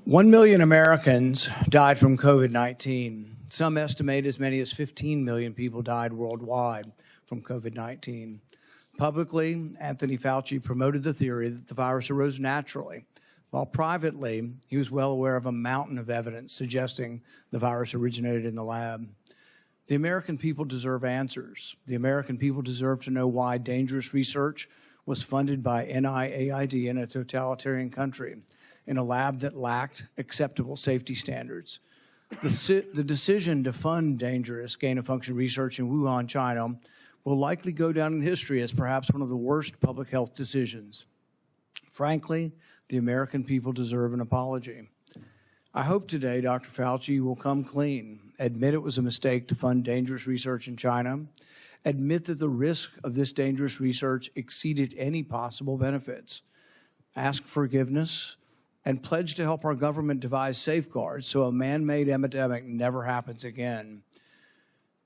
1 million Americans died from COVID-19. Some estimate as many as 15 million people died worldwide from COVID-19. Publicly, Anthony Fauci promoted the theory that the virus arose naturally, while privately, he was well aware of a mountain of evidence suggesting the virus originated in the lab. The American people deserve answers. The American people deserve to know why dangerous research was funded by NIAID in a totalitarian country, in a lab that lacked acceptable safety standards. The decision to fund dangerous gain-of-function research in Wuhan, China, will likely go down in history as perhaps one of the worst public health decisions. Frankly, the American people deserve an apology. I hope today Dr. Fauci will come clean, admit it was a mistake to fund dangerous research in China, admit that the risk of this dangerous research exceeded any possible benefits, ask forgiveness, and pledge to help our government devise safeguards so a man-made epidemic never happens again.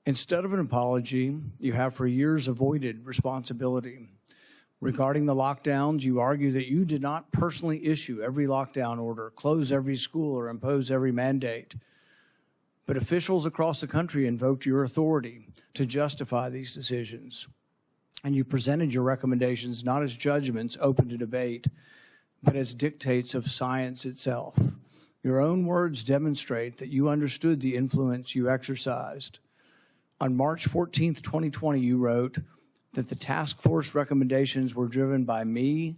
Instead of an apology, you have for years avoided responsibility. Regarding the lockdowns, you argue that you did not personally issue every lockdown order, close every school, or impose every mandate. But officials across the country invoked your authority to justify these decisions. And you presented your recommendations not as judgments open to debate, but as dictates of science itself. Your own words demonstrate that you understood the influence you exercised. On March 14th, 2020, you wrote that the task force recommendations were driven by me,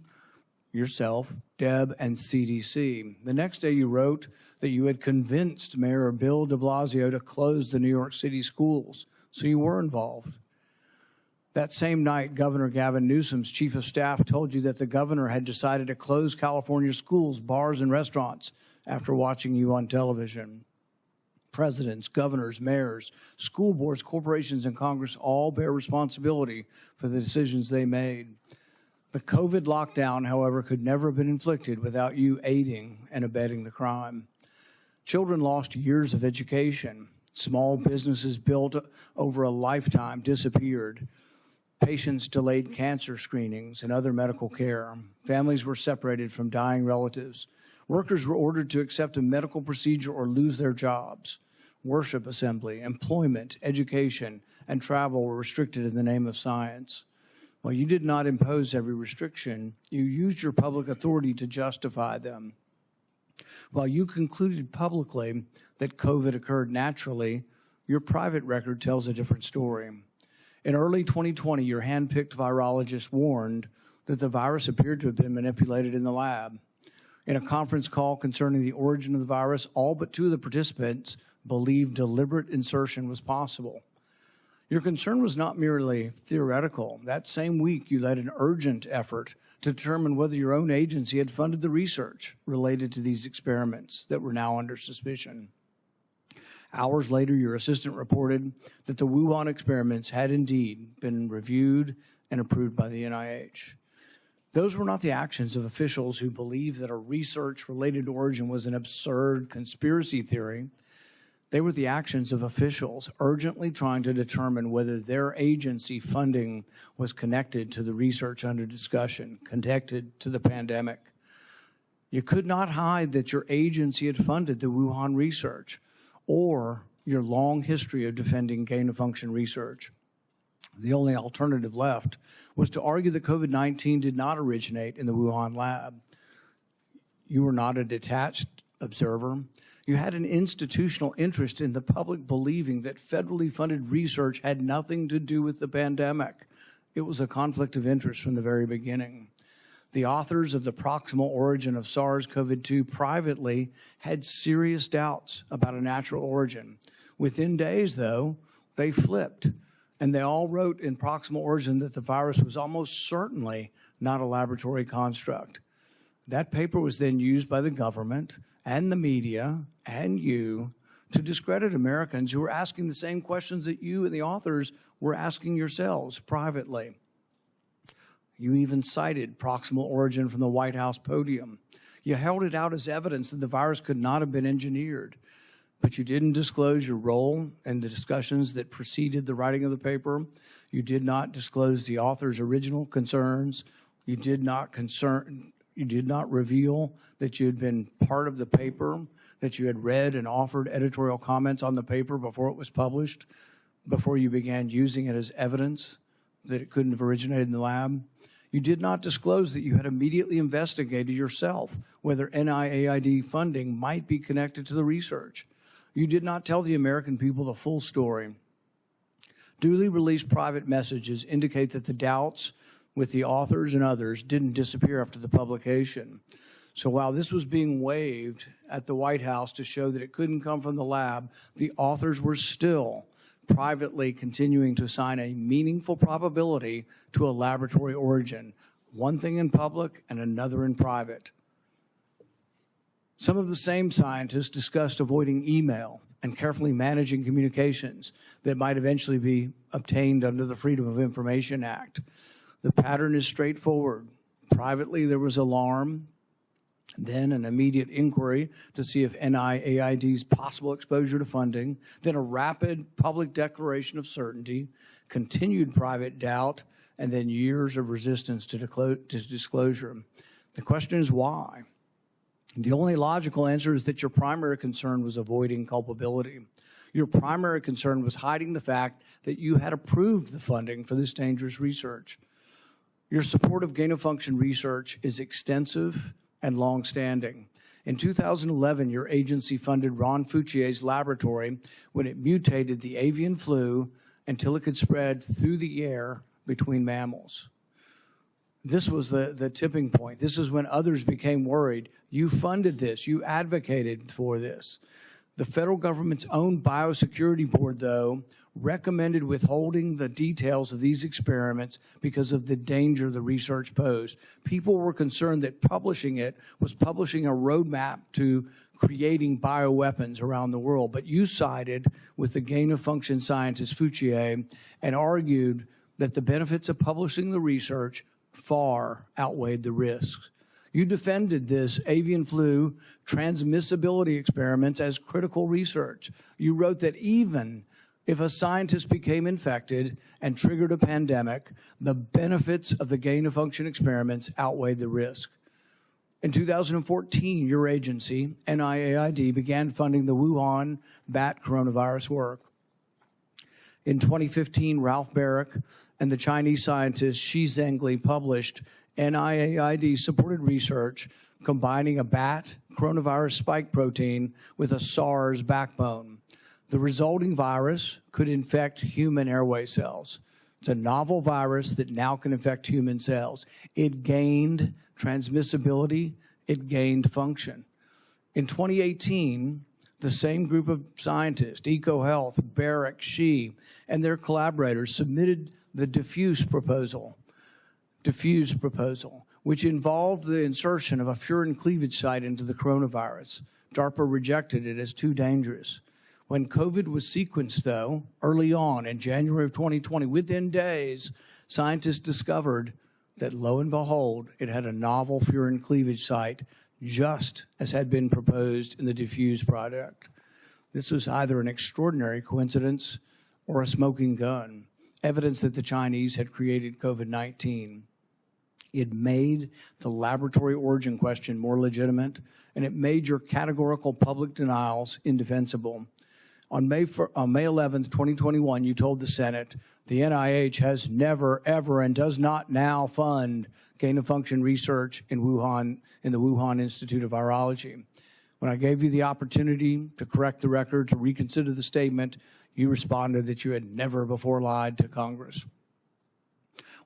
yourself, Deb, and CDC. The next day you wrote that you had convinced Mayor Bill de Blasio to close the New York City schools, so you were involved. That same night, Governor Gavin Newsom's chief of staff told you that the governor had decided to close California schools, bars, and restaurants after watching you on television. Presidents, governors, mayors, school boards, corporations, and Congress all bear responsibility for the decisions they made. The COVID lockdown, however, could never have been inflicted without you aiding and abetting the crime. Children lost years of education. Small businesses built over a lifetime disappeared. Patients delayed cancer screenings and other medical care. Families were separated from dying relatives. Workers were ordered to accept a medical procedure or lose their jobs. Worship assembly, employment, education, and travel were restricted in the name of science. While you did not impose every restriction, you used your public authority to justify them. While you concluded publicly that COVID occurred naturally, your private record tells a different story. In early 2020, your hand-picked virologist warned that the virus appeared to have been manipulated in the lab. In a conference call concerning the origin of the virus, all but two of the participants believed deliberate insertion was possible. Your concern was not merely theoretical. That same week, you led an urgent effort to determine whether your own agency had funded the research related to these experiments that were now under suspicion. Hours later, your assistant reported that the Wuhan experiments had indeed been reviewed and approved by the NIH. Those were not the actions of officials who believed that a research-related origin was an absurd conspiracy theory. They were the actions of officials urgently trying to determine whether their agency funding was connected to the research under discussion, connected to the pandemic. You could not hide that your agency had funded the Wuhan research or your long history of defending gain-of-function research. The only alternative left was to argue that COVID-19 did not originate in the Wuhan lab. You were not a detached observer. You had an institutional interest in the public believing that federally funded research had nothing to do with the pandemic. It was a conflict of interest from the very beginning. The authors of the proximal origin of SARS-CoV-2 privately had serious doubts about a natural origin. Within days, though, they flipped, and they all wrote in proximal origin that the virus was almost certainly not a laboratory construct. That paper was then used by the government and the media and you to discredit Americans who were asking the same questions that you and the authors were asking yourselves privately. You even cited proximal origin from the White House podium. You held it out as evidence that the virus could not have been engineered, but you didn't disclose your role in the discussions that preceded the writing of the paper. You did not disclose the author's original concerns. You did not You did not reveal that you had been part of the paper, that you had read and offered editorial comments on the paper before it was published, before you began using it as evidence that it couldn't have originated in the lab. You did not disclose that you had immediately investigated yourself whether NIAID funding might be connected to the research. You did not tell the American people the full story. Duly released private messages indicate that the doubts with the authors and others didn't disappear after the publication. So while this was being waved at the White House to show that it couldn't come from the lab, the authors were still privately continuing to assign a meaningful probability to a laboratory origin, one thing in public and another in private. Some of the same scientists discussed avoiding email and carefully managing communications that might eventually be obtained under the Freedom of Information Act. The pattern is straightforward. Privately, there was alarm, then an immediate inquiry to see if NIAID's possible exposure to funding, then a rapid public declaration of certainty, continued private doubt, and then years of resistance to disclosure. The question is why? The only logical answer is that your primary concern was avoiding culpability. Your primary concern was hiding the fact that you had approved the funding for this dangerous research. Your support of gain-of-function research is extensive and long-standing. In 2011, your agency funded Ron Fauci's laboratory when it mutated the avian flu until it could spread through the air between mammals. This was the tipping point. This is when others became worried. You funded this. You advocated for this. The federal government's own biosecurity board, though, recommended withholding the details of these experiments because of the danger the research posed. People were concerned that publishing it was publishing a roadmap to creating bioweapons around the world. But you sided with the gain-of-function scientist Fauci and argued that the benefits of publishing the research far outweighed the risks. You defended this avian flu transmissibility experiments as critical research. You wrote that even if a scientist became infected and triggered a pandemic, the benefits of the gain-of-function experiments outweighed the risk. In 2014, your agency, NIAID, began funding the Wuhan bat coronavirus work. In 2015, Ralph Barrick and the Chinese scientist Shi Zhengli published NIAID-supported research combining a bat coronavirus spike protein with a SARS backbone. The resulting virus could infect human airway cells. It's a novel virus that now can infect human cells. It gained transmissibility. It gained function. In 2018, the same group of scientists, EcoHealth, Barrick, Shi, and their collaborators submitted the diffuse proposal, which involved the insertion of a furin cleavage site into the coronavirus. DARPA rejected it as too dangerous. When COVID was sequenced, though, early on in January of 2020, within days, scientists discovered that, lo and behold, it had a novel furin cleavage site, just as had been proposed in the diffuse project. This was either an extraordinary coincidence or a smoking gun, evidence that the Chinese had created COVID-19. It made the laboratory origin question more legitimate, and it made your categorical public denials indefensible. On May 11th, 2021, you told the Senate, the NIH has never, ever, and does not now fund gain-of-function research in Wuhan, in the Wuhan Institute of Virology. When I gave you the opportunity to correct the record, to reconsider the statement, you responded that you had never before lied to Congress.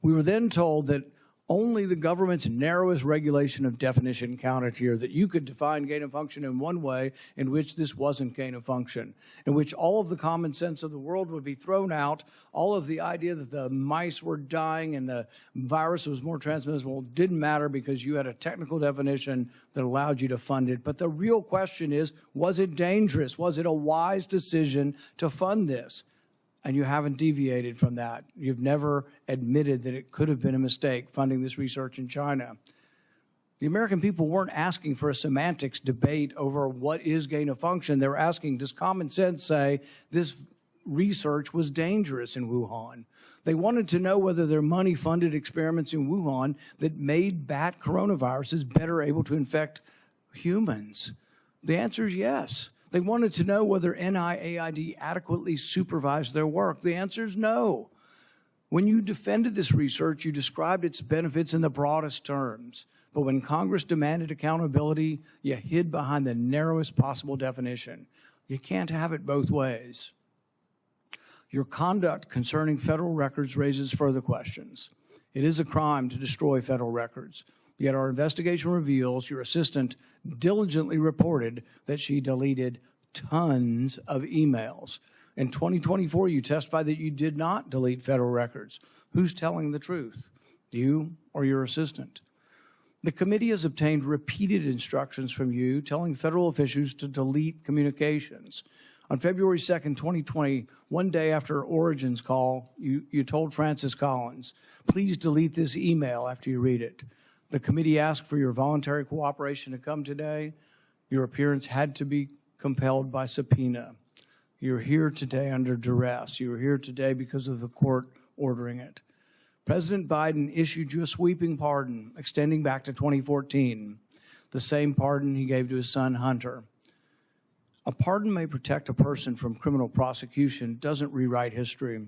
We were then told that only the government's narrowest regulation of definition counted here, that you could define gain of function in one way in which this wasn't gain of function, in which all of the common sense of the world would be thrown out, all of the idea that the mice were dying and the virus was more transmissible didn't matter because you had a technical definition that allowed you to fund it. But the real question is, was it dangerous? Was it a wise decision to fund this? And you haven't deviated from that. You've never admitted that it could have been a mistake funding this research in China. The American people weren't asking for a semantics debate over what is gain of function. They were asking, does common sense say this research was dangerous in Wuhan? They wanted to know whether their money-funded experiments in Wuhan that made bat coronaviruses better able to infect humans. The answer is yes. They wanted to know whether NIAID adequately supervised their work. The answer is no. When you defended this research, you described its benefits in the broadest terms. But when Congress demanded accountability, you hid behind the narrowest possible definition. You can't have it both ways. Your conduct concerning federal records raises further questions. It is a crime to destroy federal records. Yet our investigation reveals your assistant diligently reported that she deleted tons of emails. In 2024, you testified that you did not delete federal records. Who's telling the truth, you or your assistant? The committee has obtained repeated instructions from you telling federal officials to delete communications. On February 2nd, 2020, one day after Origin's call, you told Francis Collins, please delete this email after you read it. The committee asked for your voluntary cooperation to come today. Your appearance had to be compelled by subpoena. You're here today under duress. You are here today because of the court ordering it. President Biden issued you a sweeping pardon extending back to 2014, the same pardon he gave to his son Hunter. A pardon may protect a person from criminal prosecution, doesn't rewrite history.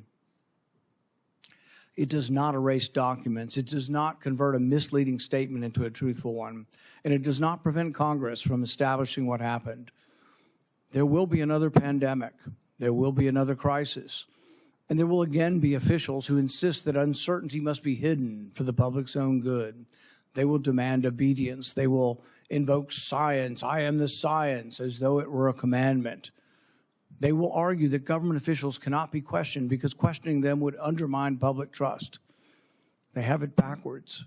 It does not erase documents. It does not convert a misleading statement into a truthful one. And it does not prevent Congress from establishing what happened. There will be another pandemic. There will be another crisis. And there will again be officials who insist that uncertainty must be hidden for the public's own good. They will demand obedience. They will invoke science. I am the science, as though it were a commandment. They will argue that government officials cannot be questioned because questioning them would undermine public trust. They have it backwards.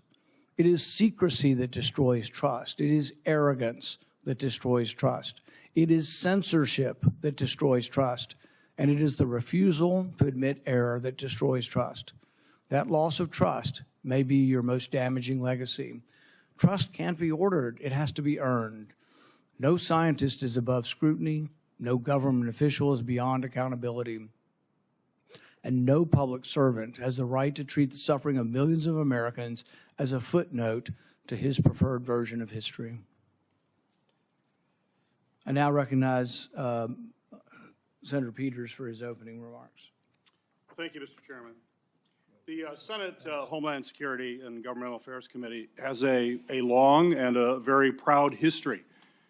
It is secrecy that destroys trust. It is arrogance that destroys trust. It is censorship that destroys trust. And it is the refusal to admit error that destroys trust. That loss of trust may be your most damaging legacy. Trust can't be ordered. It has to be earned. No scientist is above scrutiny. No government official is beyond accountability. And no public servant has the right to treat the suffering of millions of Americans as a footnote to his preferred version of history. I now recognize Senator Peters for his opening remarks. Thank you, Mr. Chairman. The Senate Homeland Security and Governmental Affairs Committee has a long and a very proud history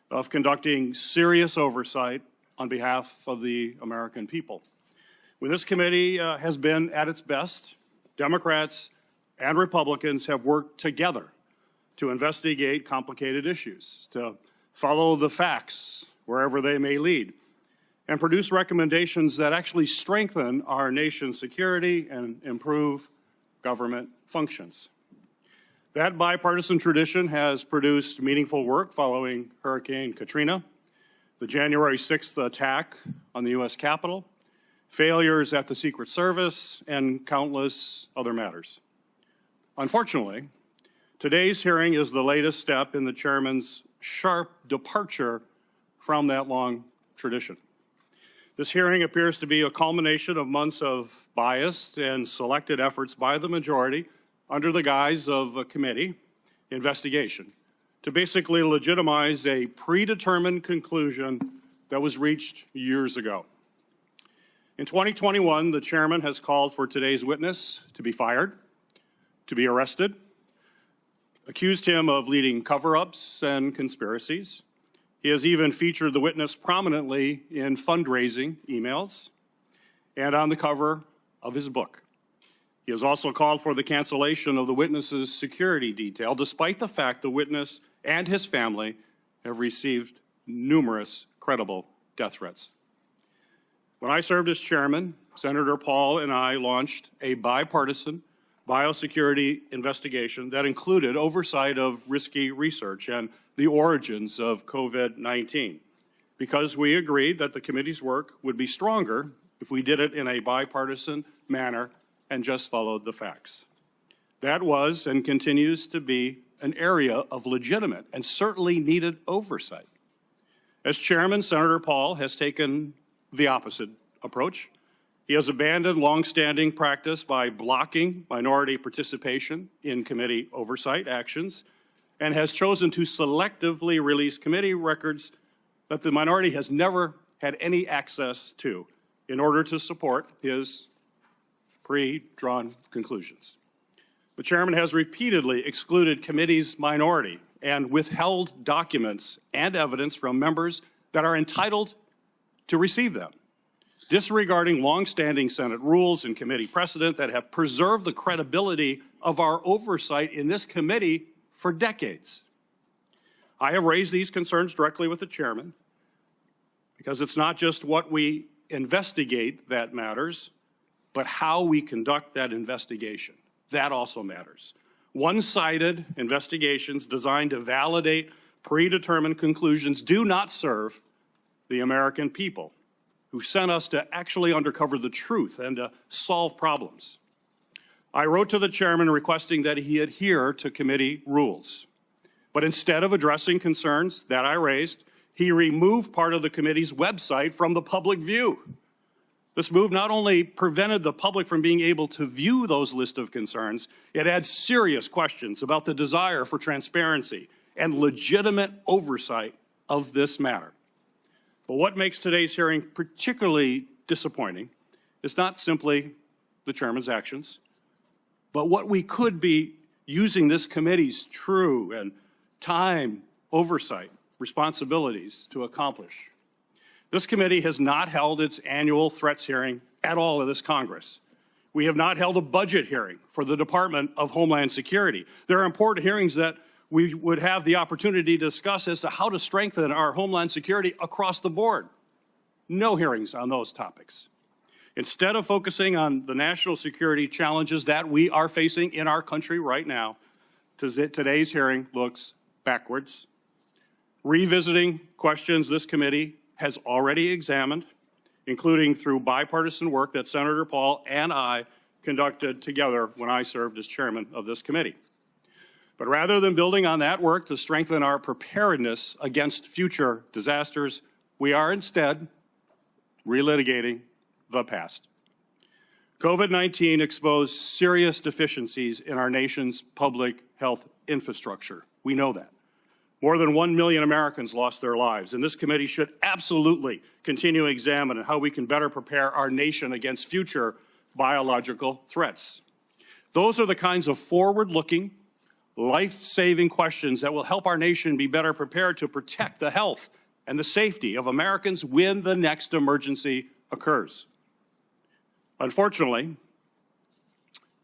of conducting serious oversight on behalf of the American people. When this committee has been at its best, Democrats and Republicans have worked together to investigate complicated issues, to follow the facts wherever they may lead, and produce recommendations that actually strengthen our nation's security and improve government functions. That bipartisan tradition has produced meaningful work following Hurricane Katrina, the January 6th attack on the U.S. Capitol, failures at the Secret Service, and countless other matters. Unfortunately, today's hearing is the latest step in the chairman's sharp departure from that long tradition. This hearing appears to be a culmination of months of biased and selected efforts by the majority under the guise of a committee investigation to basically legitimize a predetermined conclusion that was reached years ago. In 2021, the chairman has called for today's witness to be fired, to be arrested, accused him of leading cover-ups and conspiracies. He has even featured the witness prominently in fundraising emails and on the cover of his book. He has also called for the cancellation of the witness's security detail, despite the fact the witness and his family have received numerous credible death threats. When I served as chairman, Senator Paul and I launched a bipartisan biosecurity investigation that included oversight of risky research and the origins of COVID-19, because we agreed that the committee's work would be stronger if we did it in a bipartisan manner and just followed the facts. That was and continues to be an area of legitimate and certainly needed oversight. As chairman, Senator Paul has taken the opposite approach. He has abandoned longstanding practice by blocking minority participation in committee oversight actions and has chosen to selectively release committee records that the minority has never had any access to in order to support his pre-drawn conclusions. The chairman has repeatedly excluded committee's minority and withheld documents and evidence from members that are entitled to receive them, disregarding longstanding Senate rules and committee precedent that have preserved the credibility of our oversight in this committee for decades. I have raised these concerns directly with the chairman because it's not just what we investigate that matters, but how we conduct that investigation. That also matters. One-sided investigations designed to validate predetermined conclusions do not serve the American people who sent us to actually uncover the truth and to solve problems. I wrote to the chairman requesting that he adhere to committee rules. But instead of addressing concerns that I raised, he removed part of the committee's website from the public view. This move not only prevented the public from being able to view those lists of concerns, it adds serious questions about the desire for transparency and legitimate oversight of this matter. But what makes today's hearing particularly disappointing is not simply the chairman's actions, but what we could be using this committee's true and time oversight responsibilities to accomplish. This committee has not held its annual threats hearing at all in this Congress. We have not held a budget hearing for the Department of Homeland Security. There are important hearings that we would have the opportunity to discuss as to how to strengthen our Homeland Security across the board. No hearings on those topics. Instead of focusing on the national security challenges that we are facing in our country right now, today's hearing looks backwards, revisiting questions this committee has already examined, including through bipartisan work that Senator Paul and I conducted together when I served as chairman of this committee. But rather than building on that work to strengthen our preparedness against future disasters, we are instead relitigating the past. COVID-19 exposed serious deficiencies in our nation's public health infrastructure. We know that. More than 1 million Americans lost their lives, and this committee should absolutely continue to examine how we can better prepare our nation against future biological threats. Those are the kinds of forward-looking, life-saving questions that will help our nation be better prepared to protect the health and the safety of Americans when the next emergency occurs. Unfortunately,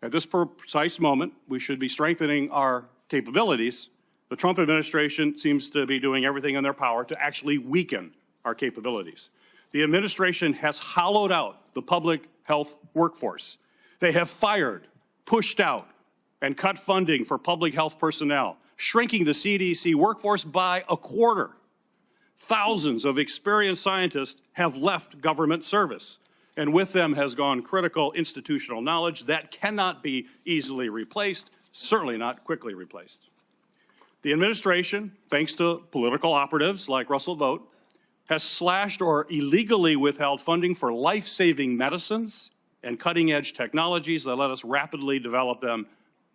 at this precise moment, we should be strengthening our capabilities. The Trump administration seems to be doing everything in their power to actually weaken our capabilities. The administration has hollowed out the public health workforce. They have fired, pushed out, and cut funding for public health personnel, shrinking the CDC workforce by a quarter. Thousands of experienced scientists have left government service, and with them has gone critical institutional knowledge that cannot be easily replaced, certainly not quickly replaced. The administration, thanks to political operatives like Russell Vought, has slashed or illegally withheld funding for life-saving medicines and cutting-edge technologies that let us rapidly develop them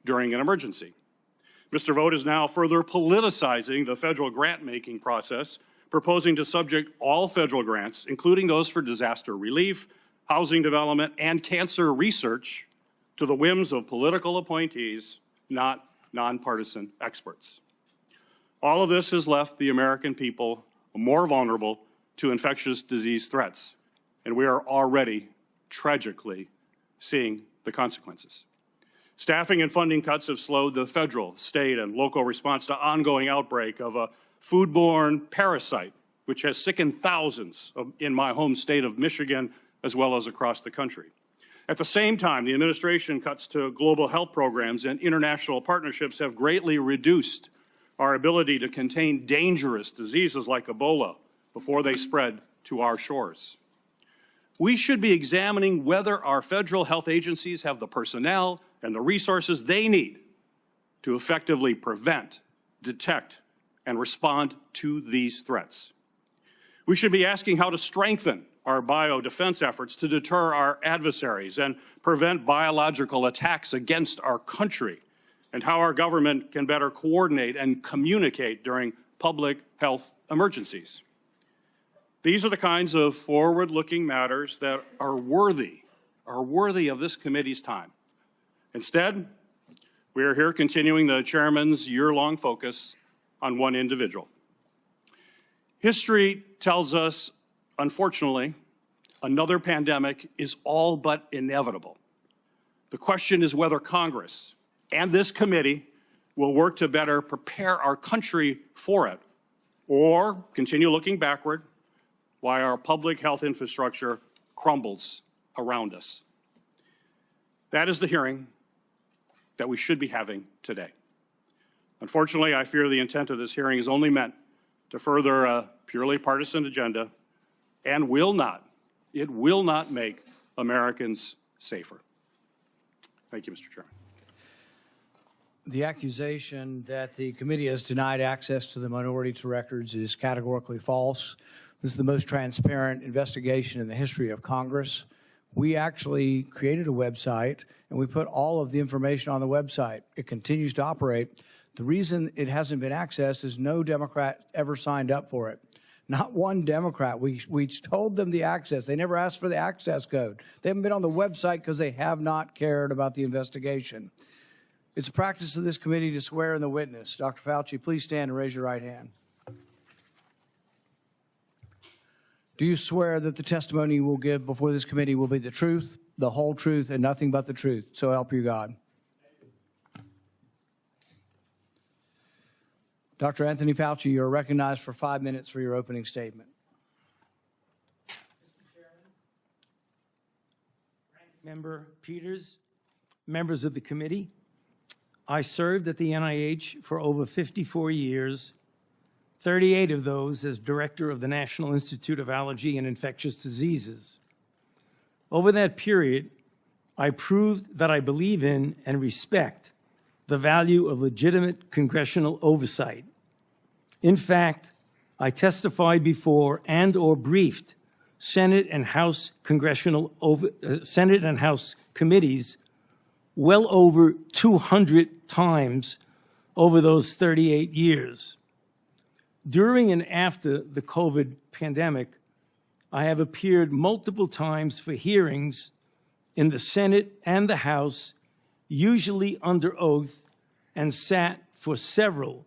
during an emergency. Mr. Vought is now further politicizing the federal grant-making process, proposing to subject all federal grants, including those for disaster relief, housing development, and cancer research, to the whims of political appointees, not nonpartisan experts. All of this has left the American people more vulnerable to infectious disease threats, and we are already tragically seeing the consequences. Staffing and funding cuts have slowed the federal, state, and local response to ongoing outbreak of a foodborne parasite, which has sickened thousands in my home state of Michigan, as well as across the country. At the same time, the administration cuts to global health programs and international partnerships have greatly reduced our ability to contain dangerous diseases like Ebola before they spread to our shores. We should be examining whether our federal health agencies have the personnel and the resources they need to effectively prevent, detect, and respond to these threats. We should be asking how to strengthen our biodefense efforts to deter our adversaries and prevent biological attacks against our country, and how our government can better coordinate and communicate during public health emergencies. These are the kinds of forward-looking matters that are worthy of this committee's time. Instead, we are here continuing the chairman's year-long focus on one individual. History tells us, unfortunately, another pandemic is all but inevitable. The question is whether Congress and this committee will work to better prepare our country for it, or continue looking backward while our public health infrastructure crumbles around us. That is the hearing that we should be having today. Unfortunately, I fear the intent of this hearing is only meant to further a purely partisan agenda and will not make Americans safer. Thank you, Mr. Chairman. The accusation that the committee has denied access to the minority to records is categorically false. This is the most transparent investigation in the history of Congress. We actually created a website, and we put all of the information on the website. It continues to operate. The reason it hasn't been accessed is no Democrat ever signed up for it. Not one Democrat. We told them the access. They never asked for the access code. They haven't been on the website because they have not cared about the investigation. It's a practice of this committee to swear in the witness. Dr. Fauci, please stand and raise your right hand. Do you swear that the testimony you will give before this committee will be the truth, the whole truth, and nothing but the truth? So help you God. Dr. Anthony Fauci, you are recognized for 5 minutes for your opening statement. Mr. Chairman, Member Peters, members of the committee, I served at the NIH for over 54 years, 38 of those as director of the National Institute of Allergy and Infectious Diseases. Over that period, I proved that I believe in and respect the value of legitimate congressional oversight. In fact, I testified before and/or briefed Senate and House Senate and House committees well over 200 times over those 38 years. During and after the COVID pandemic, I have appeared multiple times for hearings in the Senate and the House, usually under oath, and sat for several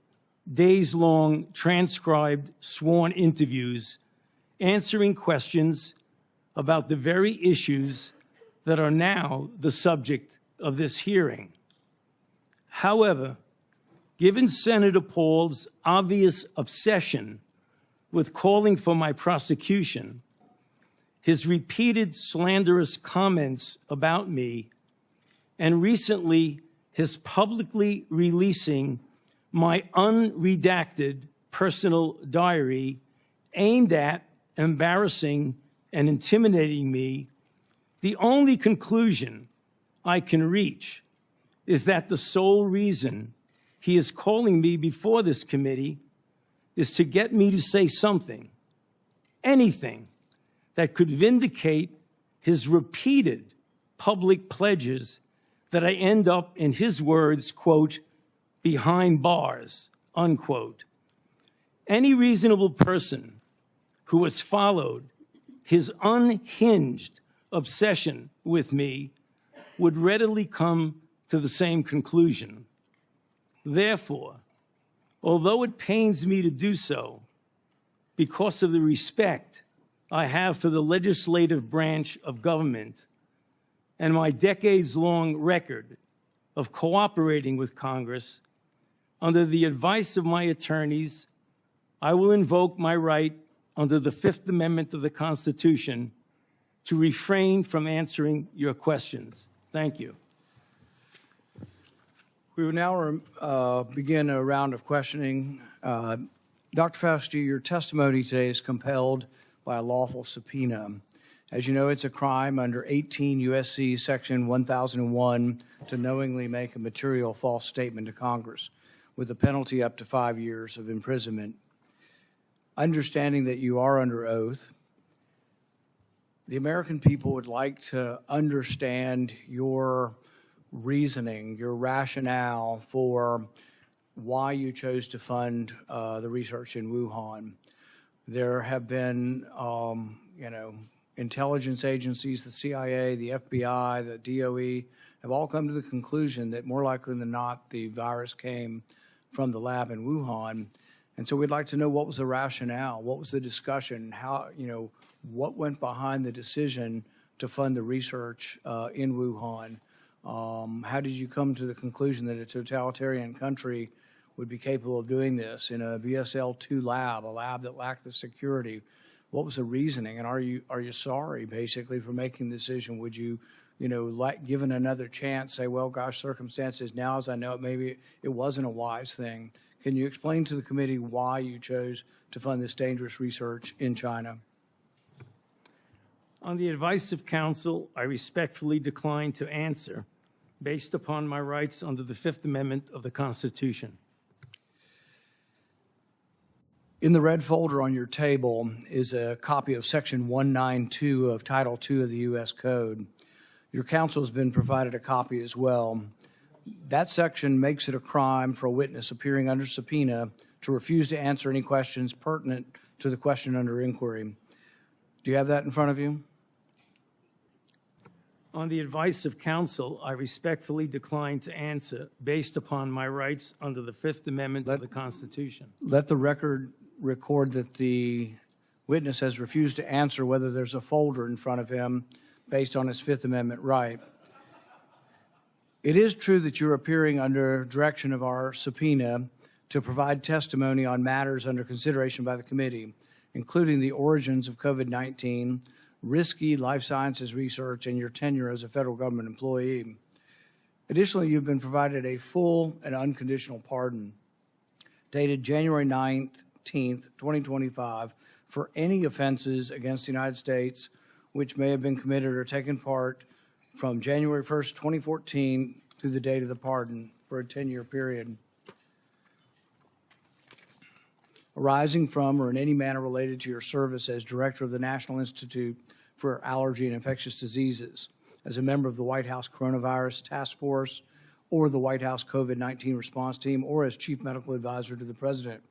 days-long transcribed sworn interviews, answering questions about the very issues that are now the subject of this hearing. However, given Senator Paul's obvious obsession with calling for my prosecution, his repeated slanderous comments about me, and recently his publicly releasing my unredacted personal diary aimed at embarrassing and intimidating me, the only conclusion I can reach is that the sole reason he is calling me before this committee is to get me to say something, anything, that could vindicate his repeated public pledges that I end up, in his words, quote, behind bars, unquote. Any reasonable person who has followed his unhinged obsession with me would readily come to the same conclusion. Therefore, although it pains me to do so, because of the respect I have for the legislative branch of government and my decades-long record of cooperating with Congress, under the advice of my attorneys, I will invoke my right under the Fifth Amendment of the Constitution to refrain from answering your questions. Thank you. We will now begin a round of questioning. Dr. Fauci, your testimony today is compelled by a lawful subpoena. As you know, it's a crime under 18 U.S.C. Section 1001 to knowingly make a material false statement to Congress, with a penalty up to 5 years of imprisonment. Understanding that you are under oath, The American people would like to understand your reasoning, your rationale for why you chose to fund the research in Wuhan. There have been, intelligence agencies, the CIA, the FBI, the DOE, have all come to the conclusion that more likely than not, the virus came from the lab in Wuhan. And so we'd like to know what was the rationale, what was the discussion, how, what went behind the decision to fund the research in Wuhan. How did you come to the conclusion that a totalitarian country would be capable of doing this in a BSL-2 lab, a lab that lacked the security? What was the reasoning? And are you sorry, basically, for making the decision? Would you, given another chance, say, well, gosh, circumstances now, as I know it, maybe it wasn't a wise thing. Can you explain to the committee why you chose to fund this dangerous research in China? On the advice of counsel, I respectfully decline to answer based upon my rights under the Fifth Amendment of the Constitution. In the red folder on your table is a copy of Section 192 of Title II of the U.S. Code. Your counsel has been provided a copy as well. That section makes it a crime for a witness appearing under subpoena to refuse to answer any questions pertinent to the question under inquiry. Do you have that in front of you? On the advice of counsel, I respectfully decline to answer based upon my rights under the Fifth Amendment of the Constitution. Let the record record that the witness has refused to answer whether there's a folder in front of him based on his Fifth Amendment right. It is true that you're appearing under direction of our subpoena to provide testimony on matters under consideration by the committee, including the origins of COVID-19, risky life sciences research, and your tenure as a federal government employee. Additionally, you've been provided a full and unconditional pardon dated January 19th, 2025, for any offenses against the United States which may have been committed or taken part from January 1st, 2014 through the date of the pardon for a 10-year period, arising from or in any manner related to your service as director of the National Institute for Allergy and Infectious Diseases, as a member of the White House Coronavirus Task Force or the White House COVID-19 response team, or as chief medical advisor to the president.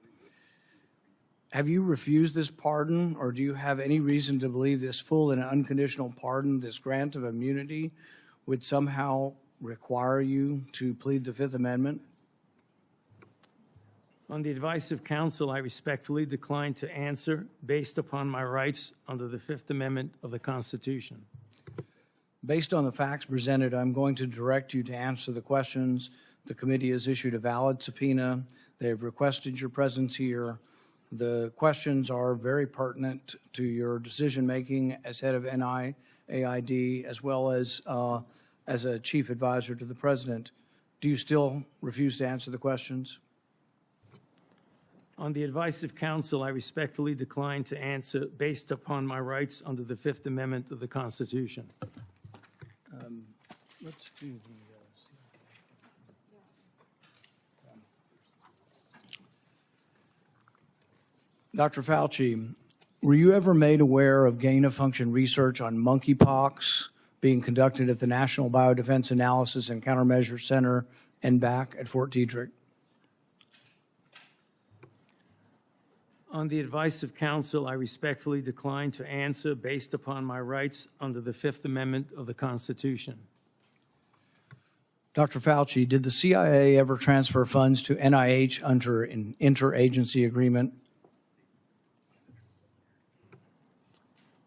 Have you refused this pardon, or do you have any reason to believe this full and unconditional pardon, this grant of immunity, would somehow require you to plead the Fifth Amendment? On the advice of counsel, I respectfully decline to answer based upon my rights under the Fifth Amendment of the Constitution. Based on the facts presented, I'm going to direct you to answer the questions. The committee has issued a valid subpoena. They have requested your presence here. The questions are very pertinent to your decision-making as head of NIAID, as well as a chief advisor to the president. Do you still refuse to answer the questions? On the advice of counsel, I respectfully decline to answer based upon my rights under the Fifth Amendment of the Constitution. Let's do the Dr. Fauci, were you ever made aware of gain-of-function research on monkeypox being conducted at the National Biodefense Analysis and Countermeasure Center, NBAC, at Fort Detrick? On the advice of counsel, I respectfully decline to answer based upon my rights under the Fifth Amendment of the Constitution. Dr. Fauci, did the CIA ever transfer funds to NIH under an interagency agreement?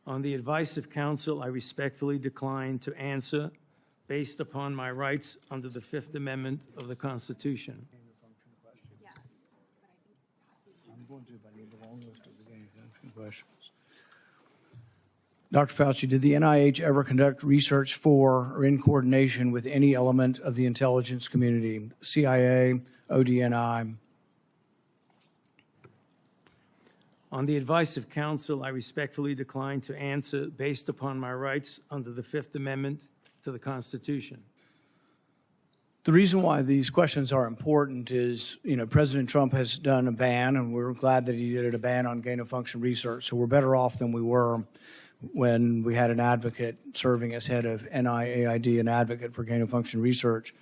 On the advice of counsel, I respectfully decline to answer based upon my rights under the Fifth Amendment of the Constitution. Dr. Fauci, did the NIH ever conduct research for or in coordination with any element of the intelligence community, CIA, ODNI? On the advice of counsel, I respectfully decline to answer based upon my rights under the Fifth Amendment to the Constitution. The reason why these questions are important is, President Trump has done a ban, and we're glad that he did a ban on gain-of-function research, so we're better off than we were. when we had an advocate serving as head of NIAID, an advocate for gain-of-function research.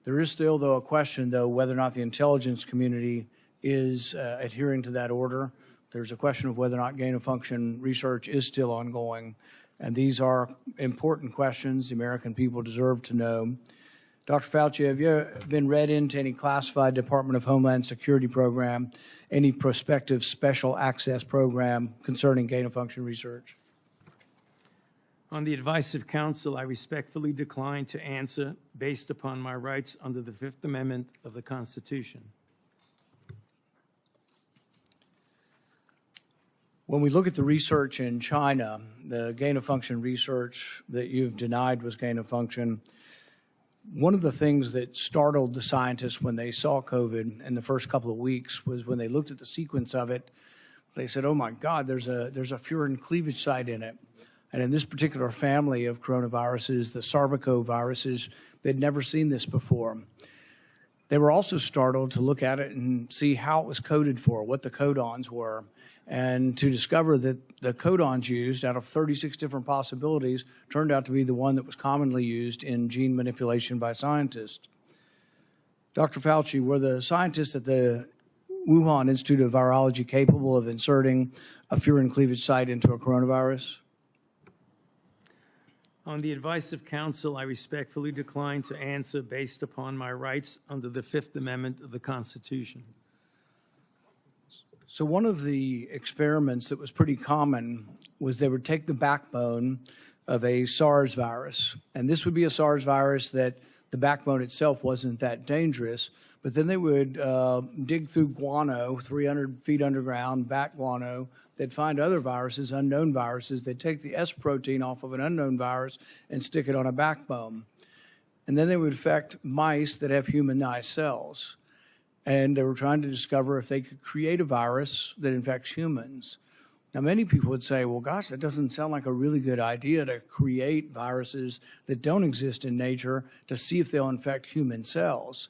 There is still, though, a question, though, whether or not the intelligence community is adhering to that order. There's a question of whether or not gain-of-function research is still ongoing. And these are important questions the American people deserve to know. Dr. Fauci, have you been read into any classified Department of Homeland Security program, any prospective special access program concerning gain-of-function research? On the advice of counsel, I respectfully decline to answer based upon my rights under the Fifth Amendment of the Constitution. When we look at the research in China, the gain-of-function research that you've denied was gain-of-function, one of the things that startled the scientists when they saw COVID in the first couple of weeks was when they looked at the sequence of it, they said, oh my God, there's a furin cleavage site in it. And in this particular family of coronaviruses, the sarbecoviruses, they'd never seen this before. They were also startled to look at it and see how it was coded for, what the codons were, and to discover that the codons used out of 36 different possibilities turned out to be the one that was commonly used in gene manipulation by scientists. Dr. Fauci, were the scientists at the Wuhan Institute of Virology capable of inserting a furin cleavage site into a coronavirus? On the advice of counsel, I respectfully decline to answer based upon my rights under the Fifth Amendment of the Constitution. So one of the experiments that was pretty common was they would take the backbone of a SARS virus, and this would be a SARS virus that the backbone itself wasn't that dangerous, but then they would dig through guano, 300 feet underground, bat guano. They'd find other viruses, unknown viruses. They'd take the S protein off of an unknown virus and stick it on a backbone. And then they would infect mice that have humanized cells. And they were trying to discover if they could create a virus that infects humans. Now, many people would say, well, gosh, that doesn't sound like a really good idea to create viruses that don't exist in nature to see if they'll infect human cells.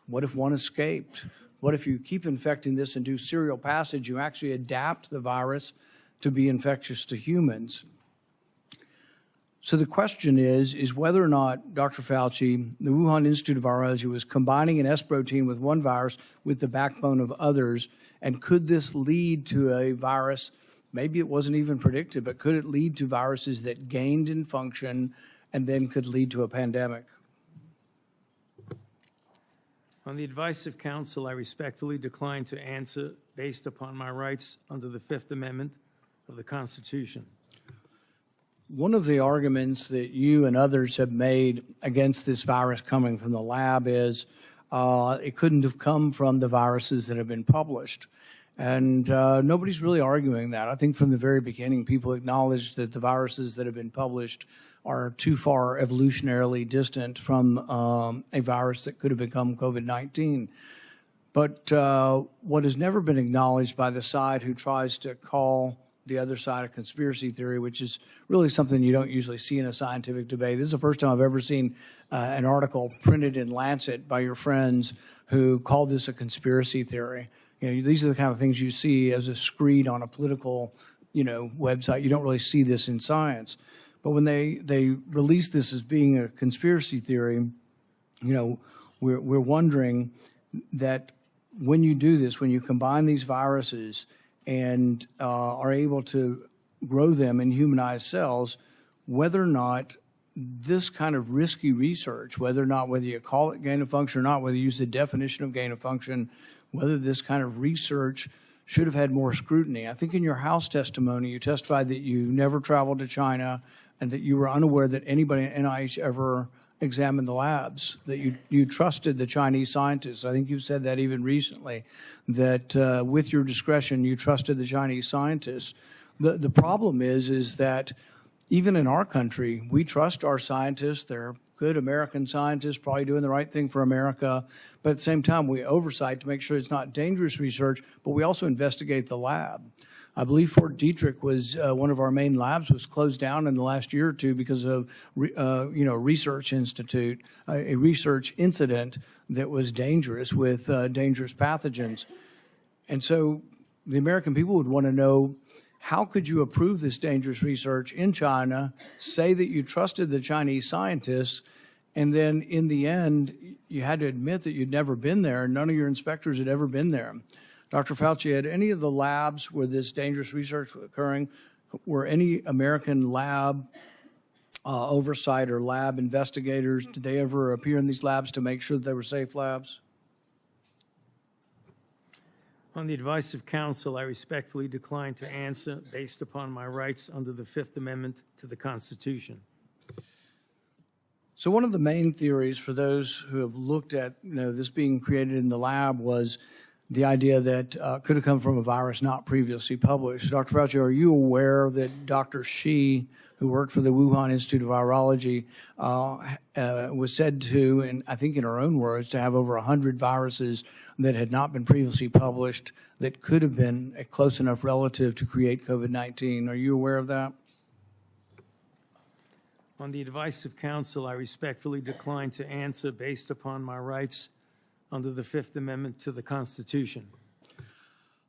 What if one escaped? What if you keep infecting this and do serial passage, you actually adapt the virus to be infectious to humans? So the question is whether or not, Dr. Fauci, the Wuhan Institute of Virology was combining an S protein with one virus with the backbone of others, and could this lead to a virus, maybe it wasn't even predicted, but could it lead to viruses that gained in function and then could lead to a pandemic? On the advice of counsel, I respectfully decline to answer based upon my rights under the Fifth Amendment of the Constitution. One of the arguments that you and others have made against this virus coming from the lab is it couldn't have come from the viruses that have been published. And nobody's really arguing that. I think from the very beginning, people acknowledged that the viruses that have been published are too far evolutionarily distant from a virus that could have become COVID-19. But what has never been acknowledged by the side who tries to call the other side a conspiracy theory, which is really something you don't usually see in a scientific debate. This is the first time I've ever seen an article printed in Lancet by your friends who called this a conspiracy theory. You know, these are the kind of things you see as a screed on a political, website. You don't really see this in science. But when they release this as being a conspiracy theory, we're wondering that when you do this, when you combine these viruses and are able to grow them in humanized cells, whether or not this kind of risky research, whether you call it gain of function or not, whether you use the definition of gain of function, whether this kind of research should have had more scrutiny. I think in your House testimony, you testified that you never traveled to China and that you were unaware that anybody at NIH ever examined the labs, that you trusted the Chinese scientists. I think you said that even recently, that with your discretion, you trusted the Chinese scientists. The problem is that even in our country, we trust our scientists. They're good American scientists, probably doing the right thing for America. But at the same time, we oversight to make sure it's not dangerous research, but we also investigate the lab. I believe Fort Detrick was one of our main labs, was closed down in the last year or two because of, research institute, a research incident that was dangerous with dangerous pathogens. And so the American people would want to know, How could you approve this dangerous research in China, say that you trusted the Chinese scientists, and then in the end, you had to admit that you'd never been there, and none of your inspectors had ever been there? Dr. Fauci, had any of the labs where this dangerous research was occurring, were any American lab oversight or lab investigators, did they ever appear in these labs to make sure that they were safe labs? On the advice of counsel, I respectfully decline to answer based upon my rights under the Fifth Amendment to the Constitution. So one of the main theories for those who have looked at this being created in the lab was the idea that could have come from a virus not previously published. Dr. Fauci, are you aware that Dr. Shi, who worked for the Wuhan Institute of Virology, was said to, and I think in her own words, to have over 100 viruses that had not been previously published that could have been a close enough relative to create COVID-19? Are you aware of that? On the advice of counsel, I respectfully decline to answer based upon my rights under the Fifth Amendment to the Constitution.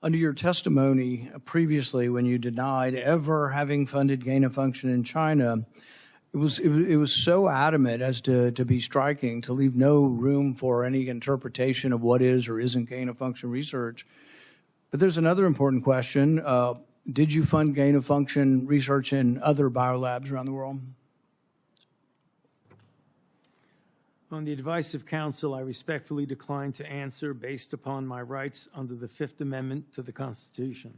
Under your testimony previously, when you denied ever having funded gain of function in China, it was so adamant as to be striking, to leave no room for any interpretation of what is or isn't gain of function research. But there's another important question. Did you fund gain of function research in other biolabs around the world? On the advice of counsel, I respectfully decline to answer based upon my rights under the Fifth Amendment to the Constitution.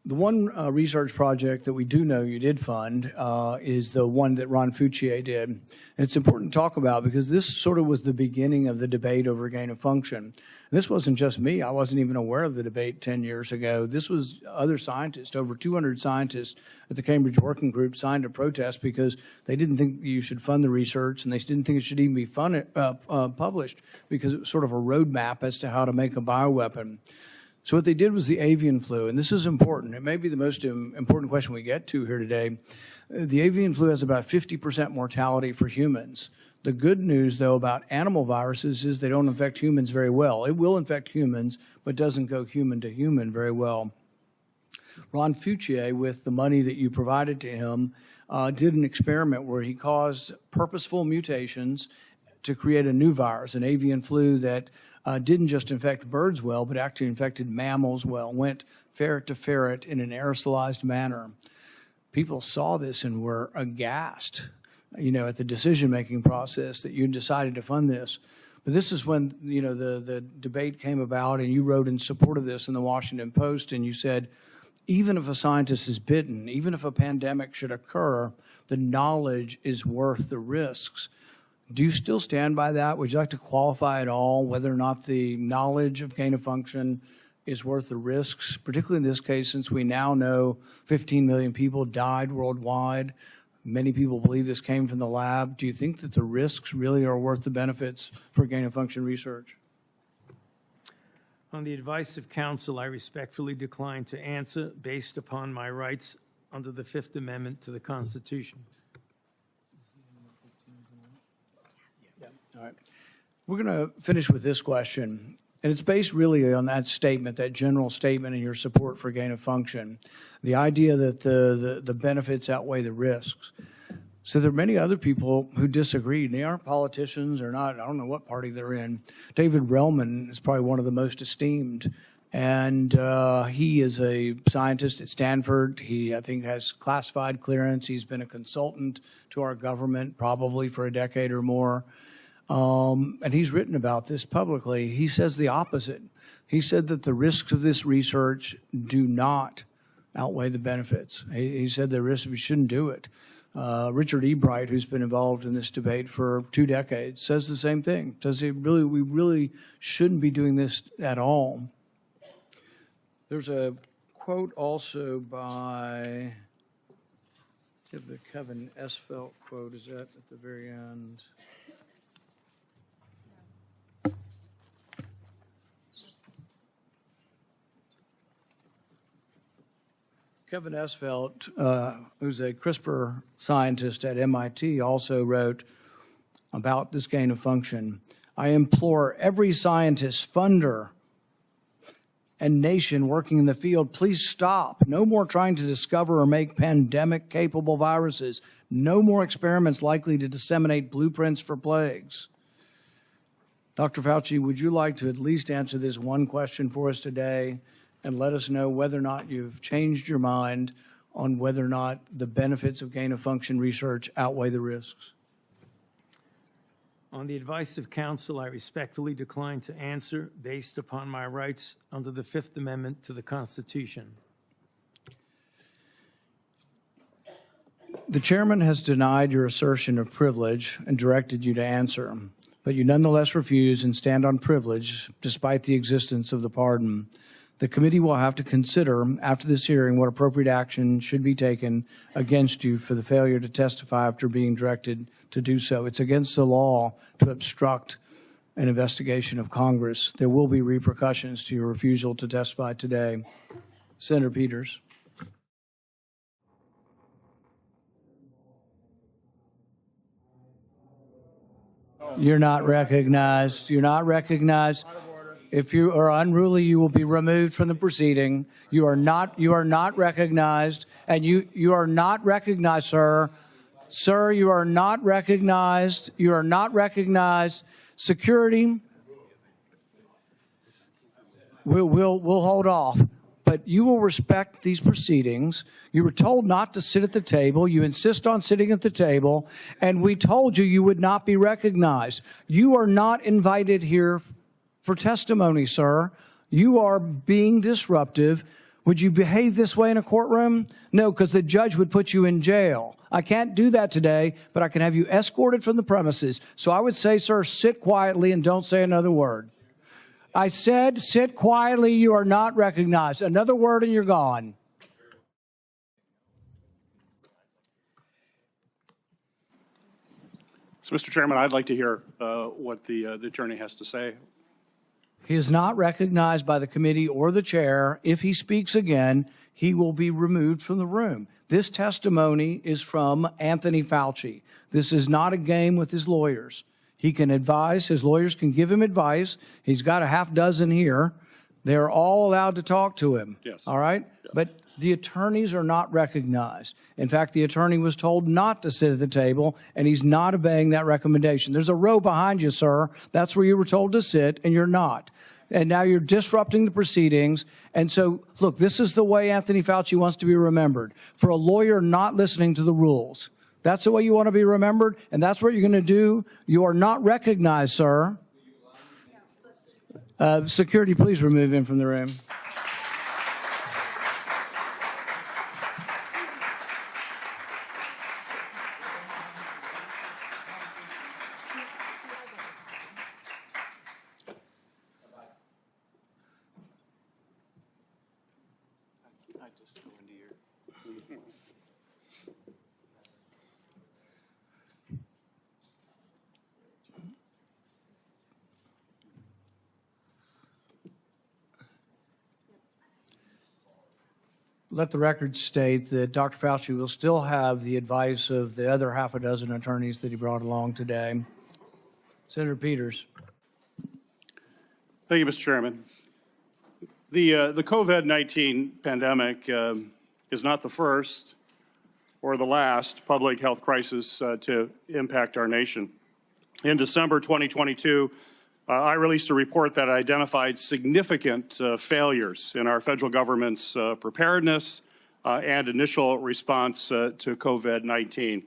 The one research project that we do know you did fund is the one that Ron Fauci did. And it's important to talk about because this sort of was the beginning of the debate over gain of function. And this wasn't just me. I wasn't even aware of the debate 10 years ago. This was other scientists. Over 200 scientists at the Cambridge Working Group signed a protest because they didn't think you should fund the research, and they didn't think it should even be published because it was sort of a roadmap as to how to make a bioweapon. So what they did was the avian flu, and this is important. It may be the most important question we get to here today. The avian flu has about 50% mortality for humans. The good news, though, about animal viruses is they don't infect humans very well. It will infect humans, but doesn't go human to human very well. Ron Fauci, with the money that you provided to him, did an experiment where he caused purposeful mutations to create a new virus, an avian flu that didn't just infect birds well, but actually infected mammals well, went ferret to ferret in an aerosolized manner. People saw this and were aghast, at the decision-making process that you decided to fund this. But this is when, the debate came about, and you wrote in support of this in the Washington Post, and you said, even if a scientist is bitten, even if a pandemic should occur, the knowledge is worth the risks. Do you still stand by that? Would you like to qualify at all whether or not the knowledge of gain of function is worth the risks, particularly in this case, since we now know 15 million people died worldwide? Many people believe this came from the lab. Do you think that the risks really are worth the benefits for gain of function research? On the advice of counsel, I respectfully decline to answer based upon my rights under the Fifth Amendment to the Constitution. All right. We're going to finish with this question, and it's based really on that statement, that general statement in your support for gain of function, the idea that the benefits outweigh the risks. So there are many other people who disagree, and they aren't politicians or not. I don't know what party they're in. David Relman is probably one of the most esteemed, and he is a scientist at Stanford. He, I think, has classified clearance. He's been a consultant to our government probably for a decade or more. And he's written about this publicly. He says the opposite. He said that the risks of this research do not outweigh the benefits. He said the risks, we shouldn't do it. Richard E. Bright, who's been involved in this debate for 2 decades, says the same thing. Says we really shouldn't be doing this at all. There's a quote also by, the Kevin Esfelt quote, is that at the very end? Kevin Esfelt, who's a CRISPR scientist at MIT, also wrote about this gain of function. I implore every scientist, funder, and nation working in the field, please stop. No more trying to discover or make pandemic-capable viruses. No more experiments likely to disseminate blueprints for plagues. Dr. Fauci, would you like to at least answer this one question for us today and let us know whether or not you've changed your mind on whether or not the benefits of gain-of-function research outweigh the risks? On the advice of counsel, I respectfully decline to answer based upon my rights under the Fifth Amendment to the Constitution. The chairman has denied your assertion of privilege and directed you to answer, but you nonetheless refuse and stand on privilege despite the existence of the pardon. The committee will have to consider after this hearing what appropriate action should be taken against you for the failure to testify after being directed to do so. It's against the law to obstruct an investigation of Congress. There will be repercussions to your refusal to testify today. Senator Peters. You're not recognized. You're not recognized. If you are unruly, you will be removed from the proceeding. You are not recognized, and you are not recognized, sir. Sir, you are not recognized. You are not recognized. Security, we'll hold off. But you will respect these proceedings. You were told not to sit at the table. You insist on sitting at the table, and we told you you would not be recognized. You are not invited here for testimony, sir. You are being disruptive. Would you behave this way in a courtroom? No, because the judge would put you in jail. I can't do that today, but I can have you escorted from the premises. So I would say, sir, sit quietly and don't say another word. I said, sit quietly. You are not recognized. Another word and you're gone. So, Mr. Chairman, I'd like to hear what the attorney has to say. He is not recognized by the committee or the chair. If he speaks again, he will be removed from the room. This testimony is from Anthony Fauci. This is not a game with his lawyers. He can advise. His lawyers can give him advice. He's got a half dozen here. They're all allowed to talk to him. Yes. All right? Yeah. But the attorneys are not recognized. In fact, the attorney was told not to sit at the table, and he's not obeying that recommendation. There's a row behind you, sir. That's where you were told to sit, and you're not. And now you're disrupting the proceedings. And so, look, this is the way Anthony Fauci wants to be remembered, for a lawyer not listening to the rules. That's the way you want to be remembered, and that's what you're going to do. You are not recognized, sir. Security, please remove him from the room. Let the record state that Dr. Fauci will still have the advice of the other half a dozen attorneys that he brought along today. Senator Peters. Thank you, Mr. Chairman. The COVID-19 pandemic is not the first or the last public health crisis to impact our nation. In December 2022, I released a report that identified significant failures in our federal government's preparedness and initial response to COVID-19.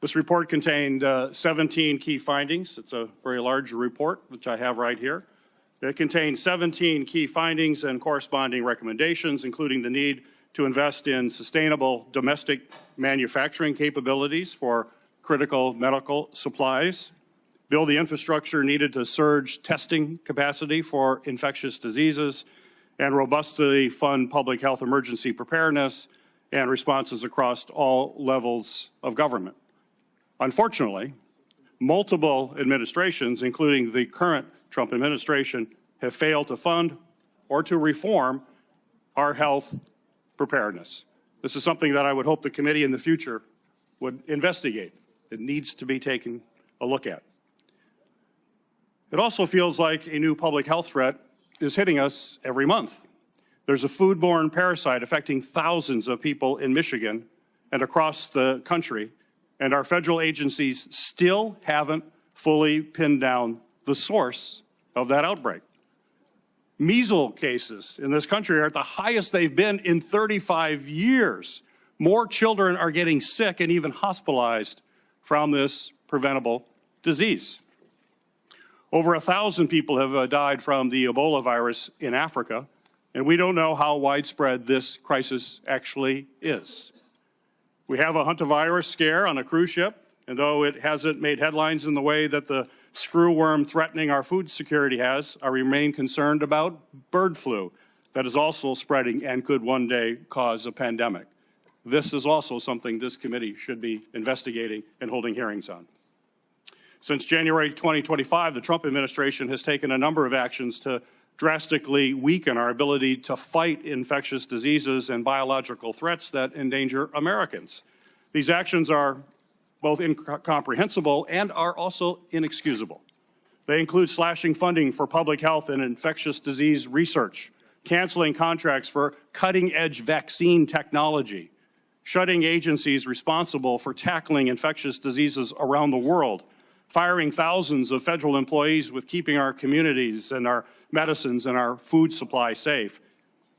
This report contained 17 key findings. It's a very large report, which I have right here. It contains 17 key findings and corresponding recommendations, including the need to invest in sustainable domestic manufacturing capabilities for critical medical supplies, build the infrastructure needed to surge testing capacity for infectious diseases, and robustly fund public health emergency preparedness and responses across all levels of government. Unfortunately, multiple administrations, including the current Trump administration, have failed to fund or to reform our health preparedness. This is something that I would hope the committee in the future would investigate. It needs to be taken a look at. It also feels like a new public health threat is hitting us every month. There's a foodborne parasite affecting thousands of people in Michigan and across the country, and our federal agencies still haven't fully pinned down the source of that outbreak. Measles cases in this country are at the highest they've been in 35 years. More children are getting sick and even hospitalized from this preventable disease. Over 1,000 people have died from the Ebola virus in Africa, and we don't know how widespread this crisis actually is. We have a hantavirus scare on a cruise ship, and though it hasn't made headlines in the way that the screwworm threatening our food security has, I remain concerned about bird flu that is also spreading and could one day cause a pandemic. This is also something this committee should be investigating and holding hearings on. Since January 2025, the Trump administration has taken a number of actions to drastically weaken our ability to fight infectious diseases and biological threats that endanger Americans. These actions are both incomprehensible and are also inexcusable. They include slashing funding for public health and infectious disease research, canceling contracts for cutting-edge vaccine technology, shutting agencies responsible for tackling infectious diseases around the world, firing thousands of federal employees with keeping our communities and our medicines and our food supply safe,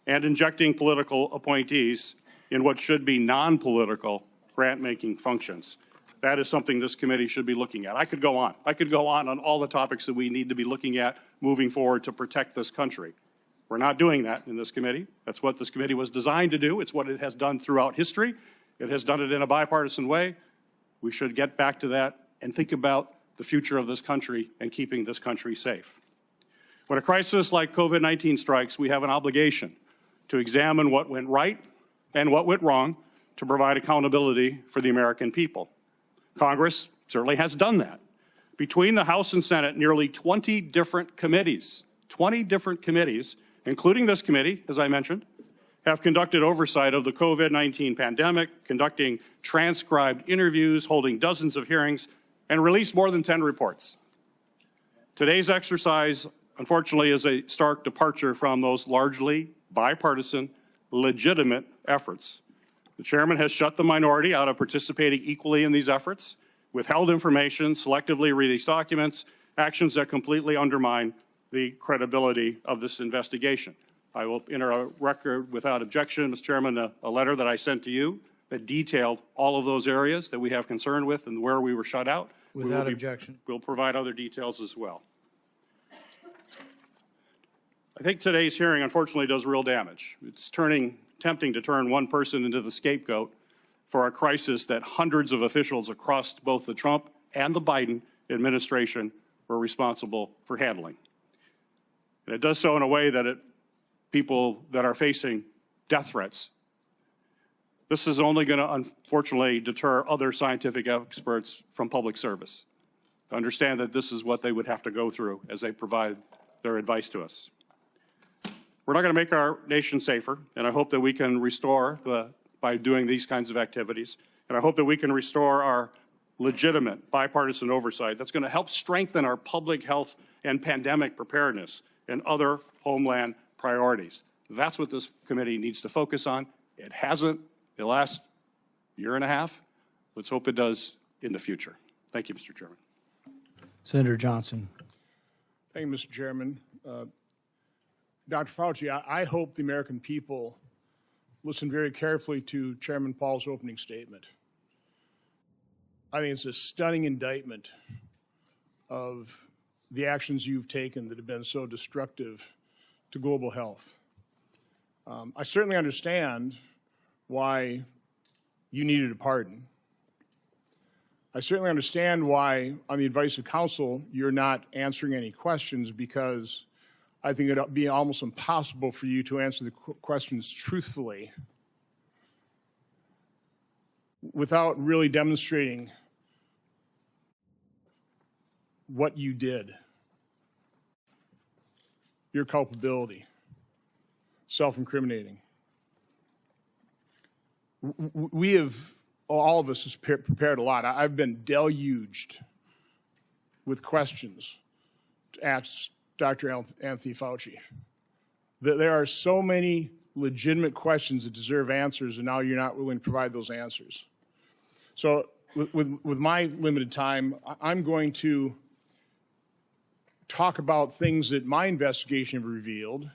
and injecting political appointees in what should be non-political grant-making functions. That is something this committee should be looking at. I could go on. I could go on all the topics that we need to be looking at moving forward to protect this country. We're not doing that in this committee. That's what this committee was designed to do. It's what it has done throughout history. It has done it in a bipartisan way. We should get back to that and think about the future of this country and keeping this country safe. When a crisis like COVID-19 strikes, we have an obligation to examine what went right and what went wrong to provide accountability for the American people. Congress certainly has done that. Between the House and Senate, nearly 20 different committees, including this committee, as I mentioned, have conducted oversight of the COVID-19 pandemic, conducting transcribed interviews, holding dozens of hearings, and released more than 10 reports. Today's exercise, unfortunately, is a stark departure from those largely bipartisan, legitimate efforts. The chairman has shut the minority out of participating equally in these efforts, withheld information, selectively released documents, actions that completely undermine the credibility of this investigation. I will enter a record without objection, Mr. Chairman, a letter that I sent to you that detailed all of those areas that we have concern with and where we were shut out. Without objection. We'll provide other details as well. I think today's hearing, unfortunately, does real damage. It's tempting to turn one person into the scapegoat for a crisis that hundreds of officials across both the Trump and the Biden administration were responsible for handling. And it does so in a way that people that are facing death threats. This is only going to, unfortunately, deter other scientific experts from public service to understand that this is what they would have to go through as they provide their advice to us. We're not going to make our nation safer, and I hope that we can restore, by doing these kinds of activities, and I hope that we can restore our legitimate bipartisan oversight that's going to help strengthen our public health and pandemic preparedness and other homeland priorities. That's what this committee needs to focus on. It hasn't the last year and a half. Let's hope it does in the future. Thank you, Mr. Chairman. Senator Johnson. Thank you, Mr. Chairman. Dr. Fauci, I hope the American people listen very carefully to Chairman Paul's opening statement. I think it's a stunning indictment of the actions you've taken that have been so destructive to global health. I certainly understand why you needed a pardon. I certainly understand why, on the advice of counsel, you're not answering any questions, because I think it would be almost impossible for you to answer the questions truthfully without really demonstrating what you did, your culpability, self-incriminating. We have, all of us, has prepared a lot. I've been deluged with questions to ask Dr. Anthony Fauci. that there are so many legitimate questions that deserve answers, and now you're not willing to provide those answers. So with my limited time, I'm going to talk about things that my investigation have revealed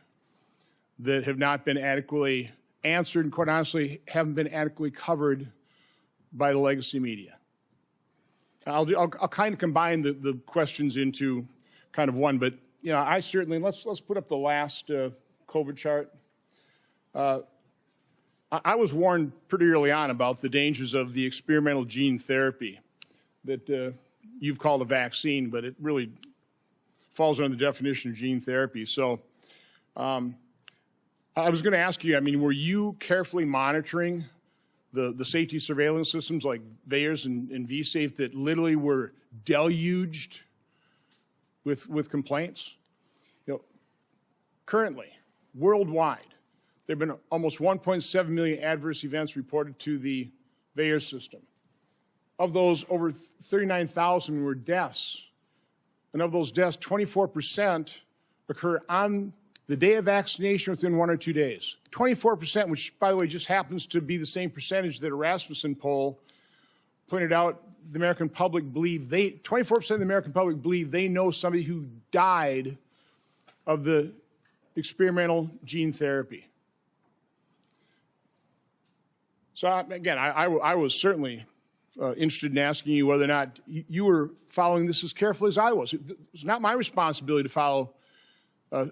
that have not been adequately answered and, quite honestly, haven't been adequately covered by the legacy media. I'll kind of combine the questions into kind of one, but I certainly, let's put up the last COVID chart. I was warned pretty early on about the dangers of the experimental gene therapy that you've called a vaccine, but it really falls under the definition of gene therapy. So I was going to ask you, were you carefully monitoring the safety surveillance systems like VAERS and vSafe that literally were deluged with complaints? Currently, worldwide, there have been almost 1.7 million adverse events reported to the VAERS system. Of those, over 39,000 were deaths. And of those deaths, 24% occur on the day of vaccination within 1 or 2 days. 24%, which, by the way, just happens to be the same percentage that a Rasmussen poll pointed out the American public believe 24% of the American public believe they know somebody who died of the experimental gene therapy. So, again, I was certainly interested in asking you whether or not you were following this as carefully as I was. It was not my responsibility to follow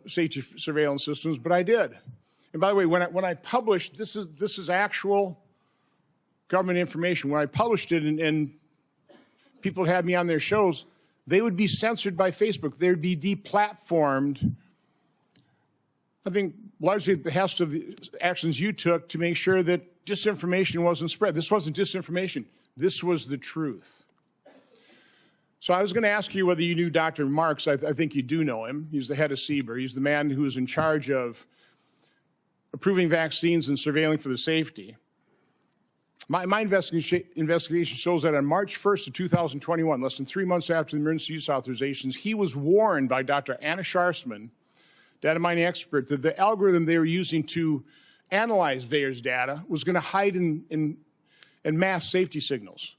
safety surveillance systems, but I did. And by the way, when I published, this is actual government information. When I published it and people had me on their shows, they would be censored by Facebook. They would be deplatformed. I think largely at the behest of the actions you took to make sure that disinformation wasn't spread. This wasn't disinformation. This was the truth. So I was going to ask you whether you knew Dr. Marks. I think you do know him. He's the head of CBER. He's the man who is in charge of approving vaccines and surveilling for the safety. My investigation shows that on March 1st of 2021, less than 3 months after the emergency use authorizations, he was warned by Dr. Anna Scharsman, data mining expert, that the algorithm they were using to analyze VAERS data was going to hide in mass safety signals.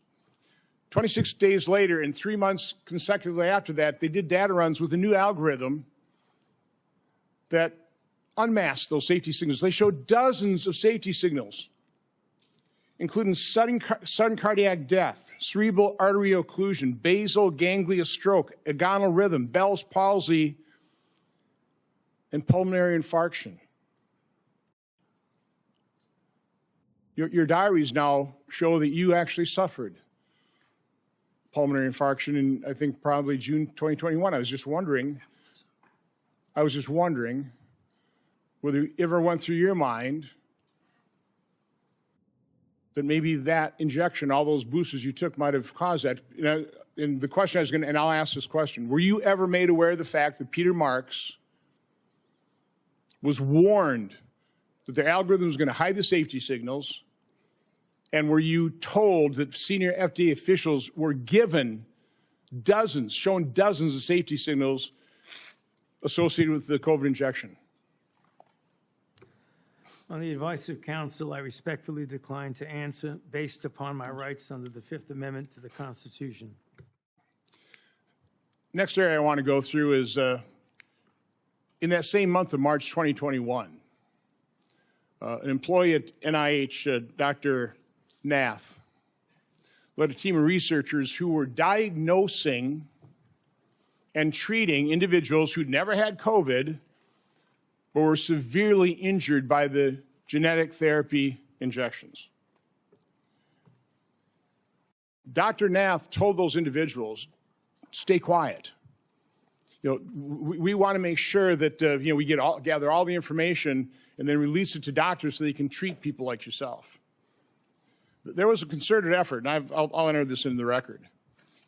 26 days later and 3 months consecutively after that, they did data runs with a new algorithm that unmasked those safety signals. They showed dozens of safety signals, including sudden cardiac death, cerebral artery occlusion, basal ganglia stroke, agonal rhythm, Bell's palsy, and pulmonary infarction. Your diaries now show that you actually suffered pulmonary infarction in, I think, probably June 2021. I was just wondering whether it ever went through your mind that maybe that injection, all those boosters you took, might have caused that. And the question I was going to, and I'll ask this question, were you ever made aware of the fact that Peter Marks was warned that the algorithm was going to hide the safety signals? And were you told that senior FDA officials were given shown dozens of safety signals associated with the COVID injection? On the advice of counsel, I respectfully decline to answer based upon my rights under the Fifth Amendment to the Constitution. Next area I want to go through is in that same month of March 2021, an employee at NIH, Dr. Nath, led a team of researchers who were diagnosing and treating individuals who'd never had COVID but were severely injured by the genetic therapy injections. Dr. Nath told those individuals, stay quiet. We want to make sure that we gather all the information and then release it to doctors so they can treat people like yourself. There was a concerted effort, and I'll enter this into the record.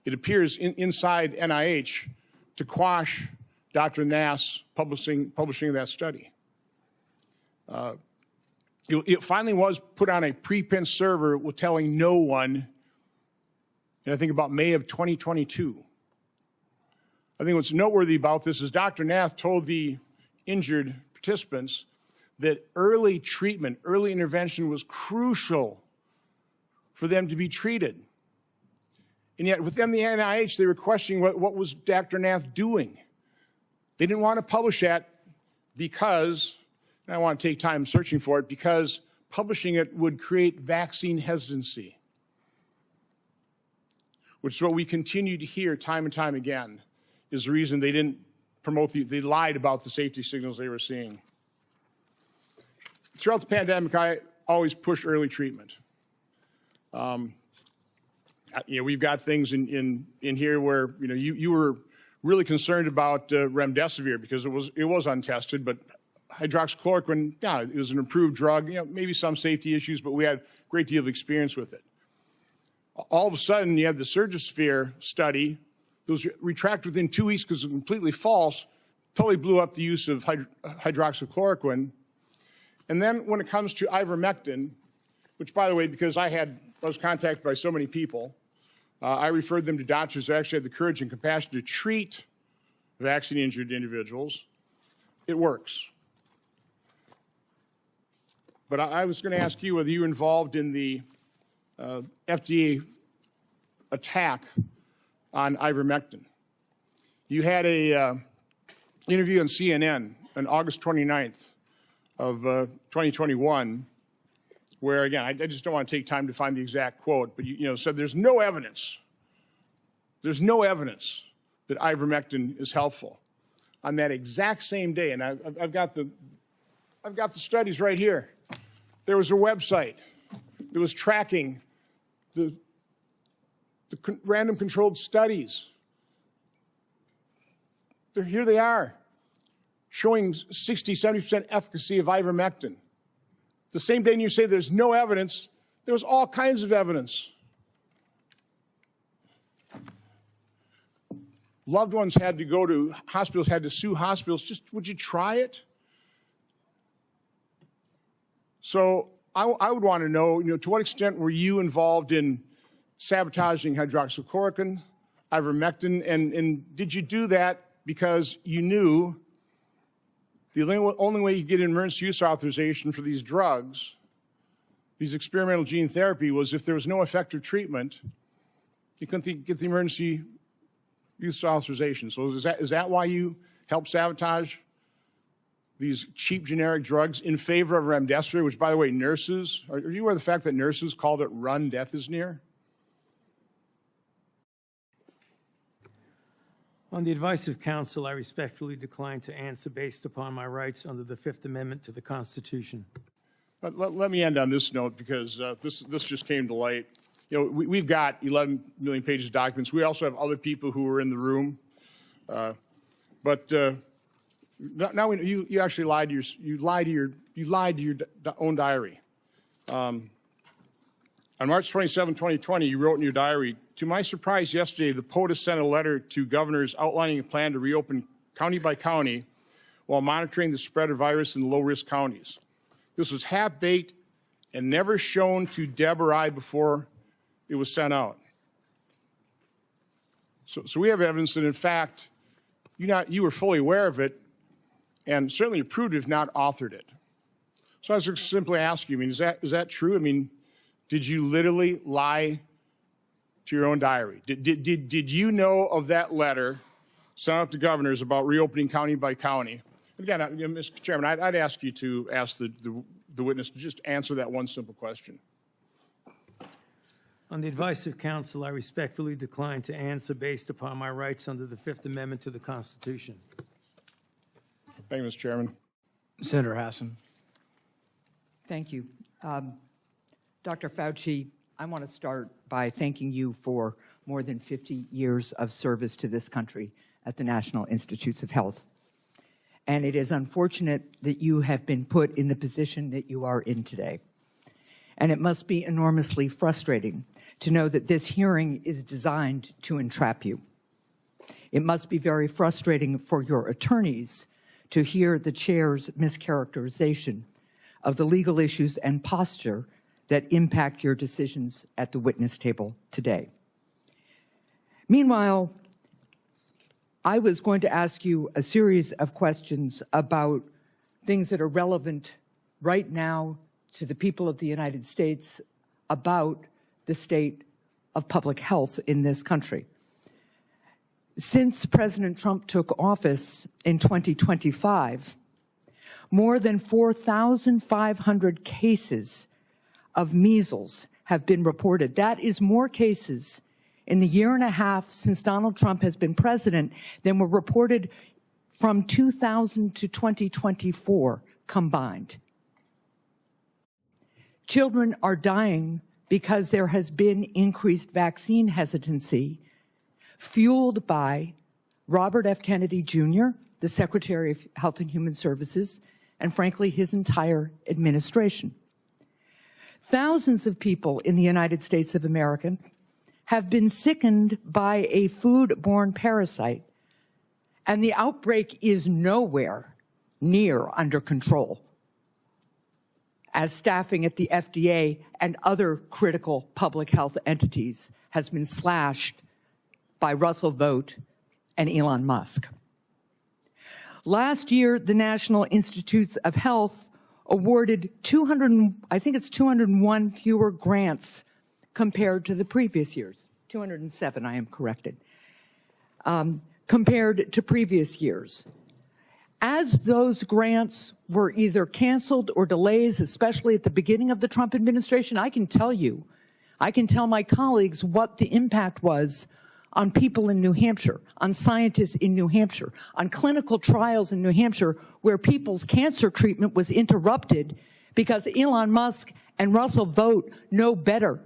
It appears inside NIH to quash Dr. Nath's publishing of that study. It finally was put on a preprint server with telling no one, and I think about May of 2022. I think what's noteworthy about this is Dr. Nath told the injured participants that early treatment, early intervention was crucial for them to be treated. And yet within the NIH, they were questioning what was Dr. Nath doing. They didn't want to publish that because, and I want to take time searching for it, because publishing it would create vaccine hesitancy, which is what we continue to hear time and time again, is the reason they didn't promote they lied about the safety signals they were seeing. Throughout the pandemic, I always push early treatment. We've got things in here where, you were really concerned about remdesivir because it was untested, but hydroxychloroquine, yeah, it was an approved drug, maybe some safety issues, but we had a great deal of experience with it. All of a sudden, you have the Surgisphere study. Those retracted within 2 weeks because it was completely false, totally blew up the use of hydroxychloroquine. And then when it comes to ivermectin, which, by the way, because I was contacted by so many people, I referred them to doctors who actually had the courage and compassion to treat vaccine-injured individuals. It works. But I was going to ask you whether you were involved in the FDA attack on ivermectin. You had a interview on CNN on August 29th of 2021, where, again, I just don't want to take time to find the exact quote, but you said there's no evidence that ivermectin is helpful. On that exact same day, and I've got the studies right here. There was a website that was tracking the random controlled studies. Here they are, showing 60, 70% efficacy of ivermectin. The same day you say there's no evidence, there was all kinds of evidence. Loved ones had to go to hospitals, had to sue hospitals. Just, would you try it? So I would want to know, to what extent were you involved in sabotaging hydroxychloroquine, ivermectin, and did you do that because you knew the only way you get an emergency use authorization for these drugs, these experimental gene therapy, was if there was no effective treatment, you couldn't get the emergency use authorization. So is that why you helped sabotage these cheap generic drugs in favor of remdesivir, which, by the way, nurses, are you aware of the fact that nurses called it run, death is near? On the advice of counsel, I respectfully decline to answer based upon my rights under the Fifth Amendment to the Constitution. Let me end on this note, because this just came to light. We've got 11 million pages of documents. We also have other people who were in the room. But now we know you actually lied to your own diary. On March 27, 2020, you wrote in your diary, "To my surprise yesterday, the POTUS sent a letter to governors outlining a plan to reopen county by county while monitoring the spread of virus in low-risk counties. This was half-baked and never shown to Deb or I before it was sent out." So we have evidence that, in fact, you were fully aware of it and certainly approved, if not authored it. So I was just simply asking you, is that true? Did you literally lie to your own diary? Did you know of that letter sent out to governors about reopening county by county? Again, Mr. Chairman, I'd ask you to ask the witness to just answer that one simple question. On the advice of counsel, I respectfully decline to answer based upon my rights under the Fifth Amendment to the Constitution. Thank you, Mr. Chairman. Senator Hassan. Thank you. Dr. Fauci, I want to start by thanking you for more than 50 years of service to this country at the National Institutes of Health. And it is unfortunate that you have been put in the position that you are in today. And it must be enormously frustrating to know that this hearing is designed to entrap you. It must be very frustrating for your attorneys to hear the chair's mischaracterization of the legal issues and posture that impact your decisions at the witness table today. Meanwhile, I was going to ask you a series of questions about things that are relevant right now to the people of the United States about the state of public health in this country. Since President Trump took office in 2025, more than 4,500 cases of measles have been reported. That is more cases in the year and a half since Donald Trump has been president than were reported from 2000 to 2024 combined. Children are dying because there has been increased vaccine hesitancy, fueled by Robert F. Kennedy Jr., the Secretary of Health and Human Services, and frankly, his entire administration. Thousands of people in the United States of America have been sickened by a foodborne parasite, and the outbreak is nowhere near under control, as staffing at the FDA and other critical public health entities has been slashed by Russell Vought and Elon Musk. Last year, the National Institutes of Health awarded 201 fewer grants compared to the previous years. 207, I am corrected, compared to previous years. As those grants were either canceled or delays, especially at the beginning of the Trump administration, I can tell my colleagues what the impact was on people in New Hampshire, on scientists in New Hampshire, on clinical trials in New Hampshire where people's cancer treatment was interrupted because Elon Musk and Russell Vought know better,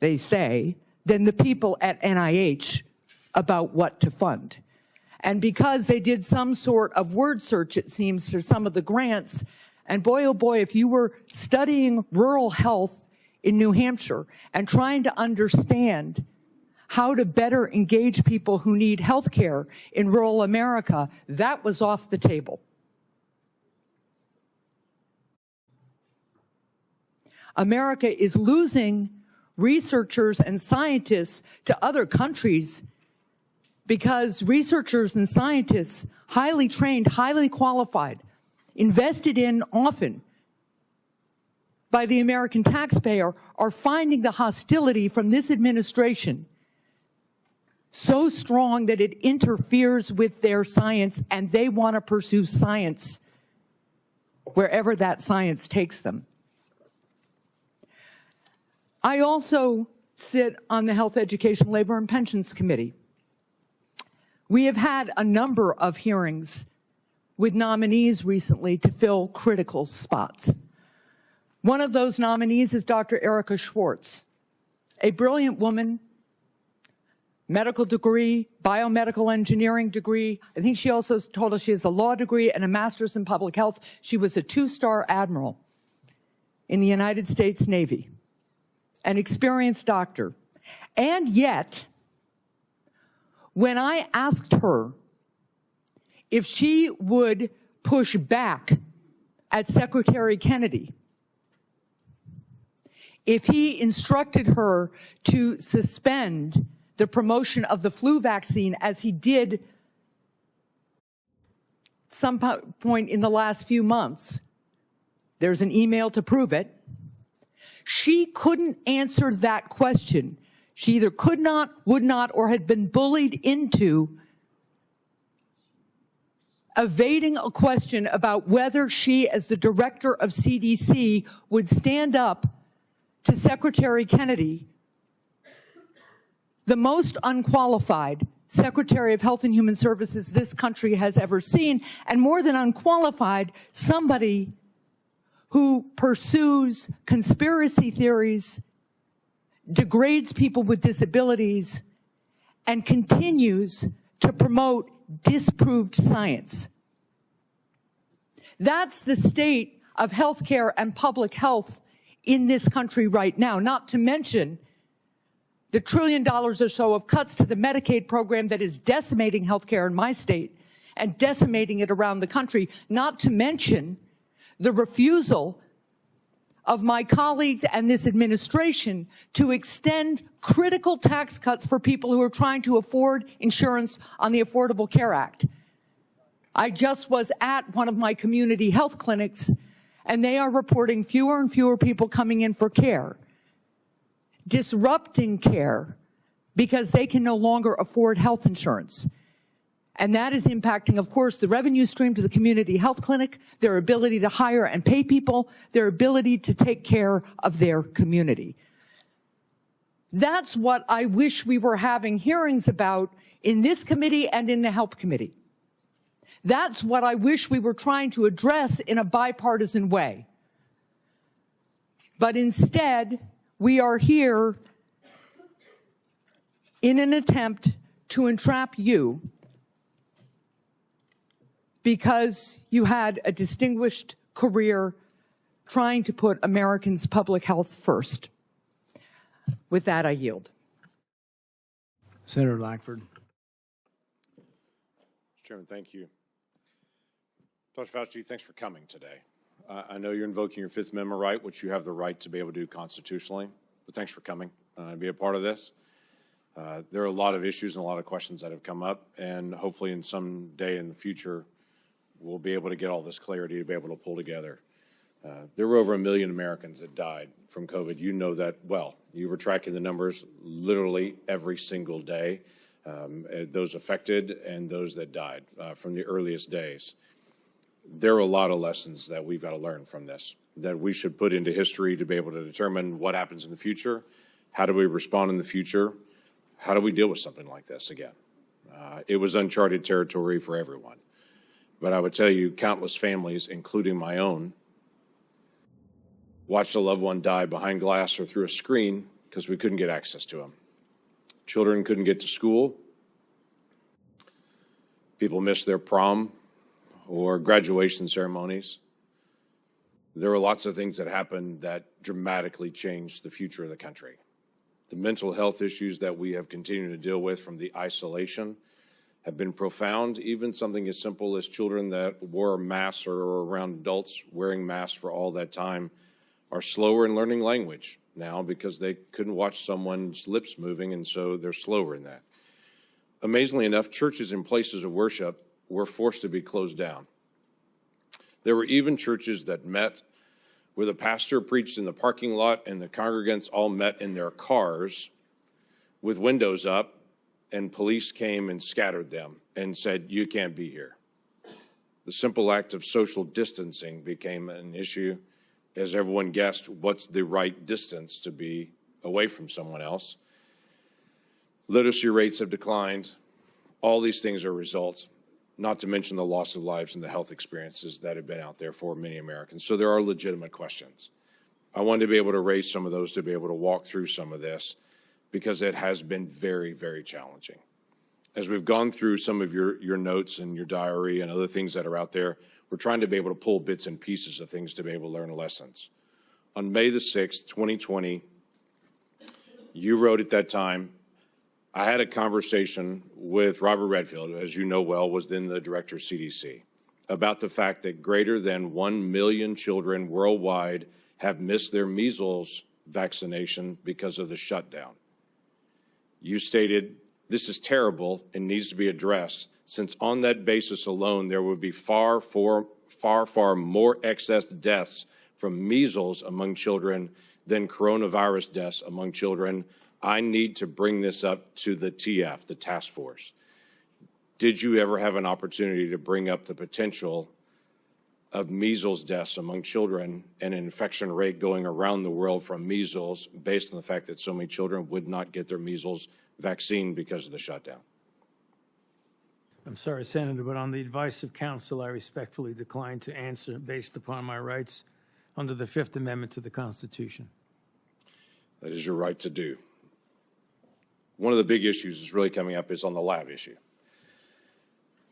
they say, than the people at NIH about what to fund. And because they did some sort of word search, it seems, for some of the grants, and boy, oh boy, if you were studying rural health in New Hampshire and trying to understand how to better engage people who need health care in rural America, that was off the table. America is losing researchers and scientists to other countries because researchers and scientists, highly trained, highly qualified, invested in often by the American taxpayer, are finding the hostility from this administration so strong that it interferes with their science, and they want to pursue science wherever that science takes them. I also sit on the Health, Education, Labor, and Pensions Committee. We have had a number of hearings with nominees recently to fill critical spots. One of those nominees is Dr. Erica Schwartz, a brilliant woman, medical degree, biomedical engineering degree. I think she also told us she has a law degree and a master's in public health. She was a 2-star admiral in the United States Navy, an experienced doctor. And yet, when I asked her if she would push back at Secretary Kennedy, if he instructed her to suspend the promotion of the flu vaccine as he did some point in the last few months, there's an email to prove it, she couldn't answer that question. She either could not, would not, or had been bullied into evading a question about whether she, as the director of CDC, would stand up to Secretary Kennedy, the most unqualified Secretary of Health and Human Services this country has ever seen, and more than unqualified, somebody who pursues conspiracy theories, degrades people with disabilities, and continues to promote disproved science. That's the state of healthcare and public health in this country right now, not to mention the $1 trillion or so of cuts to the Medicaid program that is decimating healthcare in my state and decimating it around the country, not to mention the refusal of my colleagues and this administration to extend critical tax cuts for people who are trying to afford insurance on the Affordable Care Act. I just was at one of my community health clinics, and they are reporting fewer and fewer people coming in for care, disrupting care because they can no longer afford health insurance. And that is impacting, of course, the revenue stream to the community health clinic, their ability to hire and pay people, their ability to take care of their community. That's what I wish we were having hearings about in this committee and in the Health Committee. That's what I wish we were trying to address in a bipartisan way. But instead, we are here in an attempt to entrap you because you had a distinguished career trying to put Americans' public health first. With that, I yield. Senator Lankford. Mr. Chairman, thank you. Dr. Fauci, thanks for coming today. I know you're invoking your Fifth Amendment right, which you have the right to be able to do constitutionally, but thanks for coming and be a part of this. There are a lot of issues and a lot of questions that have come up, and hopefully in some day in the future, we'll be able to get all this clarity to be able to pull together. There were over 1 million Americans that died from COVID. You know that well. You were tracking the numbers literally every single day, those affected and those that died from the earliest days. There are a lot of lessons that we've got to learn from this, that we should put into history to be able to determine what happens in the future, how do we respond in the future, how do we deal with something like this again. It was uncharted territory for everyone. But I would tell you, countless families, including my own, watched a loved one die behind glass or through a screen because we couldn't get access to them. Children couldn't get to school. People missed their prom or graduation ceremonies. There were lots of things that happened that dramatically changed the future of the country. The mental health issues that we have continued to deal with from the isolation have been profound. Even something as simple as children that wore masks or around adults wearing masks for all that time are slower in learning language now because they couldn't watch someone's lips moving, and so they're slower in that. Amazingly enough, churches and places of worship were forced to be closed down. There were even churches that met where the pastor preached in the parking lot and the congregants all met in their cars with windows up, and police came and scattered them and said, "You can't be here." The simple act of social distancing became an issue as everyone guessed what's the right distance to be away from someone else. Literacy rates have declined. All these things are results, not to mention the loss of lives and the health experiences that have been out there for many Americans. So there are legitimate questions. I wanted to be able to raise some of those, to be able to walk through some of this, because it has been very, very challenging. As we've gone through some of your notes and your diary and other things that are out there, we're trying to be able to pull bits and pieces of things to be able to learn lessons. On May the 6th, 2020, you wrote at that time, I had a conversation with Robert Redfield, who, as you know well, was then the director of CDC, about the fact that greater than 1 million children worldwide have missed their measles vaccination because of the shutdown. You stated, this is terrible and needs to be addressed, since on that basis alone, there would be far more excess deaths from measles among children than coronavirus deaths among children. I need to bring this up to the TF, the task force. Did you ever have an opportunity to bring up the potential of measles deaths among children and an infection rate going around the world from measles based on the fact that so many children would not get their measles vaccine because of the shutdown? I'm sorry, Senator, but on the advice of counsel, I respectfully decline to answer based upon my rights under the Fifth Amendment to the Constitution. That is your right to do. One of the big issues that's really coming up is on the lab issue.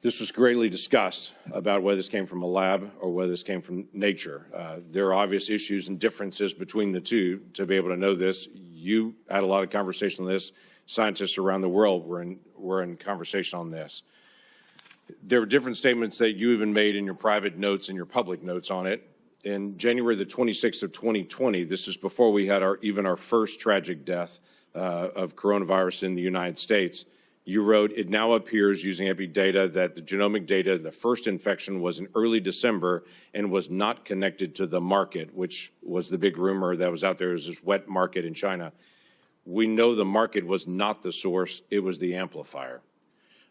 This was greatly discussed about whether this came from a lab or whether this came from nature. There are obvious issues and differences between the two to be able to know this. You had a lot of conversation on this. Scientists around the world were in conversation on this. There were different statements that you even made in your private notes and your public notes on it. In January the 26th of 2020, this is before we had our first tragic death of coronavirus in the United States, You wrote, it now appears using EPI data that the genomic data, the first infection was in early December and was not connected to the market, which was the big rumor that was out there as this wet market in China. We know the market was not the source, it was the amplifier.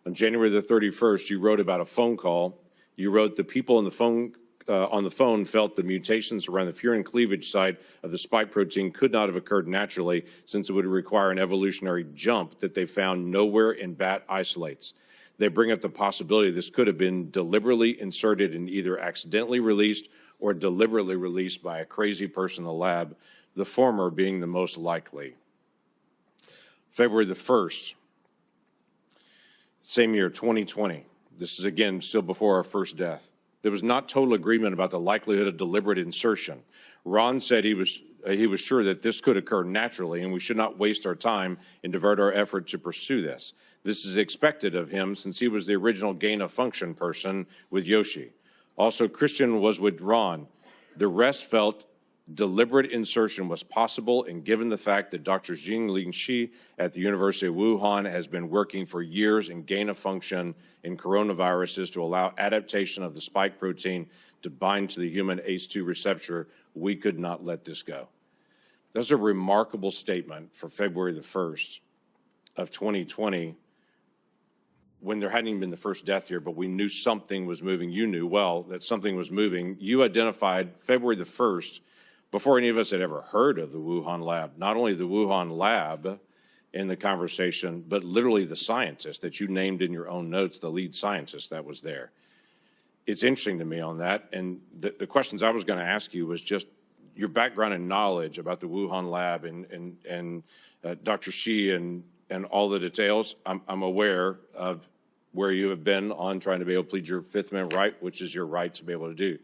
On January the 31st, you wrote about a phone call. You wrote, the people on the phone felt the mutations around the furin cleavage site of the spike protein could not have occurred naturally, since it would require an evolutionary jump that they found nowhere in bat isolates. They bring up the possibility this could have been deliberately inserted and either accidentally released or deliberately released by a crazy person in the lab, the former being the most likely. February the 1st, same year, 2020. This is, again, still before our first death. There was not total agreement about the likelihood of deliberate insertion. Ron said he was sure that this could occur naturally, and we should not waste our time and divert our effort to pursue this. This is expected of him, since he was the original gain-of-function person with Yoshi. Also, Christian was with Ron. The rest felt deliberate insertion was possible, and given the fact that Dr. Jingling Shi at the University of Wuhan has been working for years in gain-of-function in coronaviruses to allow adaptation of the spike protein to bind to the human ACE2 receptor, we could not let this go. That's a remarkable statement for February the 1st of 2020, when there hadn't even been the first death here, but we knew something was moving. You knew well that something was moving. You identified February the 1st before any of us had ever heard of the Wuhan lab, not only the Wuhan lab in the conversation, but literally the scientist that you named in your own notes, the lead scientist that was there. It's interesting to me on that, and the questions I was going to ask you was just your background and knowledge about the Wuhan lab and Dr. Shi and all the details. I'm aware of where you have been on trying to be able to plead your Fifth Amendment right, which is your right to be able to do.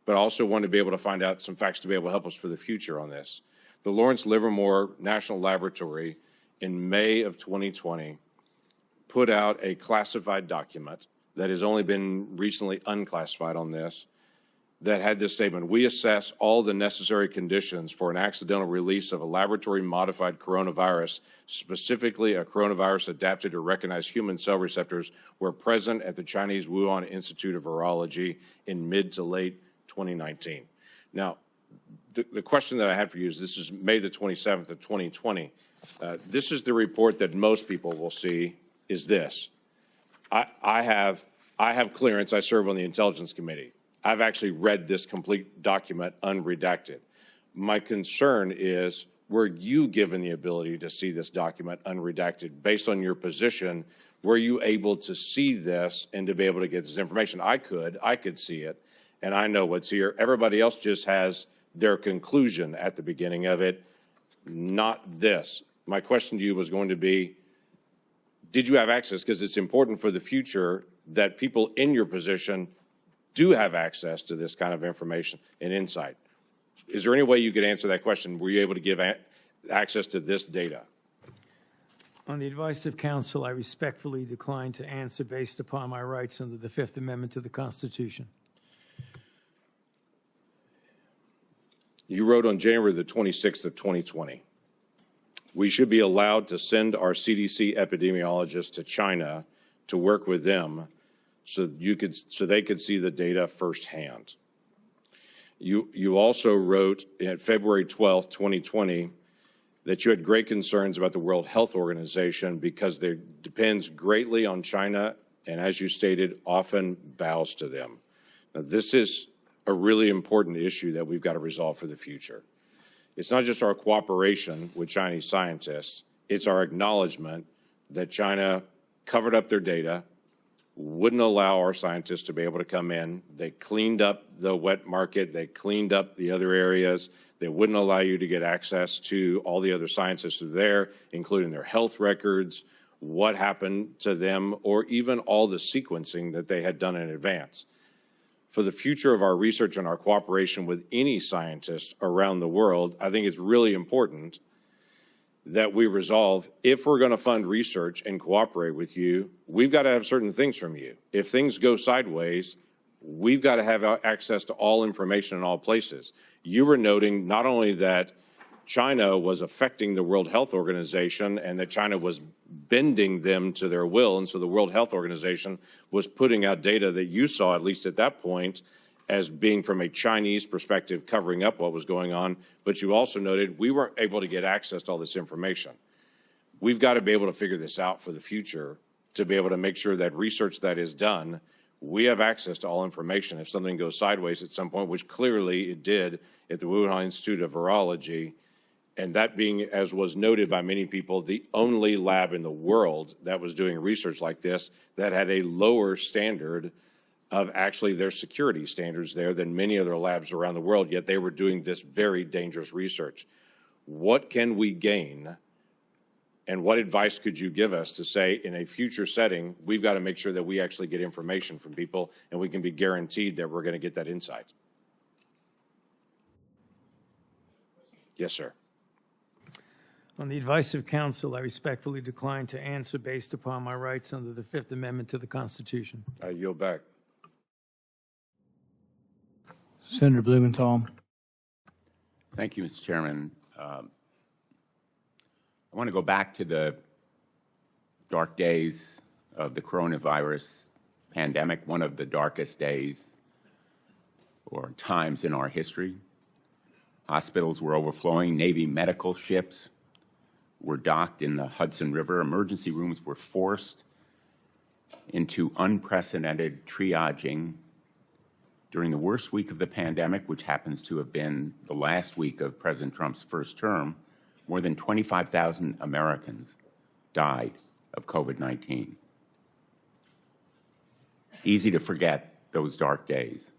But I also want to be able to find out some facts to be able to help us for the future on this. The Lawrence Livermore National Laboratory in May of 2020 put out a classified document that has only been recently unclassified on this, that had this statement: we assess all the necessary conditions for an accidental release of a laboratory-modified coronavirus, specifically a coronavirus adapted to recognize human cell receptors, were present at the Chinese Wuhan Institute of Virology in mid to late 2019. Now, the question that I had for you is, this is May the 27th of 2020. This is the report that most people will see, is this. I have clearance. I serve on the Intelligence Committee. I've actually read this complete document unredacted. My concern is, were you given the ability to see this document unredacted based on your position? Were you able to see this and to be able to get this information? I could see it, and I know what's here. Everybody else just has their conclusion at the beginning of it, not this. My question to you was going to be, did you have access? Because it's important for the future that people in your position do have access to this kind of information and insight. Is there any way you could answer that question? Were you able to give access to this data? On the advice of counsel, I respectfully decline to answer based upon my rights under the Fifth Amendment to the Constitution. You wrote on January the 26th of 2020, we should be allowed to send our CDC epidemiologists to China to work with them so they could see the data firsthand. You also wrote at February 12th, 2020, that you had great concerns about the World Health Organization because it depends greatly on China and, as you stated, often bows to them. Now, this is a really important issue that we've got to resolve for the future. It's not just our cooperation with Chinese scientists, it's our acknowledgement that China covered up their data, wouldn't allow our scientists to be able to come in. They cleaned up the wet market, they cleaned up the other areas. They wouldn't allow you to get access to all the other scientists who are there, including their health records, what happened to them, or even all the sequencing that they had done in advance. For the future of our research and our cooperation with any scientist around the world, I think it's really important that we resolve, if we're going to fund research and cooperate with you, we've got to have certain things from you. If things go sideways, we've got to have access to all information in all places. You were noting not only that China was affecting the World Health Organization and that China was bending them to their will. And so the World Health Organization was putting out data that you saw, at least at that point, as being from a Chinese perspective, covering up what was going on. But you also noted we weren't able to get access to all this information. We've got to be able to figure this out for the future to be able to make sure that research that is done, we have access to all information. If something goes sideways at some point, which clearly it did at the Wuhan Institute of Virology, and that being, as was noted by many people, the only lab in the world that was doing research like this that had a lower standard of actually their security standards there than many other labs around the world, yet they were doing this very dangerous research. What can we gain, and what advice could you give us to say in a future setting, we've got to make sure that we actually get information from people and we can be guaranteed that we're going to get that insight? Yes, sir. On the advice of counsel, I respectfully decline to answer based upon my rights under the Fifth Amendment to the Constitution. I yield back. Senator Blumenthal. Thank you, Mr. Chairman. I want to go back to the dark days of the coronavirus pandemic, one of the darkest days or times in our history. Hospitals were overflowing. Navy medical ships were docked in the Hudson River. Emergency rooms were forced into unprecedented triaging during the worst week of the pandemic, which happens to have been the last week of President Trump's first term. More than 25,000 Americans died of COVID-19. Easy to forget those dark days.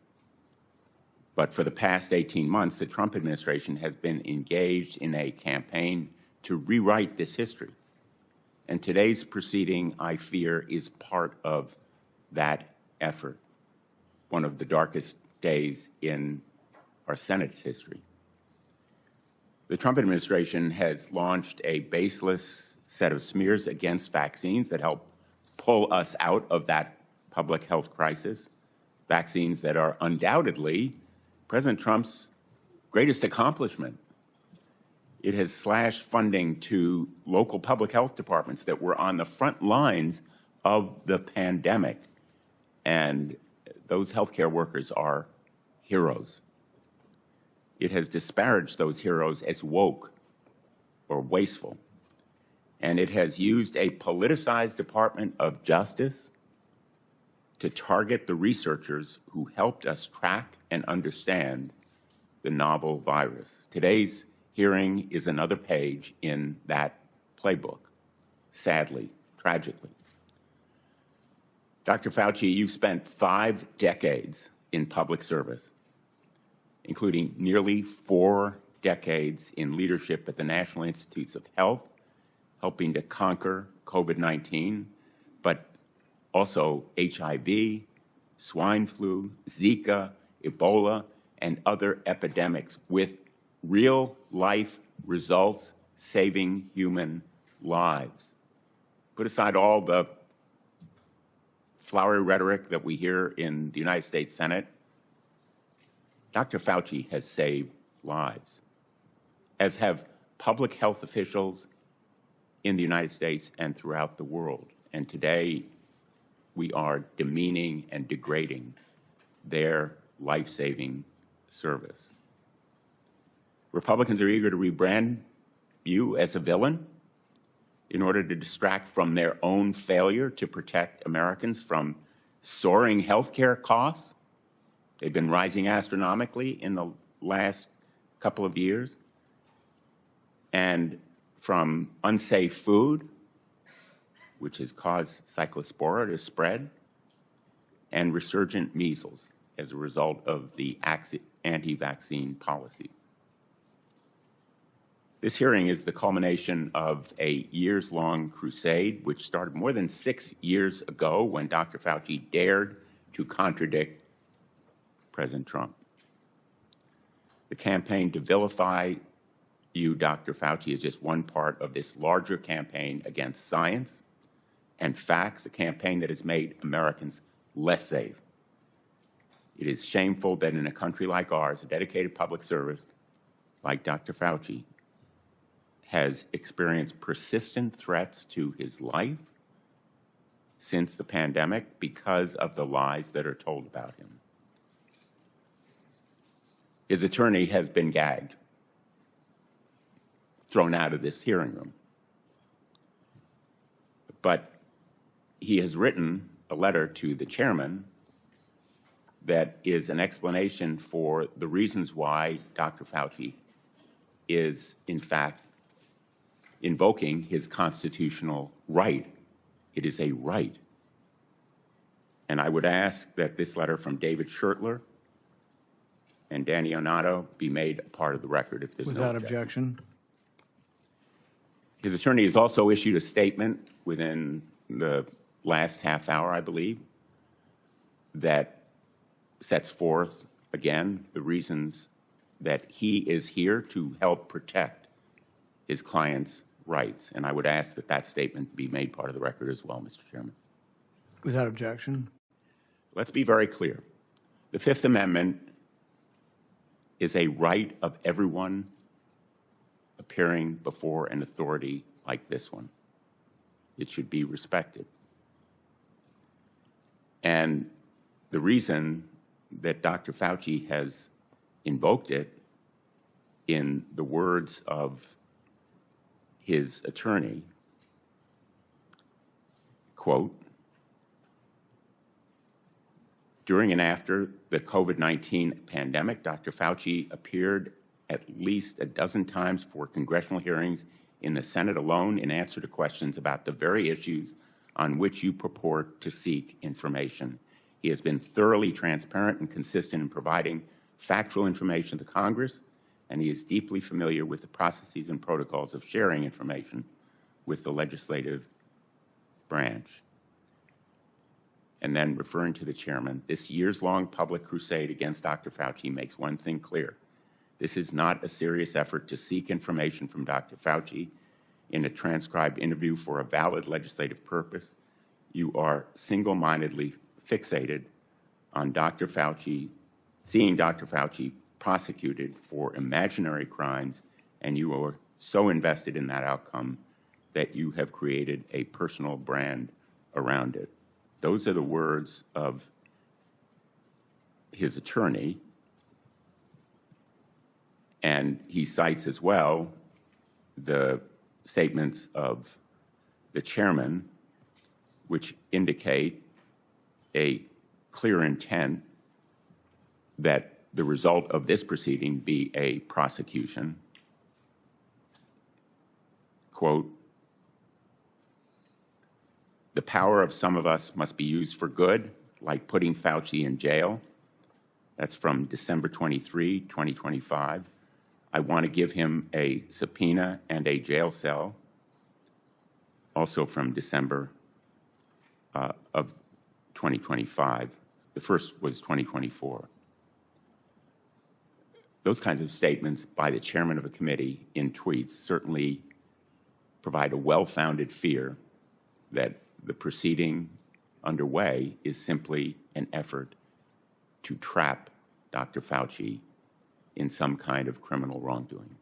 But for the past 18 months, the Trump administration has been engaged in a campaign to rewrite this history. And today's proceeding, I fear, is part of that effort, one of the darkest days in our Senate's history. The Trump administration has launched a baseless set of smears against vaccines that help pull us out of that public health crisis, vaccines that are undoubtedly President Trump's greatest accomplishment. It has slashed funding to local public health departments that were on the front lines of the pandemic. And those healthcare workers are heroes. It has disparaged those heroes as woke or wasteful. And it has used a politicized Department of Justice to target the researchers who helped us track and understand the novel virus. Today's hearing is another page in that playbook, sadly, tragically. Dr. Fauci, you've spent 5 decades in public service, including nearly 4 decades in leadership at the National Institutes of Health, helping to conquer COVID-19, but also HIV, swine flu, Zika, Ebola, and other epidemics with real-life results saving human lives. Put aside all the flowery rhetoric that we hear in the United States Senate. Dr. Fauci has saved lives, as have public health officials in the United States and throughout the world. And today, we are demeaning and degrading their life-saving service. Republicans are eager to rebrand you as a villain in order to distract from their own failure to protect Americans from soaring health care costs. They've been rising astronomically in the last couple of years, and from unsafe food, which has caused cyclospora to spread, and resurgent measles as a result of the anti-vaccine policy. This hearing is the culmination of a years-long crusade, which started more than 6 years ago when Dr. Fauci dared to contradict President Trump. The campaign to vilify you, Dr. Fauci, is just one part of this larger campaign against science and facts, a campaign that has made Americans less safe. It is shameful that in a country like ours, a dedicated public service like Dr. Fauci has experienced persistent threats to his life since the pandemic because of the lies that are told about him. His attorney has been gagged, thrown out of this hearing room. But he has written a letter to the chairman that is an explanation for the reasons why Dr. Fauci is, in fact, invoking his constitutional right. It is a right. And I would ask that this letter from David Schertler and Danny Onato be made a part of the record if there's Without no objection. objection. His attorney has also issued a statement within the last half hour, I believe, that sets forth, again, the reasons that he is here to help protect his client's rights. And I would ask that that statement be made part of the record as well, Mr. Chairman. Without objection. Let's be very clear. The Fifth Amendment is a right of everyone appearing before an authority like this one. It should be respected. And the reason that Dr. Fauci has invoked it, in the words of his attorney, quote, during and after the COVID-19 pandemic, Dr. Fauci appeared at least a dozen times for congressional hearings in the Senate alone in answer to questions about the very issues on which you purport to seek information. He has been thoroughly transparent and consistent in providing factual information to Congress, and he is deeply familiar with the processes and protocols of sharing information with the legislative branch. And then, referring to the chairman, this years-long public crusade against Dr. Fauci makes one thing clear. This is not a serious effort to seek information from Dr. Fauci in a transcribed interview for a valid legislative purpose. You are single-mindedly fixated on Dr. Fauci, seeing Dr. Fauci prosecuted for imaginary crimes, and you are so invested in that outcome that you have created a personal brand around it. Those are the words of his attorney, and he cites as well the statements of the chairman, which indicate a clear intent that the result of this proceeding be a prosecution. Quote, the power of some of us must be used for good, like putting Fauci in jail. That's from December 23, 2025. I want to give him a subpoena and a jail cell, also from December of 2025. The first was 2024. Those kinds of statements by the chairman of a committee in tweets certainly provide a well-founded fear that the proceeding underway is simply an effort to trap Dr. Fauci in some kind of criminal wrongdoing.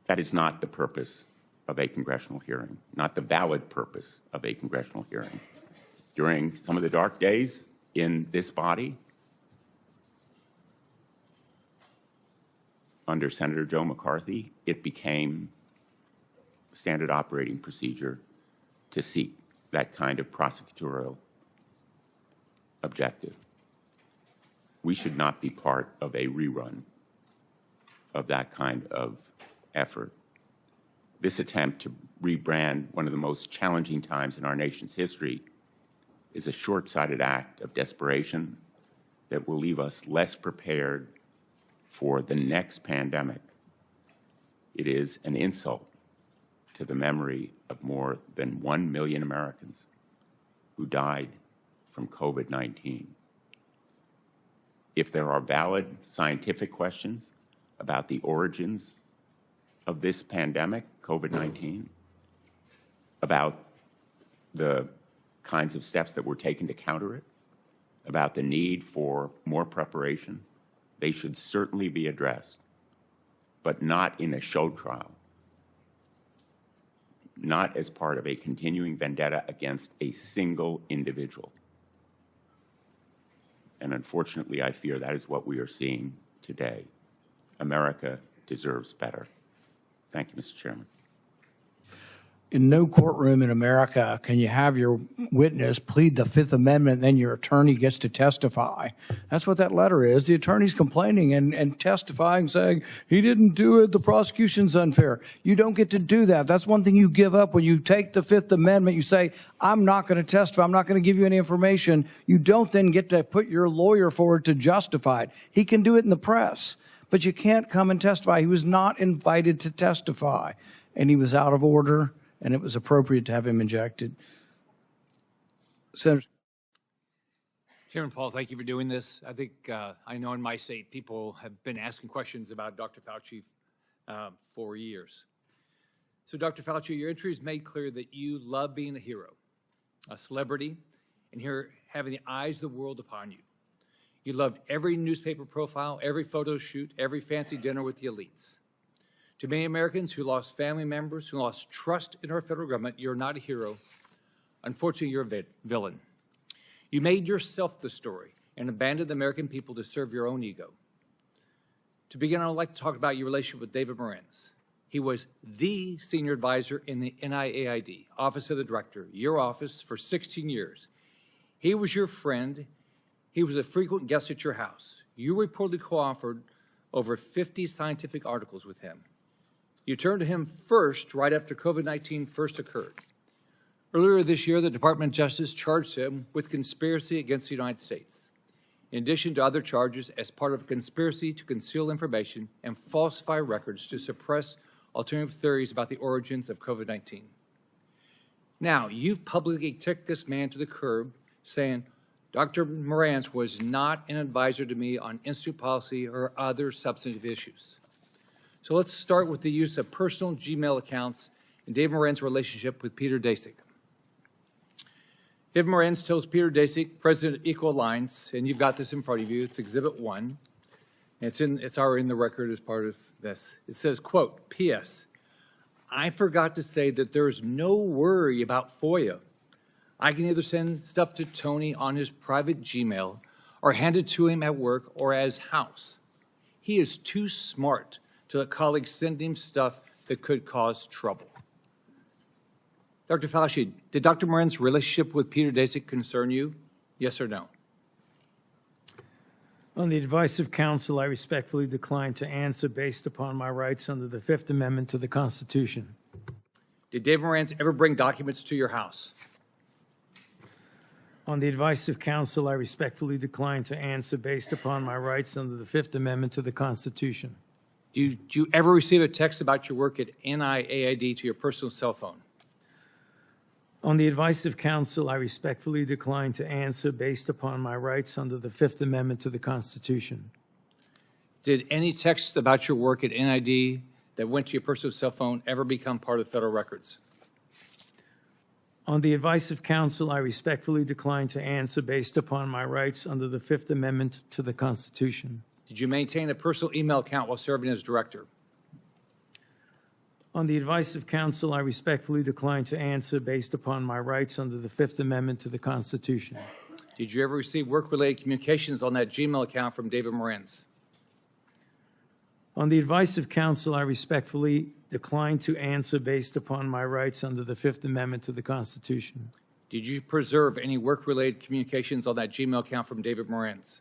That is not the purpose of a congressional hearing, not the valid purpose of a congressional hearing. During some of the dark days in this body, under Senator Joe McCarthy, it became standard operating procedure to seek that kind of prosecutorial objective. We should not be part of a rerun of that kind of effort. This attempt to rebrand one of the most challenging times in our nation's history is a short-sighted act of desperation that will leave us less prepared for the next pandemic. It is an insult to the memory of more than 1 million Americans who died from COVID-19. If there are valid scientific questions about the origins of this pandemic, COVID-19, about the kinds of steps that were taken to counter it, about the need for more preparation, they should certainly be addressed. but not in a show trial, not as part of a continuing vendetta against a single individual. And unfortunately, I fear that is what we are seeing today. America deserves better. Thank you, Mr. Chairman. In no courtroom in America can you have your witness plead the Fifth Amendment and then your attorney gets to testify. That's what that letter is. The attorney's complaining and testifying, saying, he didn't do it, the prosecution's unfair. You don't get to do that. That's one thing you give up when you take the Fifth Amendment. You say, I'm not going to testify. I'm not going to give you any information. You don't then get to put your lawyer forward to justify it. He can do it in the press, but you can't come and testify. He was not invited to testify, and he was out of order, and it was appropriate to have him injected. Senator. Chairman Paul, thank you for doing this. I think I know in my state people have been asking questions about Dr. Fauci for years. So Dr. Fauci, your entry has made clear that you love being a hero, a celebrity, and here having the eyes of the world upon you. You loved every newspaper profile, every photo shoot, every fancy dinner with the elites. To many Americans who lost family members, who lost trust in our federal government, you're not a hero. Unfortunately, you're a villain. You made yourself the story and abandoned the American people to serve your own ego. To begin, I would like to talk about your relationship with David Morenz. He was the senior advisor in the NIAID, Office of the Director, your office, for 16 years. He was your friend. He was a frequent guest at your house. You reportedly co-authored over 50 scientific articles with him. You turned to him first right after COVID-19 first occurred. Earlier this year, the Department of Justice charged him with conspiracy against the United States, in addition to other charges as part of a conspiracy to conceal information and falsify records to suppress alternative theories about the origins of COVID-19. Now, you've publicly kicked this man to the curb, saying, Dr. Morenz was not an advisor to me on institute policy or other substantive issues. So let's start with the use of personal Gmail accounts and David Morenz's relationship with Peter Daszak. David Morenz tells Peter Daszak, president of Equal Alliance, and you've got this in front of you, it's Exhibit 1, and it's already in the record as part of this. It says, quote, P.S. I forgot to say that there's no worry about FOIA. I can either send stuff to Tony on his private Gmail or hand it to him at work or at his house. He is too smart to let colleagues send him stuff that could cause trouble. Dr. Fauci, did Dr. Morenz's relationship with Peter Daszak concern you? Yes or no? On the advice of counsel, I respectfully decline to answer based upon my rights under the Fifth Amendment to the Constitution. Did David Morenz ever bring documents to your house? On the advice of counsel, I respectfully decline to answer based upon my rights under the Fifth Amendment to the Constitution. Did you ever receive a text about your work at NIAID to your personal cell phone? On the advice of counsel, I respectfully decline to answer based upon my rights under the Fifth Amendment to the Constitution. Did any text about your work at NIAID that went to your personal cell phone ever become part of federal records? On the advice of counsel, I respectfully decline to answer based upon my rights under the Fifth Amendment to the Constitution. Did you maintain a personal email account while serving as director? On the advice of counsel, I respectfully decline to answer based upon my rights under the Fifth Amendment to the Constitution. Did you ever receive work-related communications on that Gmail account from David Morenz? On the advice of counsel, I respectfully decline to answer based upon my rights under the Fifth Amendment to the Constitution. Did you preserve any work-related communications on that Gmail account from David Morenz?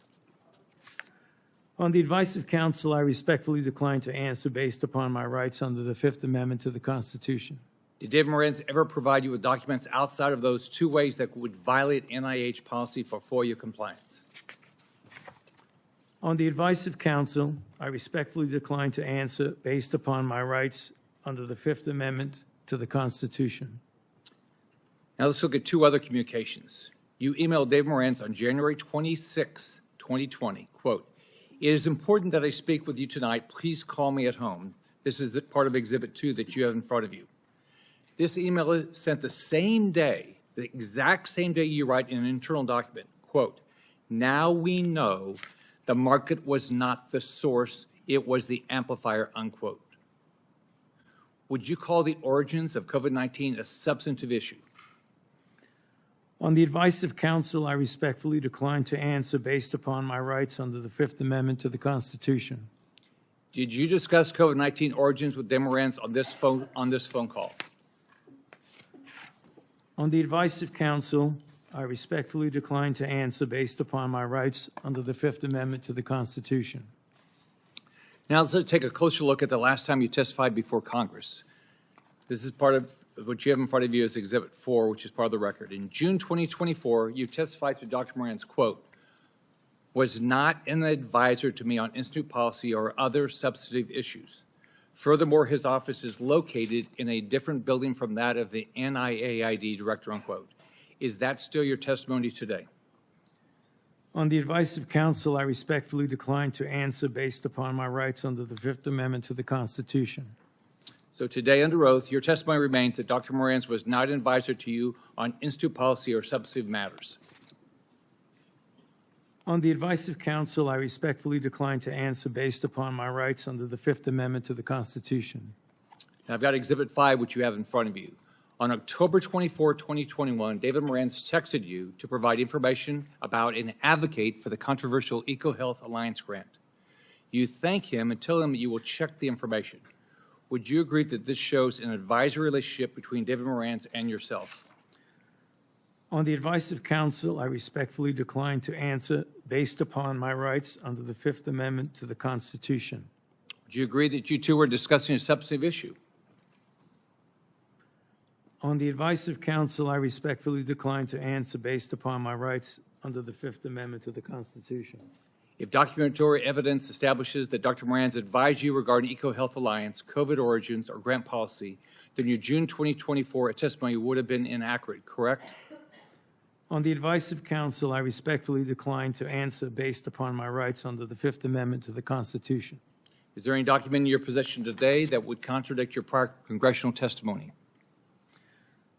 On the advice of counsel, I respectfully decline to answer based upon my rights under the Fifth Amendment to the Constitution. Did David Morenz ever provide you with documents outside of those two ways that would violate NIH policy for FOIA compliance? On the advice of counsel, I respectfully decline to answer based upon my rights under the Fifth Amendment to the Constitution. Now let's look at two other communications. You emailed David Morenz on January 26, 2020, quote, it is important that I speak with you tonight. Please call me at home. This is part of Exhibit 2 that you have in front of you. This email is sent the same day, the exact same day you write in an internal document, quote, now we know the market was not the source, It was the amplifier, unquote. Would you call the origins of COVID-19 a substantive issue? On the advice of counsel, I respectfully decline to answer based upon my rights under the Fifth Amendment to the Constitution. Did you discuss COVID-19 origins with Demorans on this phone call? On the advice of counsel, I respectfully decline to answer based upon my rights under the Fifth Amendment to the Constitution. Now let's take a closer look at the last time you testified before Congress. This is part of what you have in front of you as Exhibit 4, which is part of the record. In June 2024, you testified to Dr. Moran's, quote, was not an advisor to me on institute policy or other substantive issues. Furthermore, his office is located in a different building from that of the NIAID director, unquote. Is that still your testimony today? On the advice of counsel, I respectfully decline to answer based upon my rights under the Fifth Amendment to the Constitution. So today, under oath, your testimony remains that Dr. Moran's was not an advisor to you on institute policy or substantive matters. On the advice of counsel, I respectfully decline to answer based upon my rights under the Fifth Amendment to the Constitution. Now, I've got Exhibit 5, which you have in front of you. On October 24, 2021, David Moran's texted you to provide information about and advocate for the controversial EcoHealth Alliance grant. You thank him and tell him that you will check the information. Would you agree that this shows an advisory relationship between David Moran's and yourself? On the advice of counsel, I respectfully decline to answer based upon my rights under the Fifth Amendment to the Constitution. Would you agree that you two were discussing a substantive issue? On the advice of counsel, I respectfully decline to answer based upon my rights under the Fifth Amendment to the Constitution. If documentary evidence establishes that Dr. Moran's advised you regarding EcoHealth Alliance, COVID origins, or grant policy, then your June 2024 testimony would have been inaccurate, correct? On the advice of counsel, I respectfully decline to answer based upon my rights under the Fifth Amendment to the Constitution. Is there any document in your possession today that would contradict your prior congressional testimony?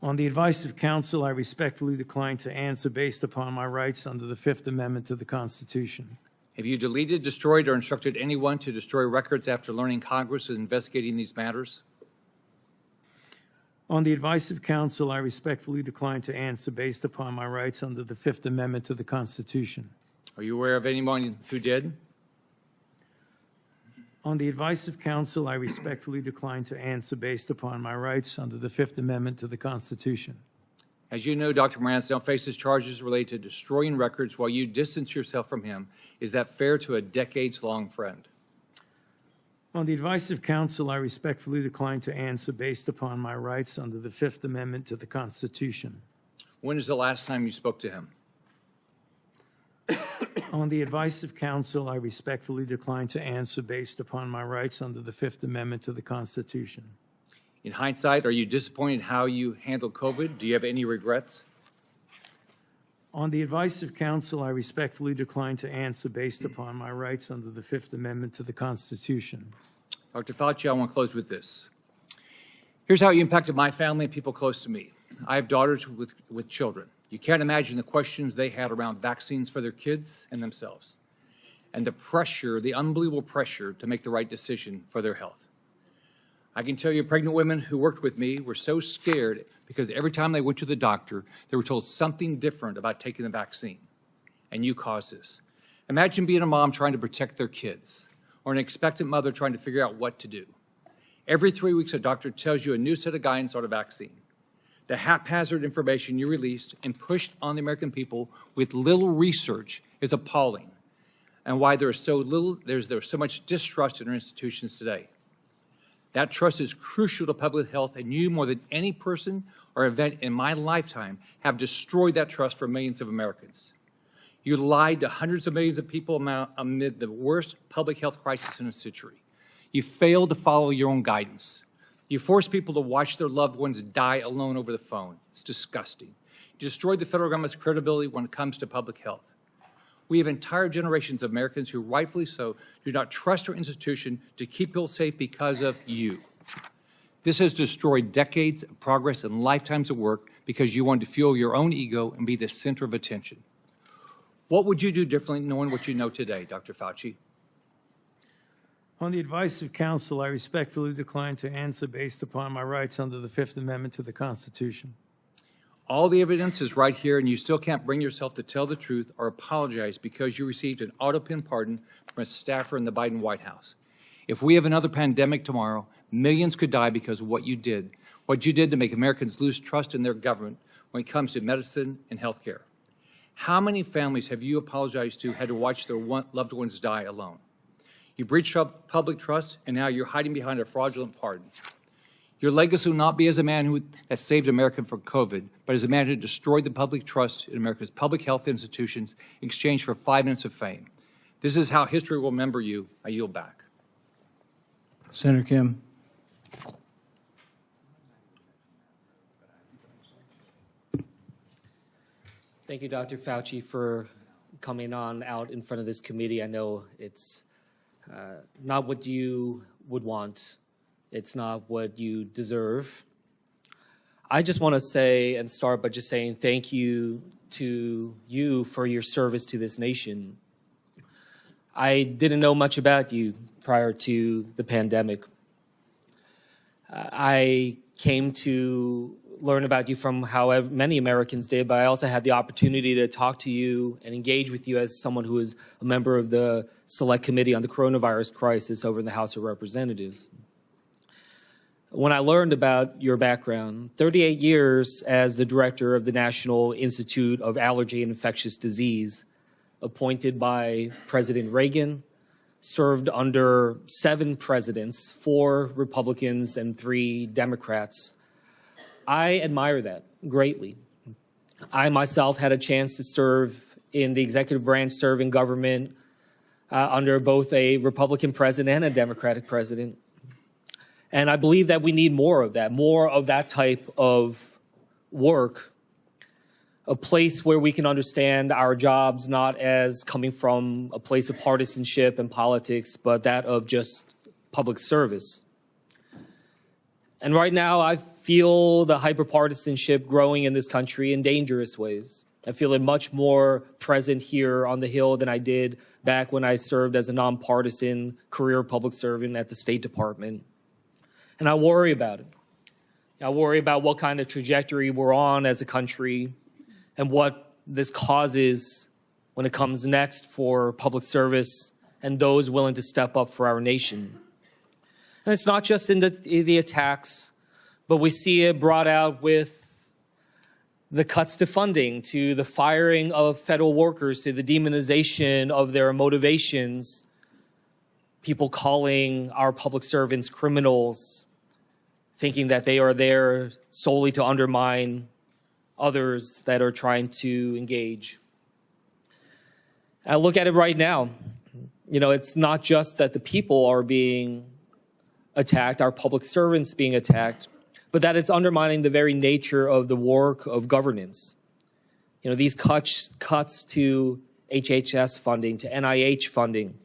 On the advice of counsel, I respectfully decline to answer based upon my rights under the Fifth Amendment to the Constitution. Have you deleted, destroyed, or instructed anyone to destroy records after learning Congress is investigating these matters? On the advice of counsel, I respectfully decline to answer based upon my rights under the Fifth Amendment to the Constitution. Are you aware of anyone who did? On the advice of counsel, I respectfully decline to answer based upon my rights under the Fifth Amendment to the Constitution. As you know, Dr. Moran now faces charges related to destroying records while you distance yourself from him. Is that fair to a decades-long friend? On the advice of counsel, I respectfully decline to answer based upon my rights under the Fifth Amendment to the Constitution. When is the last time you spoke to him? On the advice of counsel, I respectfully decline to answer based upon my rights under the Fifth Amendment to the Constitution. In hindsight, are you disappointed in how you handled COVID? Do you have any regrets? On the advice of counsel, I respectfully decline to answer based upon my rights under the Fifth Amendment to the Constitution. Dr. Fauci, I want to close with this. Here's how you impacted my family and people close to me. I have daughters with children. You can't imagine the questions they had around vaccines for their kids and themselves, and the pressure, the unbelievable pressure to make the right decision for their health. I can tell you pregnant women who worked with me were so scared because every time they went to the doctor, they were told something different about taking the vaccine, and you caused this. Imagine being a mom trying to protect their kids, or an expectant mother trying to figure out what to do. Every 3 weeks, a doctor tells you a new set of guidance on a vaccine. The haphazard information you released and pushed on the American people with little research is appalling, and why there's so much distrust in our institutions today. That trust is crucial to public health, and you, more than any person or event in my lifetime, have destroyed that trust for millions of Americans. You lied to hundreds of millions of people amid the worst public health crisis in a century. You failed to follow your own guidance. You forced people to watch their loved ones die alone over the phone. It's disgusting. You destroyed the federal government's credibility when it comes to public health. We have entire generations of Americans who, rightfully so, do not trust our institution to keep people safe because of you. This has destroyed decades of progress and lifetimes of work because you wanted to fuel your own ego and be the center of attention. What would you do differently knowing what you know today, Dr. Fauci? On the advice of counsel, I respectfully decline to answer based upon my rights under the Fifth Amendment to the Constitution. All the evidence is right here, and you still can't bring yourself to tell the truth or apologize because you received an auto-pin pardon from a staffer in the Biden White House. If we have another pandemic tomorrow, millions could die because of what you did to make Americans lose trust in their government when it comes to medicine and health care. How many families have you apologized to had to watch their loved ones die alone? You breached public trust, and now you're hiding behind a fraudulent pardon. Your legacy will not be as a man that saved America from COVID, but as a man who destroyed the public trust in America's public health institutions in exchange for 5 minutes of fame. This is how history will remember you. I yield back. Senator Kim. Thank you, Dr. Fauci, for coming on out in front of this committee. I know it's not what you would want. It's not what you deserve. I just want to say and start by just saying thank you to you for your service to this nation. I didn't know much about you prior to the pandemic. I came to learn about you from how many Americans did, but I also had the opportunity to talk to you and engage with you as someone who is a member of the Select Committee on the Coronavirus Crisis over in the House of Representatives. When I learned about your background, 38 years as the director of the National Institute of Allergy and Infectious Disease, appointed by President Reagan, served under 7 presidents, 4 Republicans and 3 Democrats. I admire that greatly. I myself had a chance to serve in the executive branch, serve in government under both a Republican president and a Democratic president. And I believe that we need more of that type of work, a place where we can understand our jobs not as coming from a place of partisanship and politics, but that of just public service. And right now, I feel the hyperpartisanship growing in this country in dangerous ways. I feel it much more present here on the Hill than I did back when I served as a nonpartisan career public servant at the State Department. And I worry about it. I worry about what kind of trajectory we're on as a country and what this causes when it comes next for public service and those willing to step up for our nation. And it's not just in the attacks, but we see it brought out with the cuts to funding, to the firing of federal workers, to the demonization of their motivations, people calling our public servants criminals, thinking that they are there solely to undermine others that are trying to engage. I look at it right now. You know, it's not just that the people are being attacked, our public servants being attacked, but that it's undermining the very nature of the work of governance. You know, these cuts to HHS funding, to NIH funding,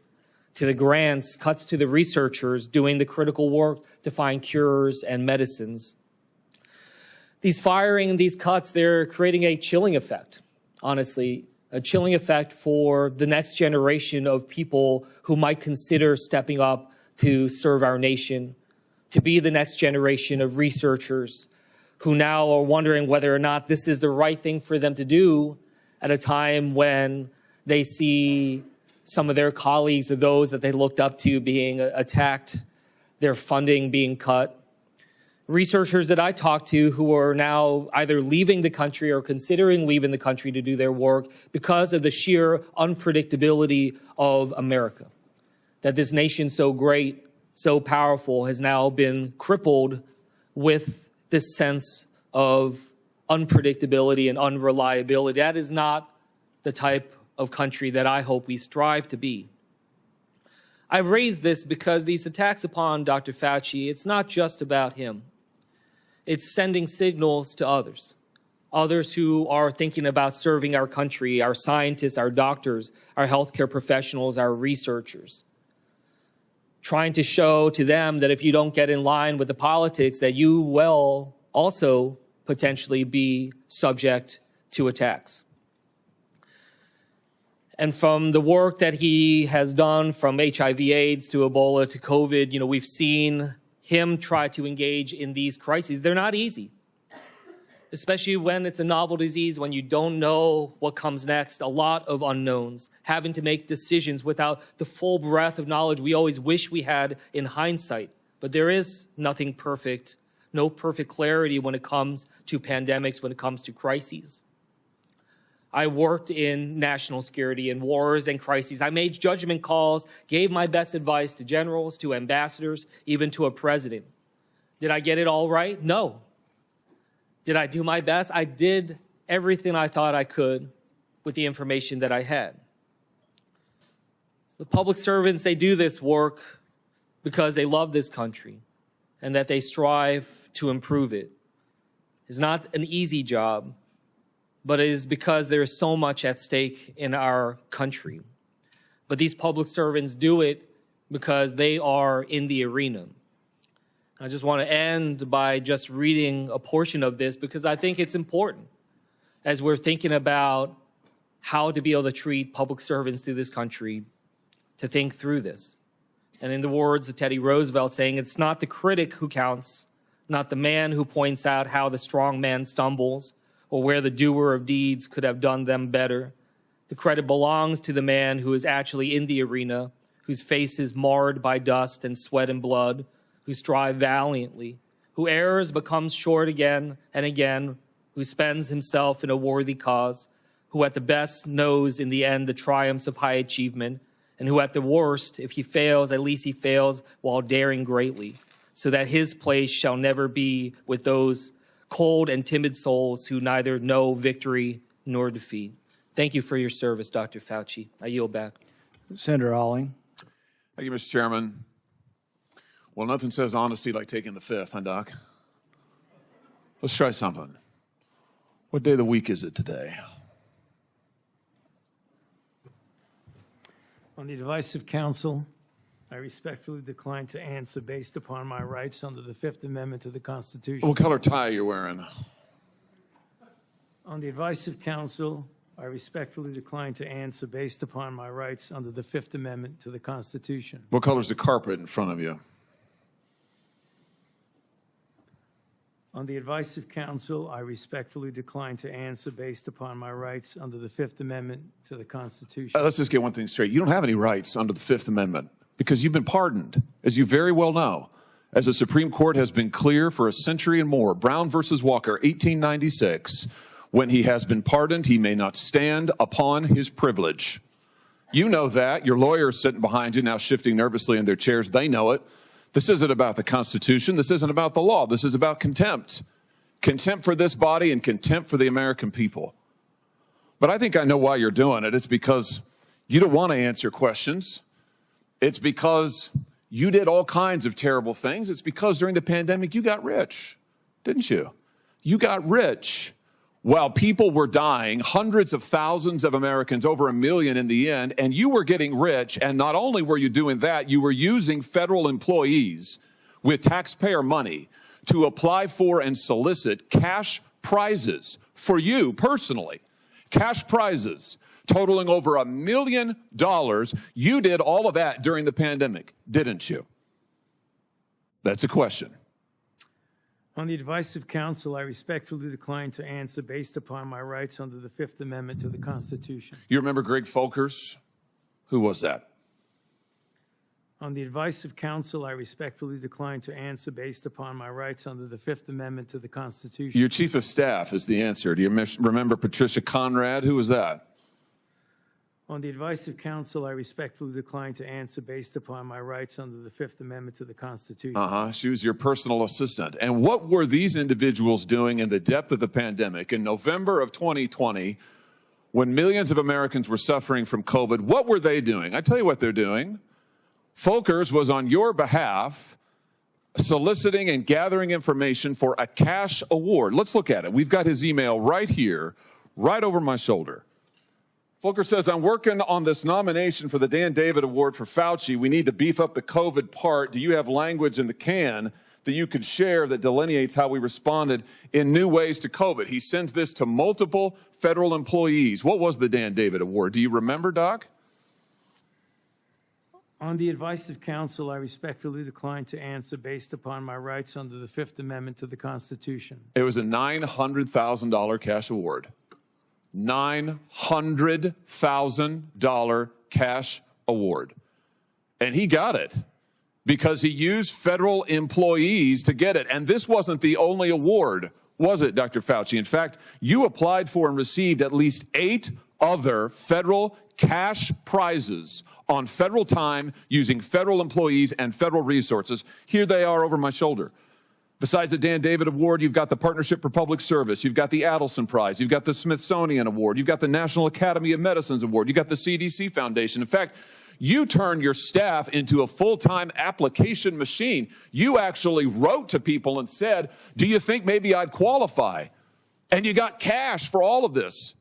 to the grants, cuts to the researchers doing the critical work to find cures and medicines. These firing and these cuts, they're creating a chilling effect, honestly, a chilling effect for the next generation of people who might consider stepping up to serve our nation, to be the next generation of researchers who now are wondering whether or not this is the right thing for them to do at a time when they see some of their colleagues or those that they looked up to being attacked, their funding being cut. Researchers that I talk to who are now either leaving the country or considering leaving the country to do their work because of the sheer unpredictability of America. That this nation so great, so powerful, has now been crippled with this sense of unpredictability and unreliability. That is not the type of country that I hope we strive to be. I've raised this because these attacks upon Dr. Fauci, it's not just about him. It's sending signals to others who are thinking about serving our country, our scientists, our doctors, our healthcare professionals, our researchers, trying to show to them that if you don't get in line with the politics, that you will also potentially be subject to attacks. And from the work that he has done, from HIV/AIDS to Ebola to COVID, we've seen him try to engage in these crises. They're not easy, especially when it's a novel disease, when you don't know what comes next, a lot of unknowns, having to make decisions without the full breadth of knowledge we always wish we had in hindsight. But there is nothing perfect, no perfect clarity when it comes to pandemics, when it comes to crises. I worked in national security and wars and crises. I made judgment calls, gave my best advice to generals, to ambassadors, even to a president. Did I get it all right? No. Did I do my best? I did everything I thought I could with the information that I had. The public servants, they do this work because they love this country and that they strive to improve it. It's not an easy job, but it is because there is so much at stake in our country. But these public servants do it because they are in the arena. I just want to end by just reading a portion of this because I think it's important as we're thinking about how to be able to treat public servants through this country, to think through this. And in the words of Teddy Roosevelt saying, it's not the critic who counts, not the man who points out how the strong man stumbles or where the doer of deeds could have done them better. The credit belongs to the man who is actually in the arena, whose face is marred by dust and sweat and blood, who strive valiantly, who errs but comes short again and again, who spends himself in a worthy cause, who at the best knows in the end the triumphs of high achievement, and who at the worst, if he fails, at least he fails while daring greatly, so that his place shall never be with those cold and timid souls who neither know victory nor defeat. Thank you for your service, Dr. Fauci. I yield back. Senator Alling. Thank you, Mr. Chairman. Well, nothing says honesty like taking the fifth, huh, Doc? Let's try something. What day of the week is it today? On the advice of counsel, I respectfully decline to answer based upon my rights under the Fifth Amendment to the Constitution. What color tie are you wearing? On the advice of counsel, I respectfully decline to answer based upon my rights under the Fifth Amendment to the Constitution. What color is the carpet in front of you? On the advice of counsel, I respectfully decline to answer based upon my rights under the Fifth Amendment to the Constitution. Let's just get one thing straight. You don't have any rights under the Fifth Amendment because you've been pardoned, as you very well know. As the Supreme Court has been clear for a century and more, Brown versus Walker, 1896, when he has been pardoned, he may not stand upon his privilege. You know that. Your lawyers sitting behind you now shifting nervously in their chairs, they know it. This isn't about the Constitution. This isn't about the law. This is about contempt. Contempt for this body and contempt for the American people. But I think I know why you're doing it. It's because you don't want to answer questions. It's because you did all kinds of terrible things. It's because during the pandemic you got rich, didn't you? You got rich while people were dying, hundreds of thousands of Americans, over 1 million in the end, and you were getting rich. And not only were you doing that, you were using federal employees with taxpayer money to apply for and solicit cash prizes for you personally, cash prizes totaling over $1 million. You did all of that during the pandemic, didn't you? That's a question. On the advice of counsel, I respectfully decline to answer based upon my rights under the Fifth Amendment to the Constitution. You remember Greg Folkers? Who was that? On the advice of counsel, I respectfully decline to answer based upon my rights under the Fifth Amendment to the Constitution. Your chief of staff is the answer. Do you remember Patricia Conrad? Who was that? On the advice of counsel, I respectfully decline to answer based upon my rights under the Fifth Amendment to the Constitution. She was your personal assistant. And what were these individuals doing in the depth of the pandemic in November of 2020 when millions of Americans were suffering from COVID? What were they doing? I tell you what they're doing. Folkers was on your behalf soliciting and gathering information for a cash award. Let's look at it. We've got his email right here, right over my shoulder. Folkers says, I'm working on this nomination for the Dan David Award for Fauci. We need to beef up the COVID part. Do you have language in the can that you could share that delineates how we responded in new ways to COVID. He sends this to multiple federal employees. What was the Dan David Award? Do you remember, Doc? On the advice of counsel, I respectfully decline to answer based upon my rights under the Fifth Amendment to the Constitution. It was a $900,000 cash award. $900,000 cash award. And he got it because he used federal employees to get it. And this wasn't the only award, was it, Dr. Fauci? In fact, you applied for and received at least 8 other federal cash prizes on federal time using federal employees and federal resources. Here they are over my shoulder. Besides the Dan David Award, you've got the Partnership for Public Service, you've got the Adelson Prize, you've got the Smithsonian Award, you've got the National Academy of Medicine's Award, you've got the CDC Foundation. In fact, you turned your staff into a full-time application machine. You actually wrote to people and said, do you think maybe I'd qualify? And you got cash for all of this.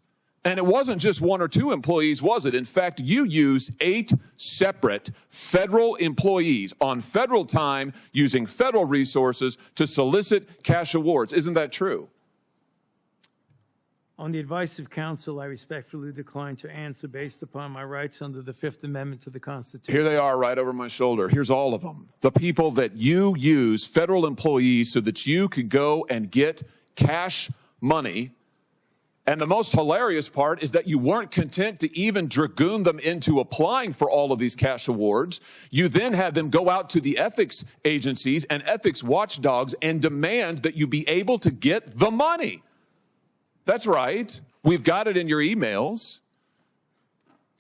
And it wasn't just 1 or 2 employees, was it? In fact, you used 8 separate federal employees on federal time using federal resources to solicit cash awards. Isn't that true? On the advice of counsel, I respectfully decline to answer based upon my rights under the Fifth Amendment to the Constitution. Here they are right over my shoulder. Here's all of them. The people that you use, federal employees, so that you could go and get cash money. And the most hilarious part is that you weren't content to even dragoon them into applying for all of these cash awards. You then had them go out to the ethics agencies and ethics watchdogs and demand that you be able to get the money. That's right. We've got it in your emails.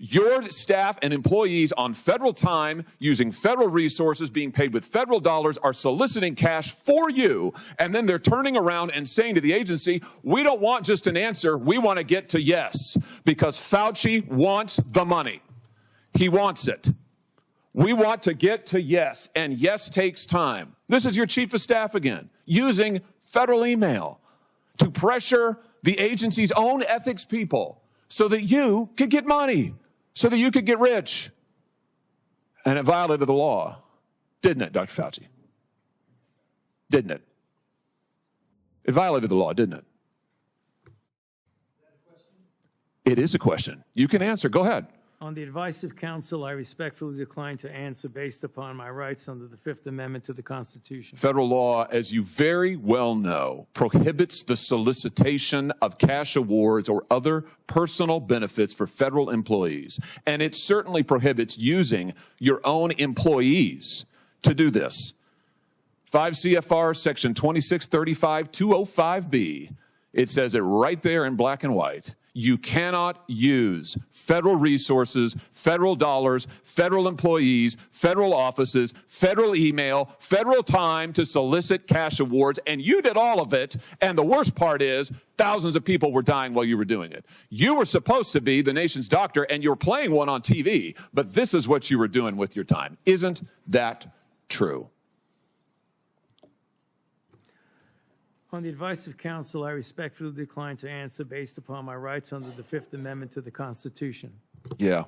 Your staff and employees on federal time, using federal resources, being paid with federal dollars, are soliciting cash for you. And then they're turning around and saying to the agency, we don't want just an answer. We want to get to yes, because Fauci wants the money. He wants it. We want to get to yes, and yes takes time. This is your chief of staff again, using federal email to pressure the agency's own ethics people so that you could get money. So that you could get rich. And it violated the law, didn't it, Dr. Fauci? Didn't it? It violated the law, didn't it? It is a question. You can answer. Go ahead. On the advice of counsel, I respectfully decline to answer based upon my rights under the Fifth Amendment to the Constitution. Federal law, as you very well know, prohibits the solicitation of cash awards or other personal benefits for federal employees. And it certainly prohibits using your own employees to do this. 5 CFR section 2635-205B, it says it right there in black and white. You cannot use federal resources, federal dollars, federal employees, federal offices, federal email, federal time to solicit cash awards. And you did all of it. And the worst part is thousands of people were dying while you were doing it. You were supposed to be the nation's doctor and you were playing one on TV. But this is what you were doing with your time. Isn't that true? On the advice of counsel, I respectfully decline to answer based upon my rights under the Fifth Amendment to the Constitution. Yeah,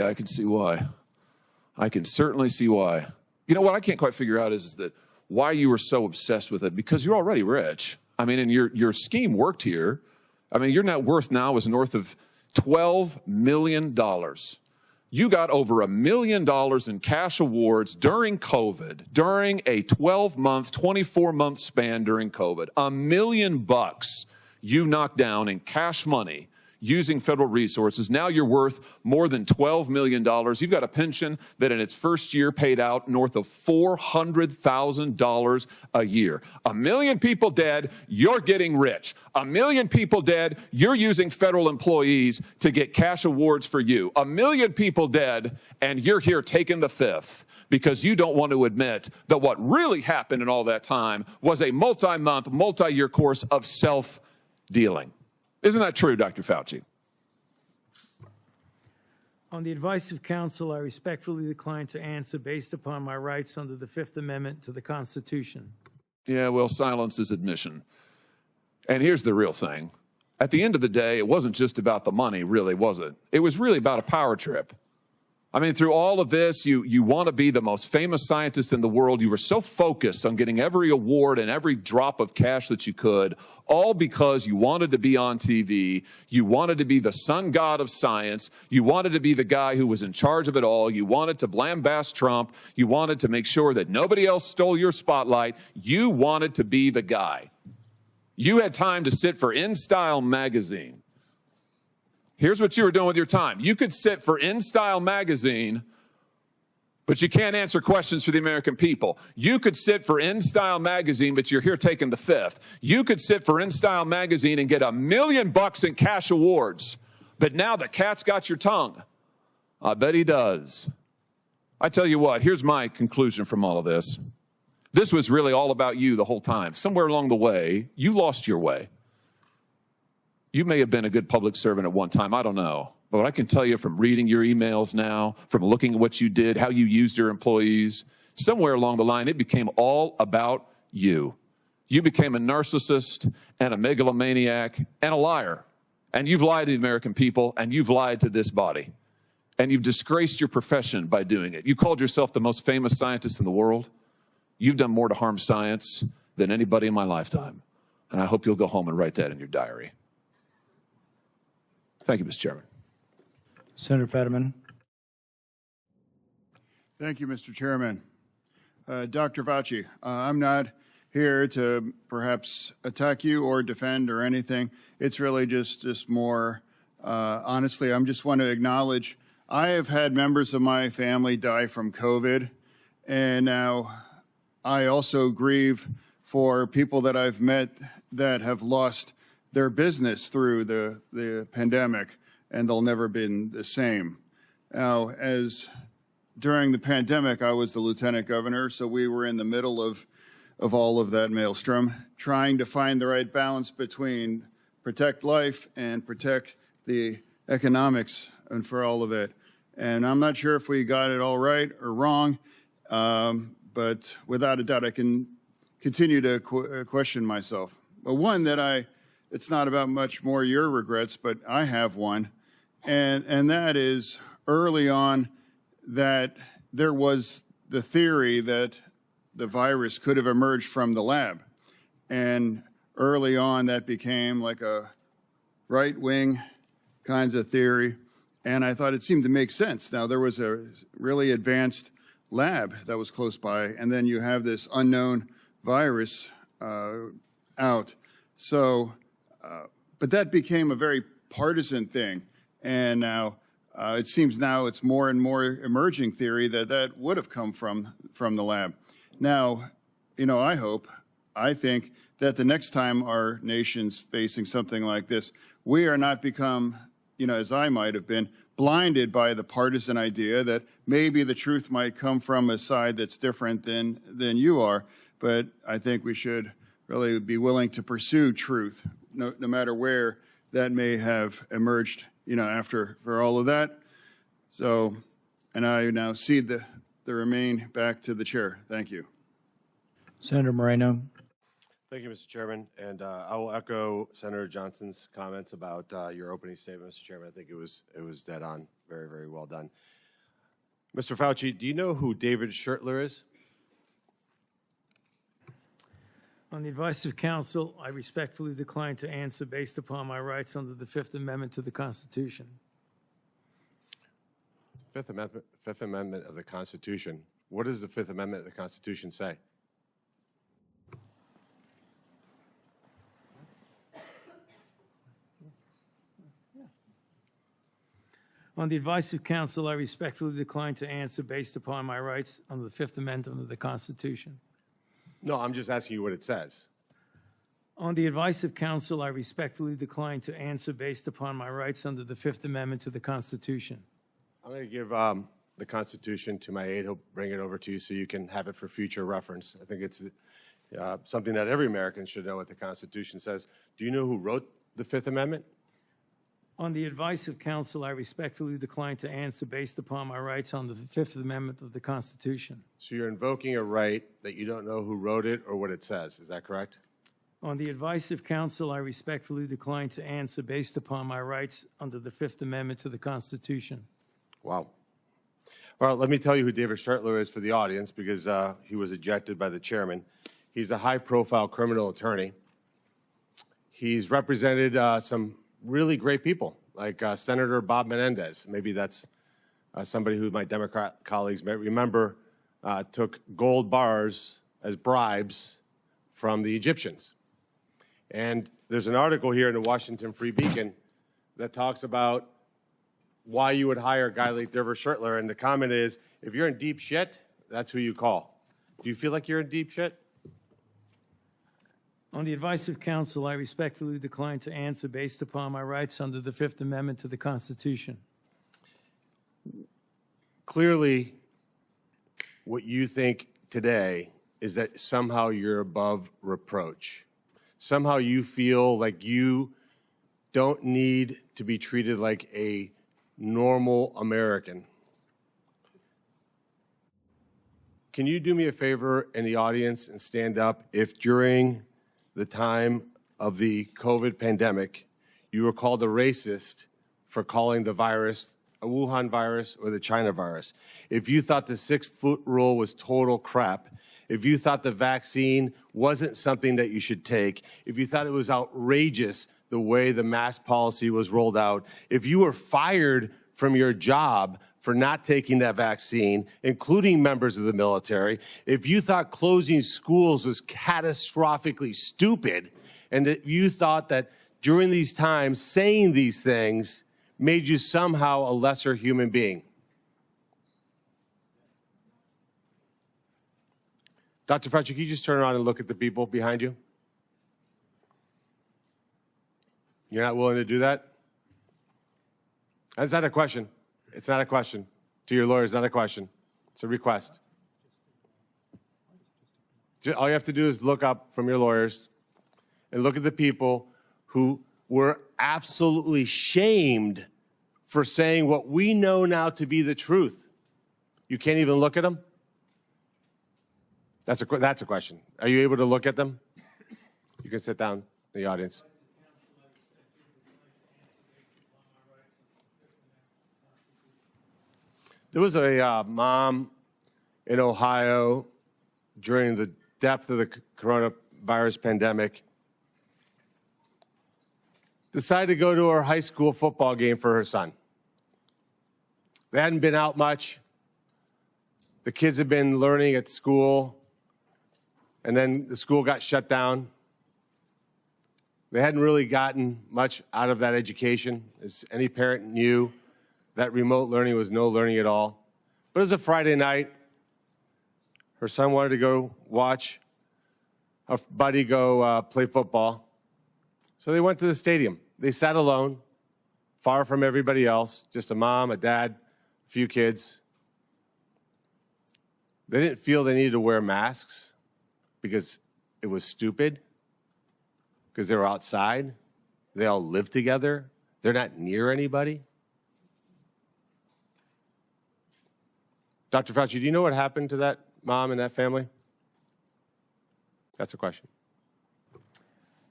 I can see why. I can certainly see why. You know what I can't quite figure out is that why you were so obsessed with it, because you're already rich. I mean, and your scheme worked here. I mean, your net worth now is north of $12 million. You got over $1 million in cash awards during COVID, during a 12-month, 24-month span during COVID. $1 million you knocked down in cash money using federal resources. Now you're worth more than $12 million. You've got a pension that in its first year paid out north of $400,000 a year. 1 million people dead, you're getting rich. 1 million people dead, you're using federal employees to get cash awards for you. 1 million people dead, and you're here taking the fifth because you don't want to admit that what really happened in all that time was a multi-month, multi-year course of self-dealing. Isn't that true, Dr. Fauci? On the advice of counsel, I respectfully decline to answer based upon my rights under the Fifth Amendment to the Constitution. Yeah, well, silence is admission. And here's the real thing. At the end of the day, it wasn't just about the money, really, was it? It was really about a power trip. I mean, through all of this, you want to be the most famous scientist in the world. You were so focused on getting every award and every drop of cash that you could, all because you wanted to be on TV. You wanted to be the sun god of science. You wanted to be the guy who was in charge of it all. You wanted to lambast Trump. You wanted to make sure that nobody else stole your spotlight. You wanted to be the guy. You had time to sit for InStyle magazine. Here's what you were doing with your time. You could sit for InStyle magazine, but you can't answer questions for the American people. You could sit for InStyle magazine, but you're here taking the fifth. You could sit for InStyle magazine and get $1 million in cash awards, but now the cat's got your tongue. I bet he does. I tell you what, here's my conclusion from all of this. This was really all about you the whole time. Somewhere along the way, you lost your way. You may have been a good public servant at one time, I don't know. But I can tell you from reading your emails now, from looking at what you did, how you used your employees, somewhere along the line, it became all about you. You became a narcissist and a megalomaniac and a liar. And you've lied to the American people, and you've lied to this body. And you've disgraced your profession by doing it. You called yourself the most famous scientist in the world. You've done more to harm science than anybody in my lifetime. And I hope you'll go home and write that in your diary. Thank you, Mr. Chairman. Senator Fetterman. Thank you, Mr. Chairman. Dr. Fauci, I'm not here to perhaps attack you or defend or anything. It's really just more, honestly, I just want to acknowledge I have had members of my family die from COVID, and now I also grieve for people that I've met that have lost their business through the pandemic, and they'll never been the same. Now, as during the pandemic, I was the lieutenant governor, so we were in the middle of all of that maelstrom, trying to find the right balance between protect life and protect the economics and for all of it. And I'm not sure if we got it all right or wrong, but without a doubt, I can continue to question myself. But one that it's not about much more your regrets, but I have one. And that is early on that there was the theory that the virus could have emerged from the lab. And early on that became like a right-wing kinds of theory. And I thought it seemed to make sense. Now there was a really advanced lab that was close by, and then you have this unknown virus out. So, but that became a very partisan thing, and now it seems now it's more and more emerging theory that would have come from the lab. Now, you know, I think that the next time our nation's facing something like this, we are not become, you know, as I might have been, blinded by the partisan idea that maybe the truth might come from a side that's different than you are. But I think we should really be willing to pursue truth, no matter where that may have emerged, you know, for all of that. So, and I now cede the remain back to the chair. Thank you. Senator Moreno. Thank you, Mr. Chairman. And I will echo Senator Johnson's comments about your opening statement, Mr. Chairman. I think it was dead on. Very, very well done. Mr. Fauci, do you know who David Schertler is? On the advice of counsel, I respectfully decline to answer based upon my rights under the Fifth Amendment to the Constitution. Fifth Amendment of the Constitution. What does the Fifth Amendment of the Constitution say? On the advice of counsel, I respectfully decline to answer based upon my rights under the Fifth Amendment of the Constitution. No, I'm just asking you what it says. On the advice of counsel, I respectfully decline to answer based upon my rights under the Fifth Amendment to the Constitution. I'm going to give the Constitution to my aide. He'll bring it over to you so you can have it for future reference. I think it's something that every American should know what the Constitution says. Do you know who wrote the Fifth Amendment? On the advice of counsel, I respectfully decline to answer based upon my rights under the Fifth Amendment of the Constitution. So you're invoking a right that you don't know who wrote it or what it says. Is that correct? On the advice of counsel, I respectfully decline to answer based upon my rights under the Fifth Amendment to the Constitution. Wow. Well, let me tell you who David Schertler is for the audience, because he was ejected by the chairman. He's a high-profile criminal attorney. He's represented some really great people, like Senator Bob Menendez. Maybe that's somebody who my Democrat colleagues may remember took gold bars as bribes from the Egyptians. And there's an article here in the Washington Free Beacon that talks about why you would hire a guy like David Schertler. And the comment is, if you're in deep shit, that's who you call. Do you feel like you're in deep shit? On the advice of counsel, I respectfully decline to answer based upon my rights under the Fifth Amendment to the Constitution. Clearly, what you think today is that somehow you're above reproach. Somehow you feel like you don't need to be treated like a normal American. Can you do me a favor in the audience and stand up if during the time of the COVID pandemic, you were called a racist for calling the virus a Wuhan virus or the China virus? If you thought the 6-foot rule was total crap, if you thought the vaccine wasn't something that you should take, if you thought it was outrageous the way the mask policy was rolled out, if you were fired from your job for not taking that vaccine, including members of the military, if you thought closing schools was catastrophically stupid, and that you thought that during these times saying these things made you somehow a lesser human being. Dr. Fauci, can you just turn around and look at the people behind you? You're not willing to do that? That's not a question. It's not a question. To your lawyers, not a question. It's a request. All you have to do is look up from your lawyers and look at the people who were absolutely shamed for saying what we know now to be the truth. You can't even look at them? That's a question. Are you able to look at them? You can sit down in the audience. There was a mom in Ohio during the depth of the coronavirus pandemic, decided to go to her high school football game for her son. They hadn't been out much. The kids had been learning at school, and then the school got shut down. They hadn't really gotten much out of that education, as any parent knew. That remote learning was no learning at all. But it was a Friday night. Her son wanted to go watch a buddy go play football. So they went to the stadium. They sat alone, far from everybody else, just a mom, a dad, a few kids. They didn't feel they needed to wear masks because it was stupid, because they were outside. They all live together. They're not near anybody. Dr. Fauci, do you know what happened to that mom and that family? That's a question.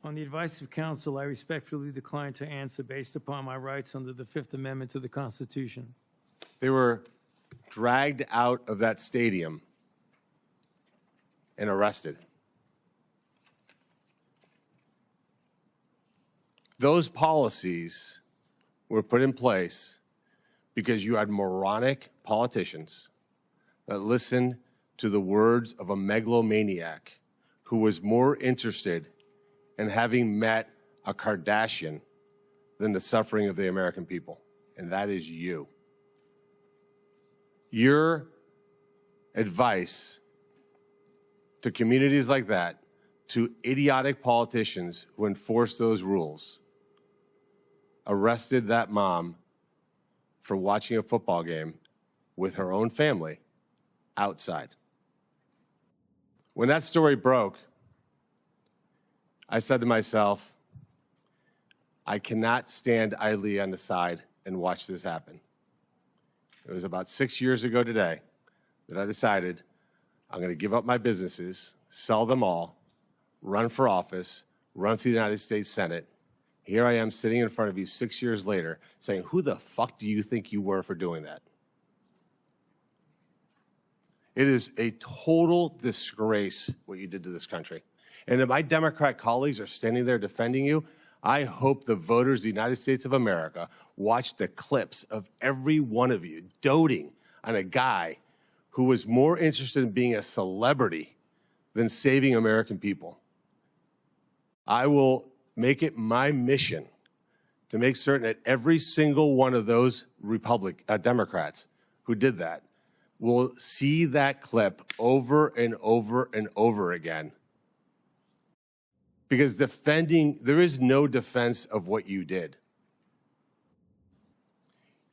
On the advice of counsel, I respectfully decline to answer based upon my rights under the Fifth Amendment to the Constitution. They were dragged out of that stadium and arrested. Those policies were put in place because you had moronic politicians that listened to the words of a megalomaniac who was more interested in having met a Kardashian than the suffering of the American people, and that is you. Your advice to communities like that, to idiotic politicians who enforce those rules, arrested that mom for watching a football game with her own family outside. When that story broke, I said to myself, I cannot stand idly on the side and watch this happen. It was about 6 years ago today that I decided I'm going to give up my businesses, sell them all, run for office, run for the United States Senate. Here I am sitting in front of you 6 years later saying, who the fuck do you think you were for doing that? It is a total disgrace what you did to this country. And if my Democrat colleagues are standing there defending you, I hope the voters of the United States of America watch the clips of every one of you doting on a guy who was more interested in being a celebrity than saving American people. I will make it my mission to make certain that every single one of those Democrats who did that will see that clip over and over and over again. Because there is no defense of what you did.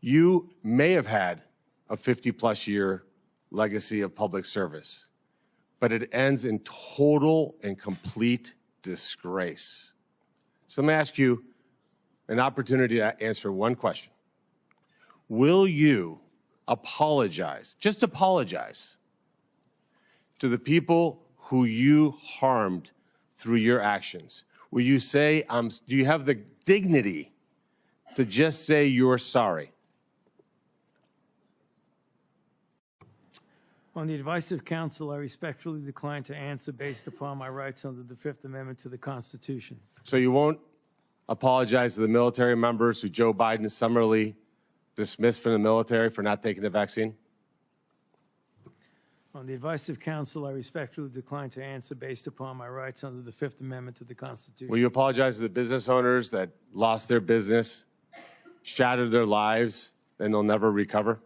You may have had a 50-plus year legacy of public service, but it ends in total and complete disgrace. So let me ask you an opportunity to answer one question. Will you apologize, just apologize, to the people who you harmed through your actions? Will you say, do you have the dignity to just say you're sorry? On the advice of counsel, I respectfully decline to answer based upon my rights under the Fifth Amendment to the Constitution. So you won't apologize to the military members who Joe Biden summarily dismissed from the military for not taking the vaccine? On the advice of counsel, I respectfully decline to answer based upon my rights under the Fifth Amendment to the Constitution. Will you apologize to the business owners that lost their business, shattered their lives, and they'll never recover?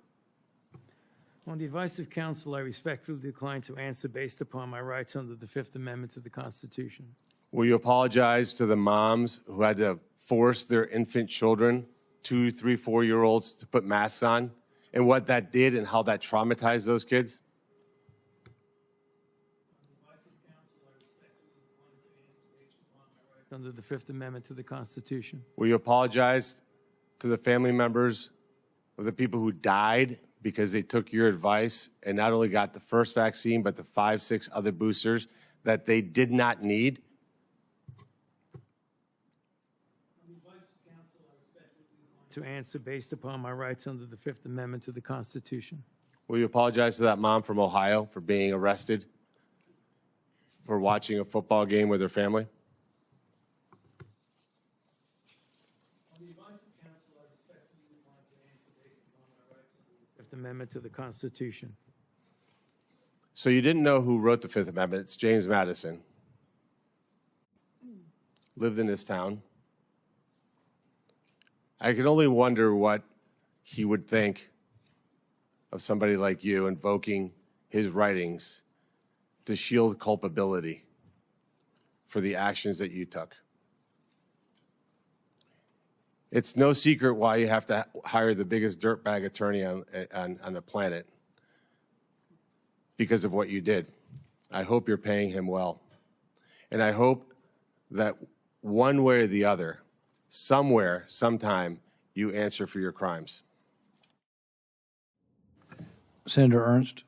On the advice of counsel, I respectfully decline to answer based upon my rights under the Fifth Amendment to the Constitution. Will you apologize to the moms who had to force their infant children, 2, 3, 4-year-olds, to put masks on, and what that did and how that traumatized those kids? Under the Fifth Amendment to the Constitution. Will you apologize to the family members of the people who died because they took your advice and not only got the first vaccine, but the 5, 6 other boosters that they did not need? To answer based upon my rights under the Fifth Amendment to the Constitution. Will you apologize to that mom from Ohio for being arrested for watching a football game with her family? Fifth Amendment to the Constitution. So you didn't know who wrote the Fifth Amendment. It's James Madison. Lived in this town. I can only wonder what he would think of somebody like you invoking his writings to shield culpability for the actions that you took. It's no secret why you have to hire the biggest dirtbag attorney on the planet, because of what you did. I hope you're paying him well. And I hope that one way or the other, somewhere, sometime, you answer for your crimes. Senator Ernst.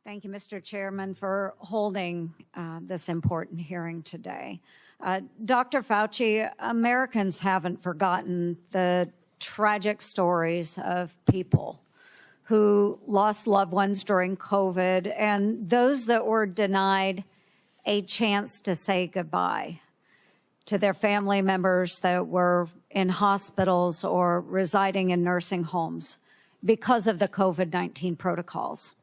Thank you, Mr. Chairman, for holding this important hearing today. Dr. Fauci, Americans haven't forgotten the tragic stories of people who lost loved ones during COVID and those that were denied a chance to say goodbye to their family members that were in hospitals or residing in nursing homes because of the COVID-19 protocols.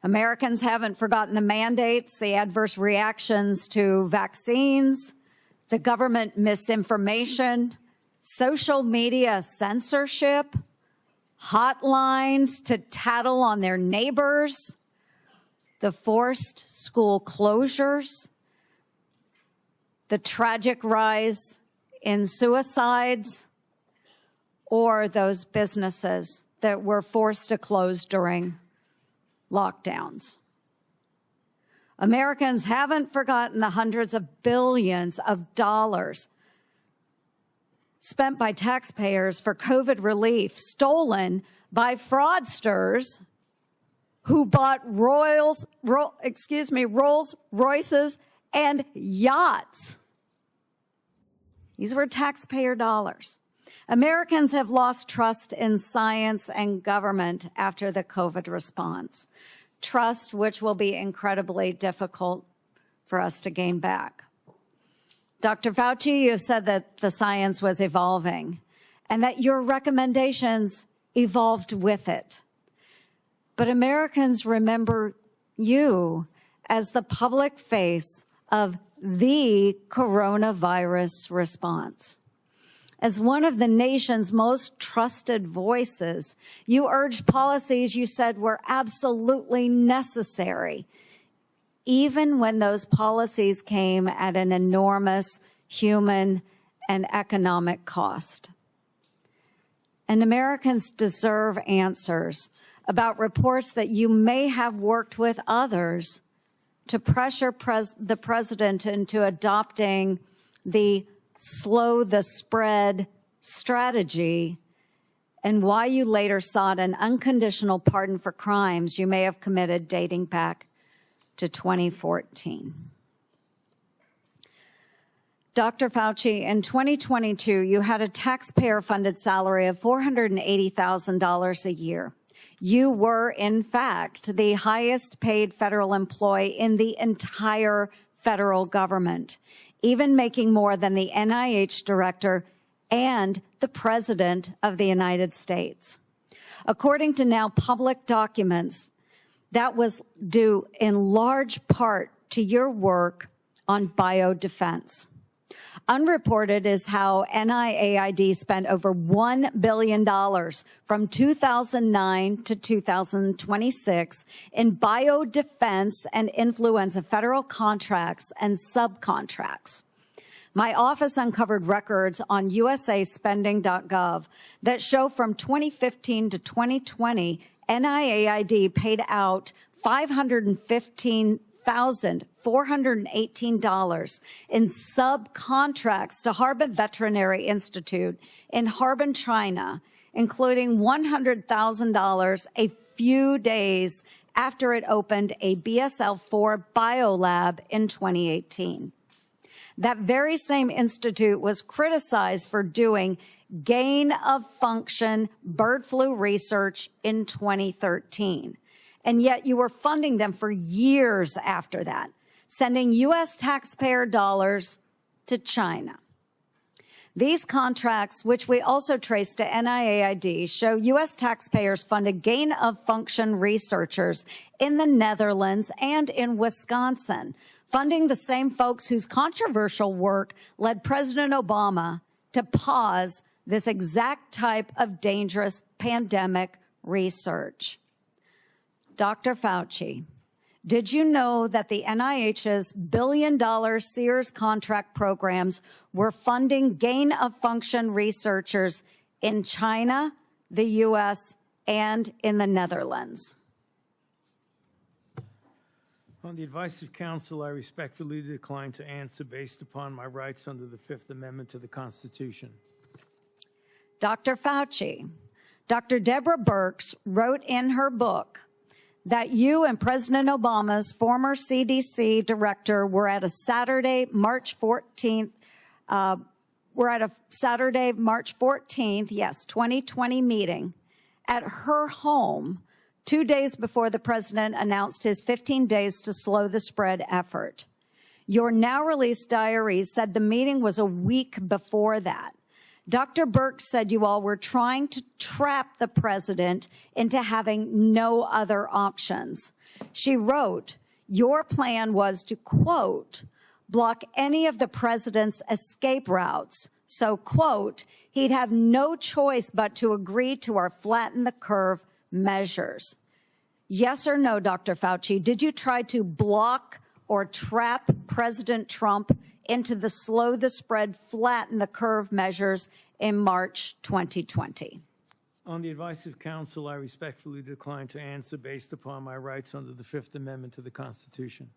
Americans haven't forgotten the mandates, the adverse reactions to vaccines, the government misinformation, social media censorship, hotlines to tattle on their neighbors, the forced school closures, the tragic rise in suicides, or those businesses that were forced to close during lockdowns. Americans haven't forgotten the hundreds of billions of dollars spent by taxpayers for COVID relief, stolen by fraudsters who bought Rolls Royces and yachts. These were taxpayer dollars. Americans have lost trust in science and government after the COVID response, trust which will be incredibly difficult for us to gain back. Dr. Fauci, you said that the science was evolving and that your recommendations evolved with it. But Americans remember you as the public face of the coronavirus response. As one of the nation's most trusted voices, you urged policies you said were absolutely necessary, even when those policies came at an enormous human and economic cost. And Americans deserve answers about reports that you may have worked with others to pressure the president into adopting the slow the spread strategy, and why you later sought an unconditional pardon for crimes you may have committed dating back to 2014. Dr. Fauci, in 2022, you had a taxpayer-funded salary of $480,000 a year. You were, in fact, the highest paid federal employee in the entire federal government, even making more than the NIH director and the President of the United States. According to now public documents, that was due in large part to your work on biodefense. Unreported is how NIAID spent over $1 billion from 2009 to 2026 in biodefense and influenza federal contracts and subcontracts. My office uncovered records on usaspending.gov that show from 2015 to 2020, NIAID paid out $515,418 in subcontracts to Harbin Veterinary Institute in Harbin, China, including $100,000 a few days after it opened a BSL-4 biolab in 2018. That very same institute was criticized for doing gain-of-function bird flu research in 2013. And yet you were funding them for years after that, sending U.S. taxpayer dollars to China. These contracts, which we also trace to NIAID, show U.S. taxpayers funded gain-of-function researchers in the Netherlands and in Wisconsin, funding the same folks whose controversial work led President Obama to pause this exact type of dangerous pandemic research. Dr. Fauci, did you know that the NIH's billion-dollar Sears contract programs were funding gain-of-function researchers in China, the U.S., and in the Netherlands? On the advice of counsel, I respectfully decline to answer based upon my rights under the Fifth Amendment to the Constitution. Dr. Fauci, Dr. Deborah Birx wrote in her book that you and President Obama's former CDC director were at a Saturday, March 14th, 2020 meeting at her home 2 days before the president announced his 15 days to slow the spread effort. Your now released diaries said the meeting was a week before that. Dr. Birx said you all were trying to trap the president into having no other options. She wrote, your plan was to, quote, block any of the president's escape routes. So, quote, he'd have no choice but to agree to our flatten the curve measures. Yes or no, Dr. Fauci, did you try to block or trap President Trump into the slow the spread, flatten the curve measures in March 2020? On the advice of counsel, I respectfully decline to answer based upon my rights under the Fifth Amendment to the Constitution.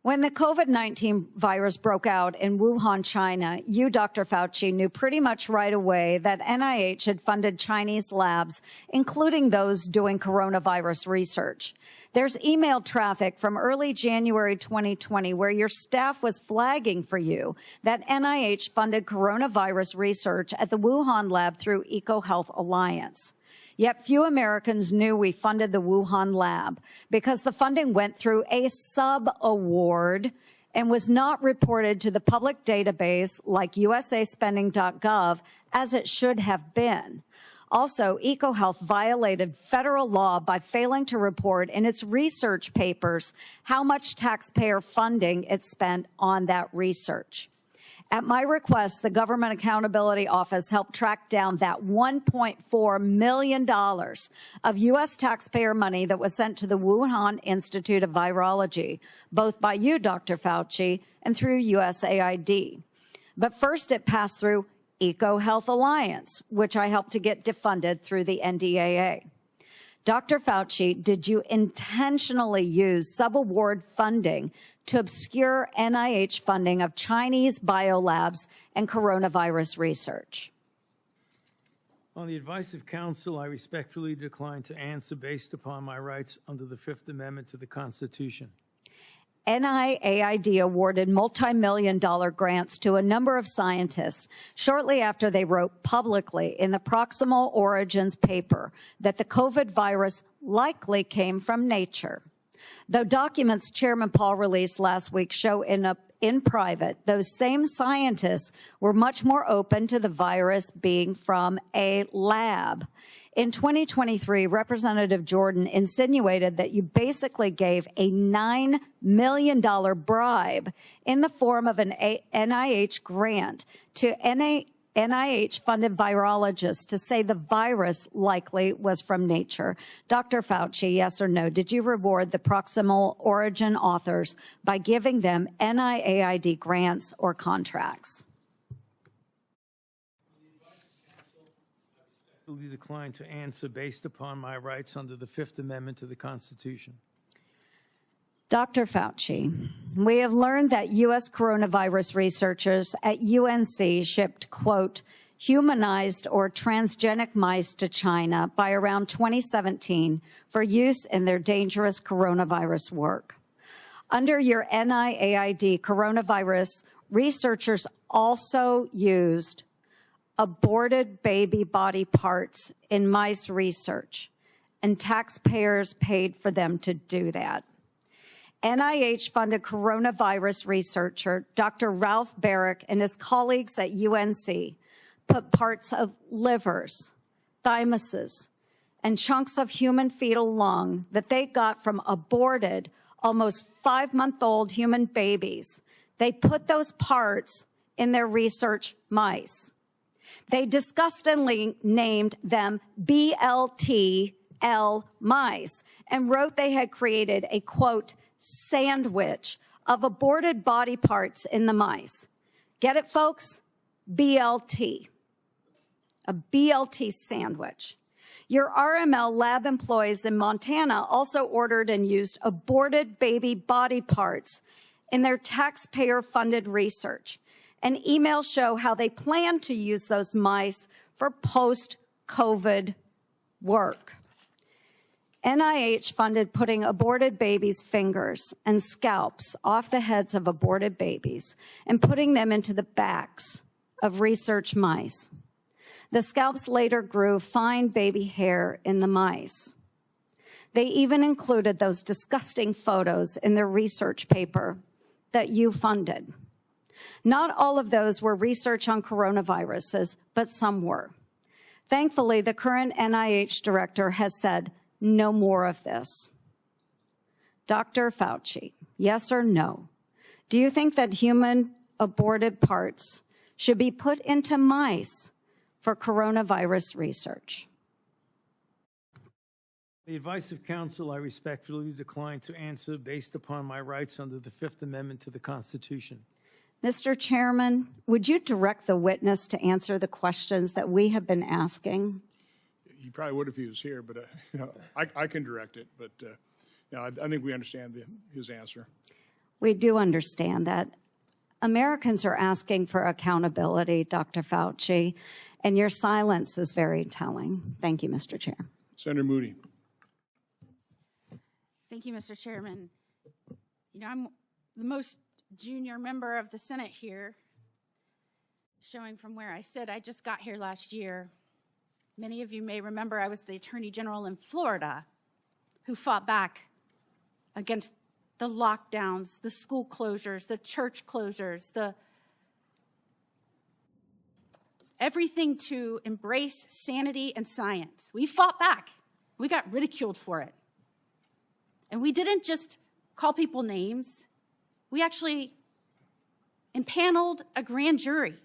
When the COVID-19 virus broke out in Wuhan, China, you, Dr. Fauci, knew pretty much right away that NIH had funded Chinese labs, including those doing coronavirus research. There's email traffic from early January 2020 where your staff was flagging for you that NIH funded coronavirus research at the Wuhan lab through EcoHealth Alliance. Yet few Americans knew we funded the Wuhan lab because the funding went through a sub-award and was not reported to the public database like usaspending.gov as it should have been. Also, EcoHealth violated federal law by failing to report in its research papers how much taxpayer funding it spent on that research. At my request, the Government Accountability Office helped track down that $1.4 million of U.S. taxpayer money that was sent to the Wuhan Institute of Virology, both by you, Dr. Fauci, and through USAID. But first, it passed through EcoHealth Alliance, which I helped to get defunded through the NDAA. Dr. Fauci, did you intentionally use subaward funding to obscure NIH funding of Chinese biolabs and coronavirus research? On the advice of counsel, I respectfully decline to answer based upon my rights under the Fifth Amendment to the Constitution. NIAID awarded multi-million-dollar grants to a number of scientists shortly after they wrote publicly in the Proximal Origins paper that the COVID virus likely came from nature. Though documents Chairman Paul released last week show in private, those same scientists were much more open to the virus being from a lab. In 2023, Representative Jordan insinuated that you basically gave a $9 million bribe in the form of an NIH grant to NIH-funded virologists to say the virus likely was from nature. Dr. Fauci, yes or no, did you reward the Proximal Origin authors by giving them NIAID grants or contracts? I respectfully decline to answer based upon my rights under the Fifth Amendment to the Constitution. Dr. Fauci, we have learned that U.S. coronavirus researchers at UNC shipped, quote, humanized or transgenic mice to China by around 2017 for use in their dangerous coronavirus work. Under your NIAID coronavirus, researchers also used aborted baby body parts in mice research, and taxpayers paid for them to do that. NIH-funded coronavirus researcher Dr. Ralph Barrick and his colleagues at UNC put parts of livers, thymuses, and chunks of human fetal lung that they got from aborted, almost 5-month-old human babies. They put those parts in their research mice. They disgustingly named them BLTL mice and wrote they had created a, quote, sandwich of aborted body parts in the mice. Get it, folks? BLT. A BLT sandwich. Your RML lab employees in Montana also ordered and used aborted baby body parts in their taxpayer-funded research. And emails show how they plan to use those mice for post-COVID work. NIH funded putting aborted babies' fingers and scalps off the heads of aborted babies and putting them into the backs of research mice. The scalps later grew fine baby hair in the mice. They even included those disgusting photos in their research paper that you funded. Not all of those were research on coronaviruses, but some were. Thankfully, the current NIH director has said, no more of this. Dr. Fauci, yes or no, do you think that human aborted parts should be put into mice for coronavirus research? The advice of counsel, I respectfully decline to answer based upon my rights under the Fifth Amendment to the Constitution. Mr. Chairman, would you direct the witness to answer the questions that we have been asking? He probably would if he was here, but I can direct it. But I think we understand his answer. We do understand that. Americans are asking for accountability, Dr. Fauci, and your silence is very telling. Thank you, Mr. Chair. Senator Moody. Thank you, Mr. Chairman. You know, I'm the most junior member of the Senate here, showing from where I sit. I just got here last year. Many of you may remember I was the Attorney General in Florida who fought back against the lockdowns, the school closures, the church closures, everything to embrace sanity and science. We fought back. We got ridiculed for it. And we didn't just call people names. We actually impaneled a grand jury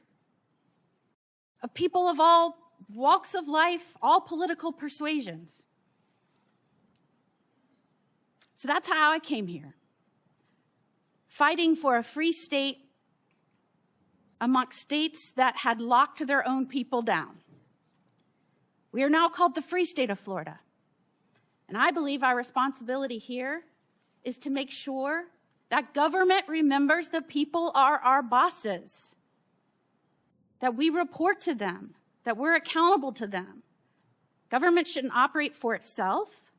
of people of all walks of life, all political persuasions. So that's how I came here, fighting for a free state amongst states that had locked their own people down. We are now called the Free State of Florida. And I believe our responsibility here is to make sure that government remembers the people are our bosses, that we report to them, that we're accountable to them. Government shouldn't operate for itself.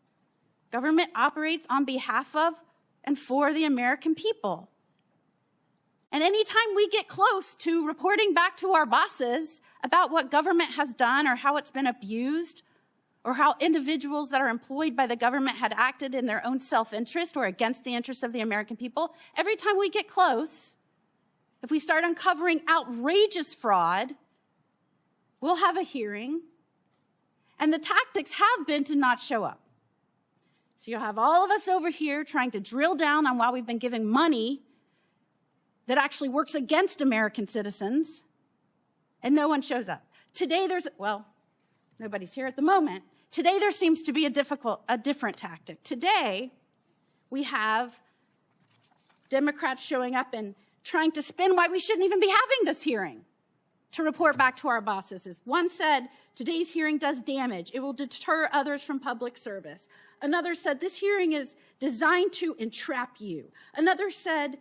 Government operates on behalf of and for the American people. And anytime we get close to reporting back to our bosses about what government has done or how it's been abused or how individuals that are employed by the government had acted in their own self-interest or against the interests of the American people, every time we get close, if we start uncovering outrageous fraud, we'll have a hearing, and the tactics have been to not show up. So you'll have all of us over here trying to drill down on why we've been giving money that actually works against American citizens, and no one shows up. Today well, nobody's here at the moment. Today there seems to be a different tactic. Today we have Democrats showing up and trying to spin why we shouldn't even be having this hearing to report back to our bosses. As one said, today's hearing does damage. It will deter others from public service. Another said, this hearing is designed to entrap you. Another said,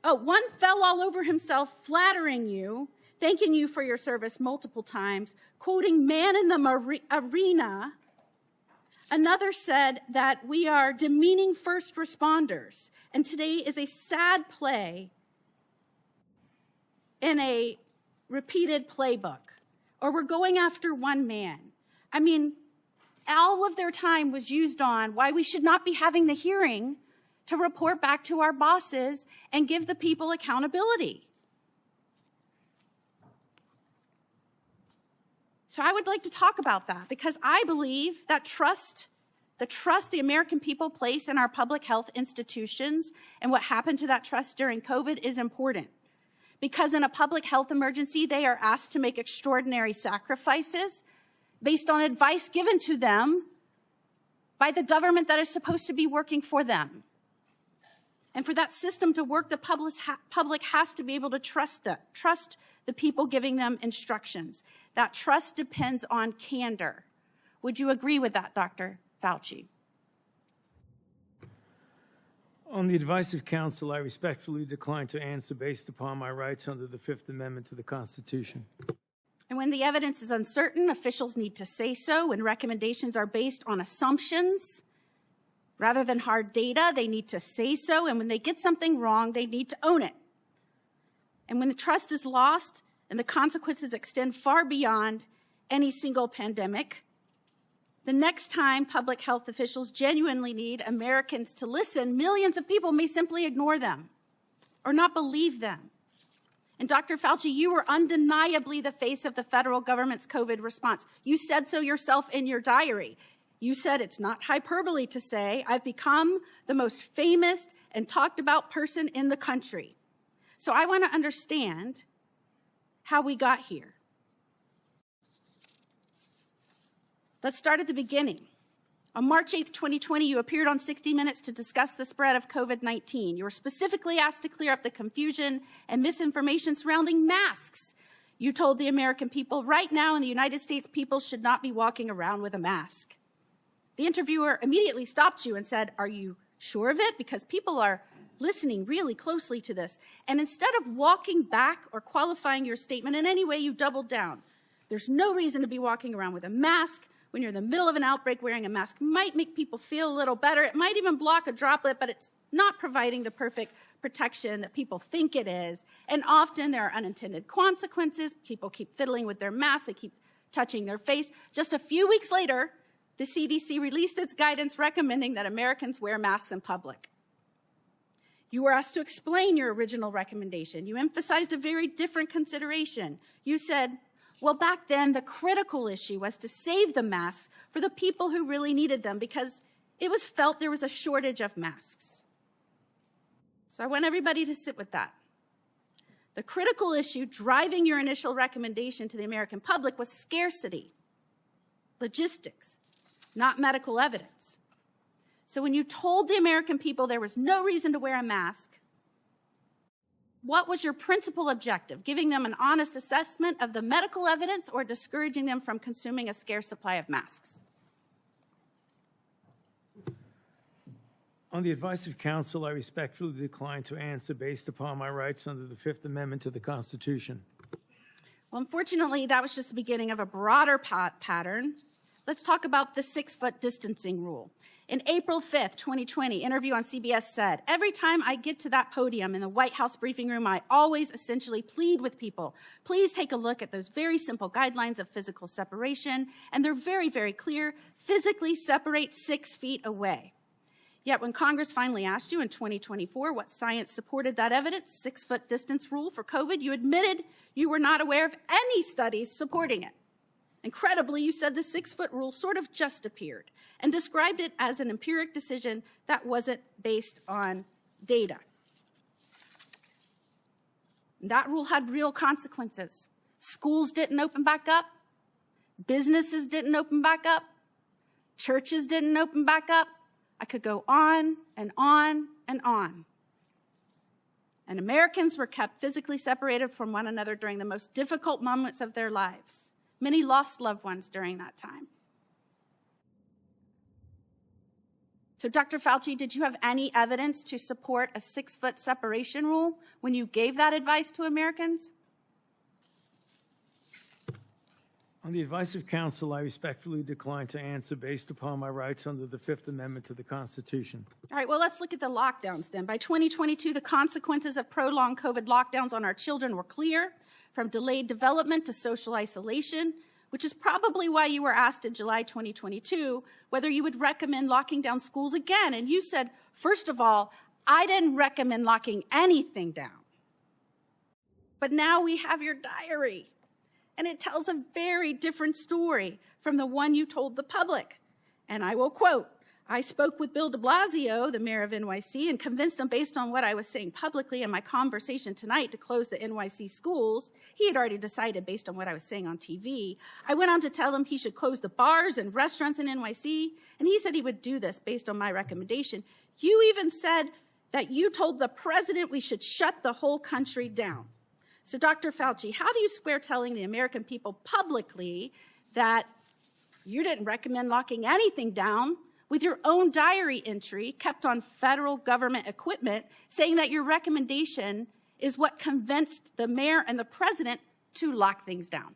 one fell all over himself flattering you, thanking you for your service multiple times, quoting man in the arena. Another said that we are demeaning first responders, and today is a sad play in a repeated playbook, or we're going after one man. I mean, all of their time was used on why we should not be having the hearing to report back to our bosses and give the people accountability. So I would like to talk about that because I believe that the trust the American people place in our public health institutions and what happened to that trust during COVID is important. Because in a public health emergency, they are asked to make extraordinary sacrifices based on advice given to them by the government that is supposed to be working for them. And for that system to work, the public has to be able to trust the people giving them instructions. That trust depends on candor. Would you agree with that, Dr. Fauci? On the advice of counsel, I respectfully decline to answer based upon my rights under the Fifth Amendment to the Constitution. And when the evidence is uncertain, officials need to say so. When recommendations are based on assumptions rather than hard data, they need to say so. And when they get something wrong, they need to own it. And when the trust is lost and the consequences extend far beyond any single pandemic, the next time public health officials genuinely need Americans to listen, millions of people may simply ignore them or not believe them. And Dr. Fauci, you were undeniably the face of the federal government's COVID response. You said so yourself in your diary. You said it's not hyperbole to say, I've become the most famous and talked about person in the country. So I want to understand how we got here. Let's start at the beginning. On March 8th, 2020, you appeared on 60 Minutes to discuss the spread of COVID-19. You were specifically asked to clear up the confusion and misinformation surrounding masks. You told the American people, right now in the United States, people should not be walking around with a mask. The interviewer immediately stopped you and said, are you sure of it? Because people are listening really closely to this. And instead of walking back or qualifying your statement in any way, you doubled down. There's no reason to be walking around with a mask when you're in the middle of an outbreak. Wearing a mask might make people feel a little better. It might even block a droplet, but it's not providing the perfect protection that people think it is. And often there are unintended consequences. People keep fiddling with their masks. They keep touching their face. Just a few weeks later, the CDC released its guidance recommending that Americans wear masks in public. You were asked to explain your original recommendation. You emphasized a very different consideration. You said, well, back then, the critical issue was to save the masks for the people who really needed them because it was felt there was a shortage of masks. So I want everybody to sit with that. The critical issue driving your initial recommendation to the American public was scarcity, logistics, not medical evidence. So when you told the American people there was no reason to wear a mask, what was your principal objective? Giving them an honest assessment of the medical evidence or discouraging them from consuming a scarce supply of masks? On the advice of counsel, I respectfully decline to answer based upon my rights under the Fifth Amendment to the Constitution. Well, unfortunately, that was just the beginning of a broader pattern. Let's talk about the 6-foot distancing rule. In April 5th, 2020, interview on CBS said, every time I get to that podium in the White House briefing room, I always essentially plead with people. Please take a look at those very simple guidelines of physical separation. And they're very, very clear. Physically separate 6 feet away. Yet when Congress finally asked you in 2024 what science supported that evidence, 6-foot distance rule for COVID, you admitted you were not aware of any studies supporting it. Incredibly, you said the 6-foot rule sort of just appeared and described it as an empiric decision that wasn't based on data. That rule had real consequences. Schools didn't open back up. Businesses didn't open back up. Churches didn't open back up. I could go on and on and on. And Americans were kept physically separated from one another during the most difficult moments of their lives. Many lost loved ones during that time. So, Dr. Fauci, did you have any evidence to support a 6-foot separation rule when you gave that advice to Americans? On the advice of counsel, I respectfully decline to answer based upon my rights under the Fifth Amendment to the Constitution. All right, well, let's look at the lockdowns then. By 2022, the consequences of prolonged COVID lockdowns on our children were clear, from delayed development to social isolation, which is probably why you were asked in July 2022 whether you would recommend locking down schools again. And you said, first of all, I didn't recommend locking anything down. But now we have your diary. And it tells a very different story from the one you told the public. And I will quote, I spoke with Bill de Blasio, the mayor of NYC, and convinced him based on what I was saying publicly in my conversation tonight to close the NYC schools. He had already decided based on what I was saying on TV. I went on to tell him he should close the bars and restaurants in NYC, and he said he would do this based on my recommendation. You even said that you told the president we should shut the whole country down. So, Dr. Fauci, how do you square telling the American people publicly that you didn't recommend locking anything down with your own diary entry kept on federal government equipment saying that your recommendation is what convinced the mayor and the president to lock things down?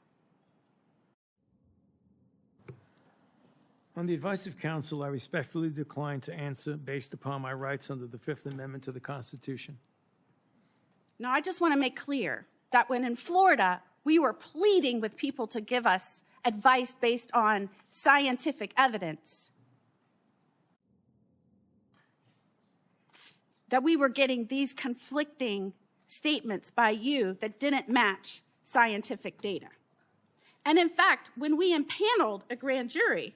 On the advice of counsel, I respectfully decline to answer based upon my rights under the Fifth Amendment to the Constitution. Now, I just want to make clear that when in Florida, we were pleading with people to give us advice based on scientific evidence, that we were getting these conflicting statements by you that didn't match scientific data. And in fact, when we impaneled a grand jury,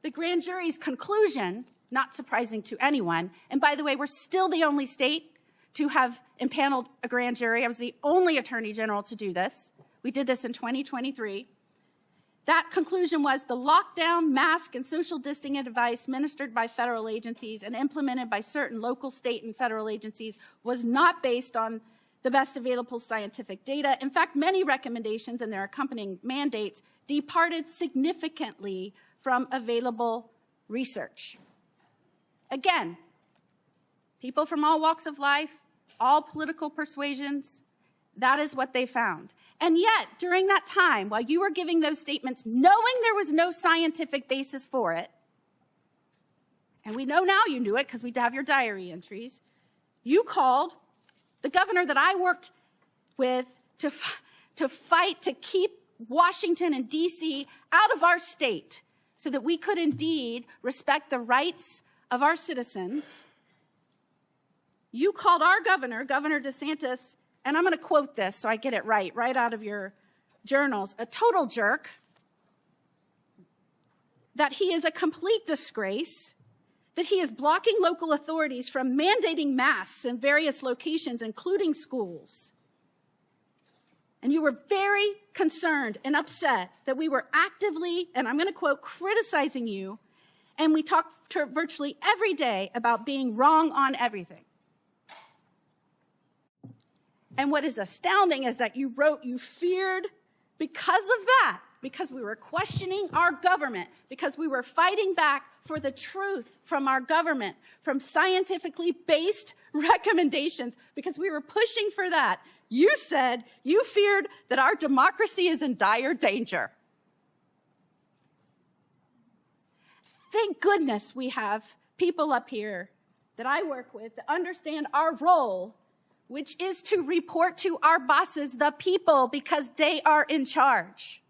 the grand jury's conclusion, not surprising to anyone, and by the way, we're still the only state to have impaneled a grand jury. I was the only attorney general to do this. We did this in 2023. That conclusion was the lockdown, mask, and social distancing advice ministered by federal agencies and implemented by certain local, state, and federal agencies was not based on the best available scientific data. In fact, many recommendations and their accompanying mandates departed significantly from available research. Again, people from all walks of life, all political persuasions. That is what they found. And yet, during that time, while you were giving those statements, knowing there was no scientific basis for it, and we know now you knew it because we have your diary entries, you called the governor that I worked with to fight to keep Washington and D.C. out of our state so that we could indeed respect the rights of our citizens. You called our governor, Governor DeSantis, and I'm going to quote this so I get it right out of your journals, a total jerk, that he is a complete disgrace, that he is blocking local authorities from mandating masks in various locations, including schools. And you were very concerned and upset that we were actively, and I'm going to quote, criticizing you, and we talked virtually every day about being wrong on everything. And what is astounding is that you wrote you feared because of that, because we were questioning our government, because we were fighting back for the truth from our government, from scientifically based recommendations, because we were pushing for that. You said you feared that our democracy is in dire danger. Thank goodness we have people up here that I work with that understand our role, which is to report to our bosses, the people, because they are in charge.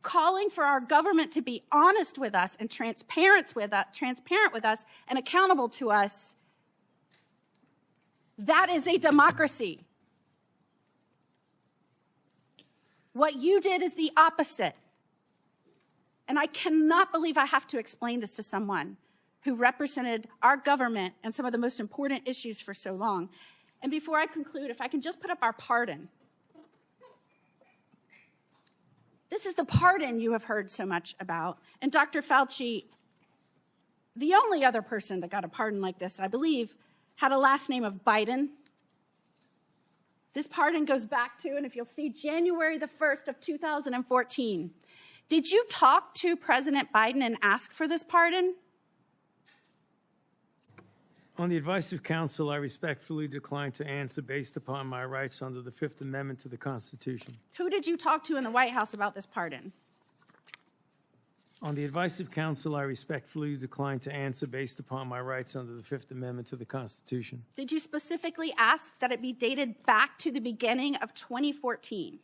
Calling for our government to be honest with us and transparent with us and accountable to us, that is a democracy. What you did is the opposite. And I cannot believe I have to explain this to someone who represented our government and some of the most important issues for so long. And before I conclude, if I can just put up our pardon. This is the pardon you have heard so much about. And Dr. Fauci, the only other person that got a pardon like this, I believe, had a last name of Biden. This pardon goes back to, and if you'll see, January the 1st of 2014. Did you talk to President Biden and ask for this pardon? On the advice of counsel, I respectfully decline to answer based upon my rights under the Fifth Amendment to the Constitution. Who did you talk to in the White House about this pardon? On the advice of counsel, I respectfully decline to answer based upon my rights under the Fifth Amendment to the Constitution. Did you specifically ask that it be dated back to the beginning of 2014?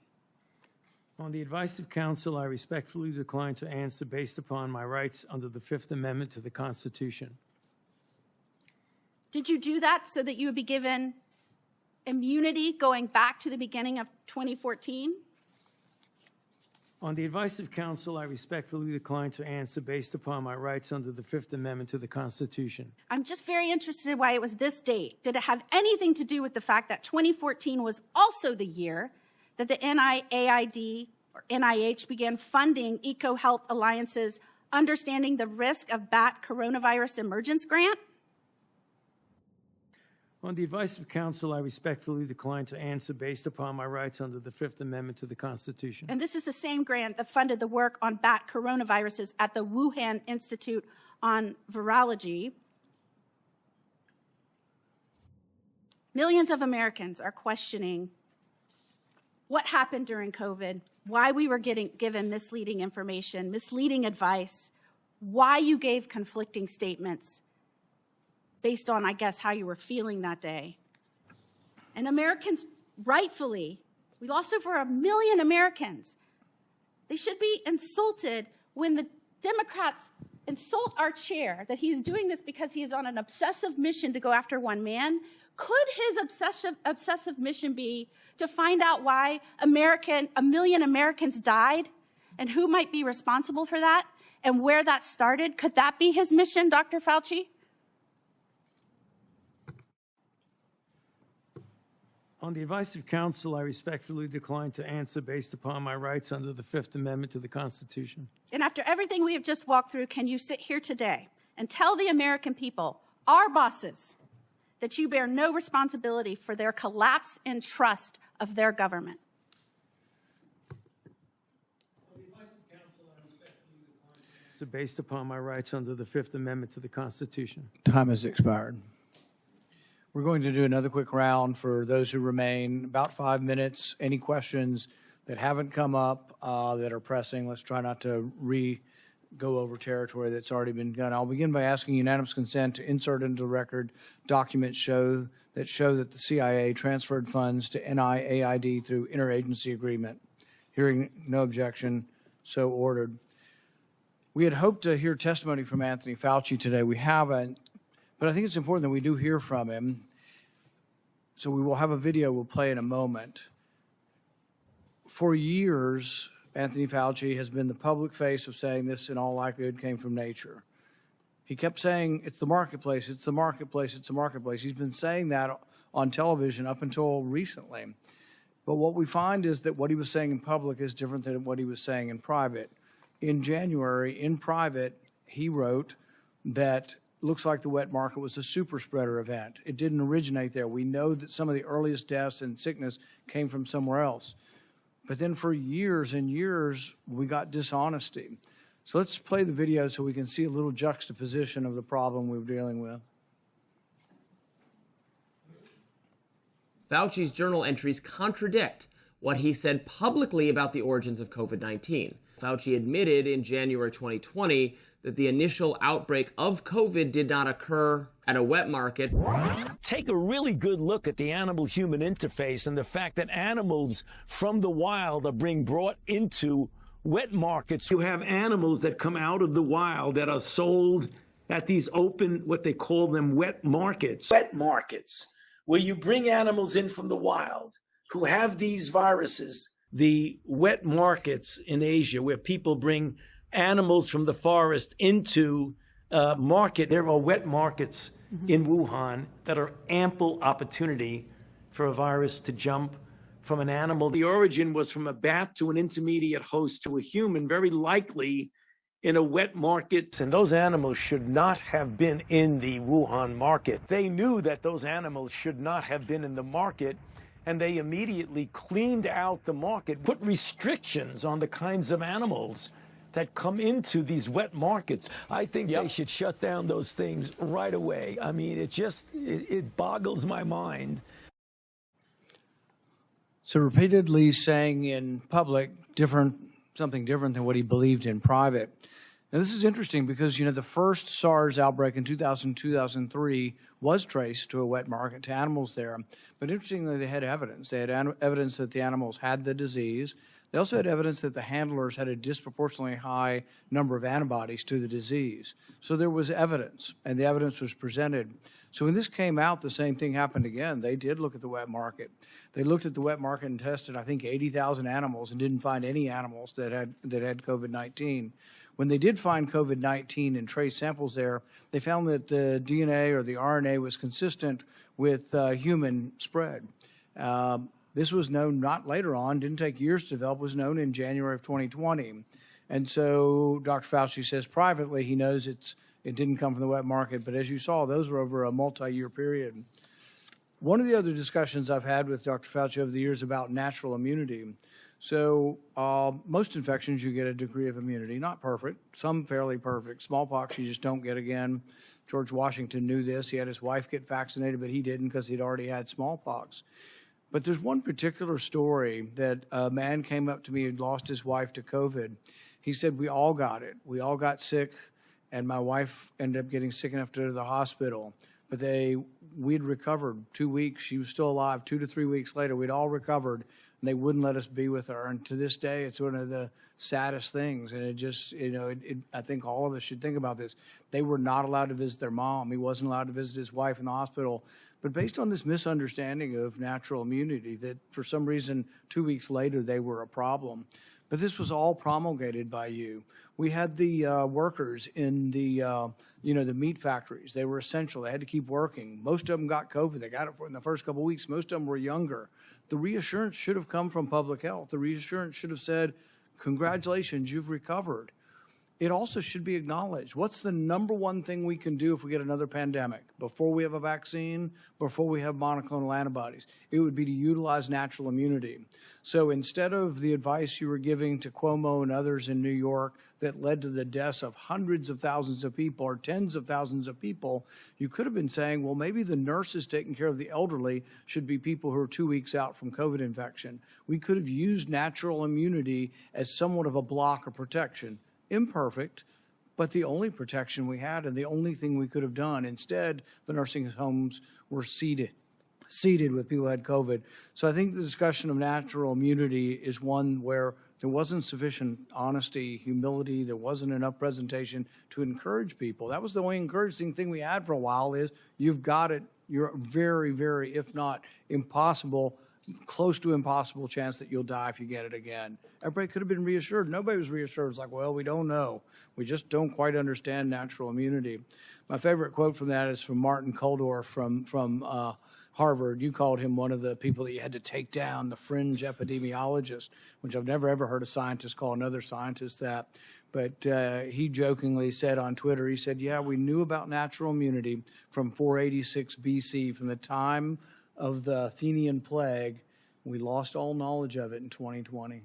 On the advice of counsel, I respectfully decline to answer based upon my rights under the Fifth Amendment to the Constitution. Did you do that so that you would be given immunity going back to the beginning of 2014? On the advice of counsel, I respectfully decline to answer based upon my rights under the Fifth Amendment to the Constitution. I'm just very interested in why it was this date. Did it have anything to do with the fact that 2014 was also the year that the NIAID or NIH began funding EcoHealth Alliance's Understanding the Risk of Bat Coronavirus Emergence grant? On the advice of counsel, I respectfully decline to answer based upon my rights under the Fifth Amendment to the Constitution. And this is the same grant that funded the work on bat coronaviruses at the Wuhan Institute on Virology. Millions of Americans are questioning what happened during COVID, why we were given misleading information, misleading advice, why you gave conflicting statements based on, I guess, how you were feeling that day. And Americans, rightfully, we lost over 1 million Americans. They should be insulted when the Democrats insult our chair that he's doing this because he is on an obsessive mission to go after one man. Could his obsessive mission be to find out why 1 million Americans died and who might be responsible for that and where that started? Could that be his mission, Dr. Fauci? On the advice of counsel, I respectfully decline to answer based upon my rights under the Fifth Amendment to the Constitution. And after everything we have just walked through, can you sit here today and tell the American people, our bosses, that you bear no responsibility for their collapse in trust of their government? Minister, based upon my rights under the Fifth Amendment to the Constitution. Time has expired. We're going to do another quick round for those who remain, about 5 minutes. Any questions that haven't come up that are pressing? Let's try not to go over territory that's already been done. I'll begin by asking unanimous consent to insert into the record documents show that the CIA transferred funds to NIAID through interagency agreement. Hearing no objection, so ordered. We had hoped to hear testimony from Anthony Fauci today. We haven't, but I think it's important that we do hear from him. So we will have a video we'll play in a moment. For years, Anthony Fauci has been the public face of saying this in all likelihood came from nature. He kept saying, it's the marketplace, it's the marketplace, it's the marketplace. He's been saying that on television up until recently. But what we find is that what he was saying in public is different than what he was saying in private. In January, in private, he wrote that looks like the wet market was a super spreader event. It didn't originate there. We know that some of the earliest deaths and sickness came from somewhere else. But then for years and years, we got dishonesty. So let's play the video so we can see a little juxtaposition of the problem we're dealing with. Fauci's journal entries contradict what he said publicly about the origins of COVID-19. Fauci admitted in January 2020 that the initial outbreak of COVID did not occur at a wet market. Take a really good look at the animal-human interface and the fact that animals from the wild are being brought into wet markets. You have animals that come out of the wild that are sold at these open, what they call them, wet markets. Wet markets, where you bring animals in from the wild who have these viruses. The wet markets in Asia, where people bring animals from the forest into market. There are wet markets in Wuhan that are ample opportunity for a virus to jump from an animal. The origin was from a bat to an intermediate host to a human, very likely in a wet market. And those animals should not have been in the Wuhan market. They knew that those animals should not have been in the market, and they immediately cleaned out the market, put restrictions on the kinds of animals that come into these wet markets. I think they should shut down those things right away. I mean, it boggles my mind. So repeatedly saying in public something different than what he believed in private. Now, this is interesting because, you know, the first SARS outbreak in 2003 was traced to a wet market, to animals there. But interestingly, they had evidence. They had evidence that the animals had the disease. They also had evidence that the handlers had a disproportionately high number of antibodies to the disease. So there was evidence, and the evidence was presented. So when this came out, the same thing happened again. They did look at the wet market. They looked at the wet market and tested, I think, 80,000 animals and didn't find any animals that had COVID-19. When they did find COVID-19 and trace samples there, they found that the DNA or the RNA was consistent with human spread. This was known not later on, didn't take years to develop, was known in January of 2020. And so Dr. Fauci says privately he knows it didn't come from the wet market, but as you saw, those were over a multi-year period. One of the other discussions I've had with Dr. Fauci over the years about natural immunity. So most infections, you get a degree of immunity, not perfect, some fairly perfect. Smallpox, you just don't get again. George Washington knew this. He had his wife get vaccinated, but he didn't because he'd already had smallpox. But there's one particular story that a man came up to me who'd lost his wife to COVID. He said, we all got it. We all got sick, and my wife ended up getting sick enough to go to the hospital. But we'd recovered 2 weeks. She was still alive. 2 to 3 weeks later, we'd all recovered, and they wouldn't let us be with her. And to this day, it's one of the saddest things. And it just, I think all of us should think about this. They were not allowed to visit their mom. He wasn't allowed to visit his wife in the hospital. But based on this misunderstanding of natural immunity, that for some reason 2 weeks later they were a problem. But this was all promulgated by you. We had the workers in the meat factories. They were essential. They had to keep working. Most of them got COVID. They got it in the first couple of weeks. Most of them were younger. The reassurance should have come from public health. The reassurance should have said, congratulations, you've recovered. it also should be acknowledged. What's the number one thing we can do if we get another pandemic? Before we have a vaccine, before we have monoclonal antibodies, it would be to utilize natural immunity. So instead of the advice you were giving to Cuomo and others in New York that led to the deaths of hundreds of thousands of people or tens of thousands of people, you could have been saying, well, maybe the nurses taking care of the elderly should be people who are 2 weeks out from COVID infection. We could have used natural immunity as somewhat of a block of protection. Imperfect, but the only protection we had and the only thing we could have done. Instead, the nursing homes were seated with people who had COVID. So I think the discussion of natural immunity is one where there wasn't sufficient honesty, humility, there wasn't enough presentation to encourage people. That was the only encouraging thing we had for a while is you've got it, you're very, very, if not impossible, close to impossible chance that you'll die if you get it again. Everybody could have been reassured. Nobody was reassured. It's like, well, we don't know. We just don't quite understand natural immunity. My favorite quote from that is from Martin Kulldorff from Harvard. You called him one of the people that you had to take down, the fringe epidemiologist, which I've never ever heard a scientist call another scientist that. But he jokingly said on Twitter, he said, yeah, we knew about natural immunity from 486 BC, from the time of the Athenian plague. We lost all knowledge of it in 2020.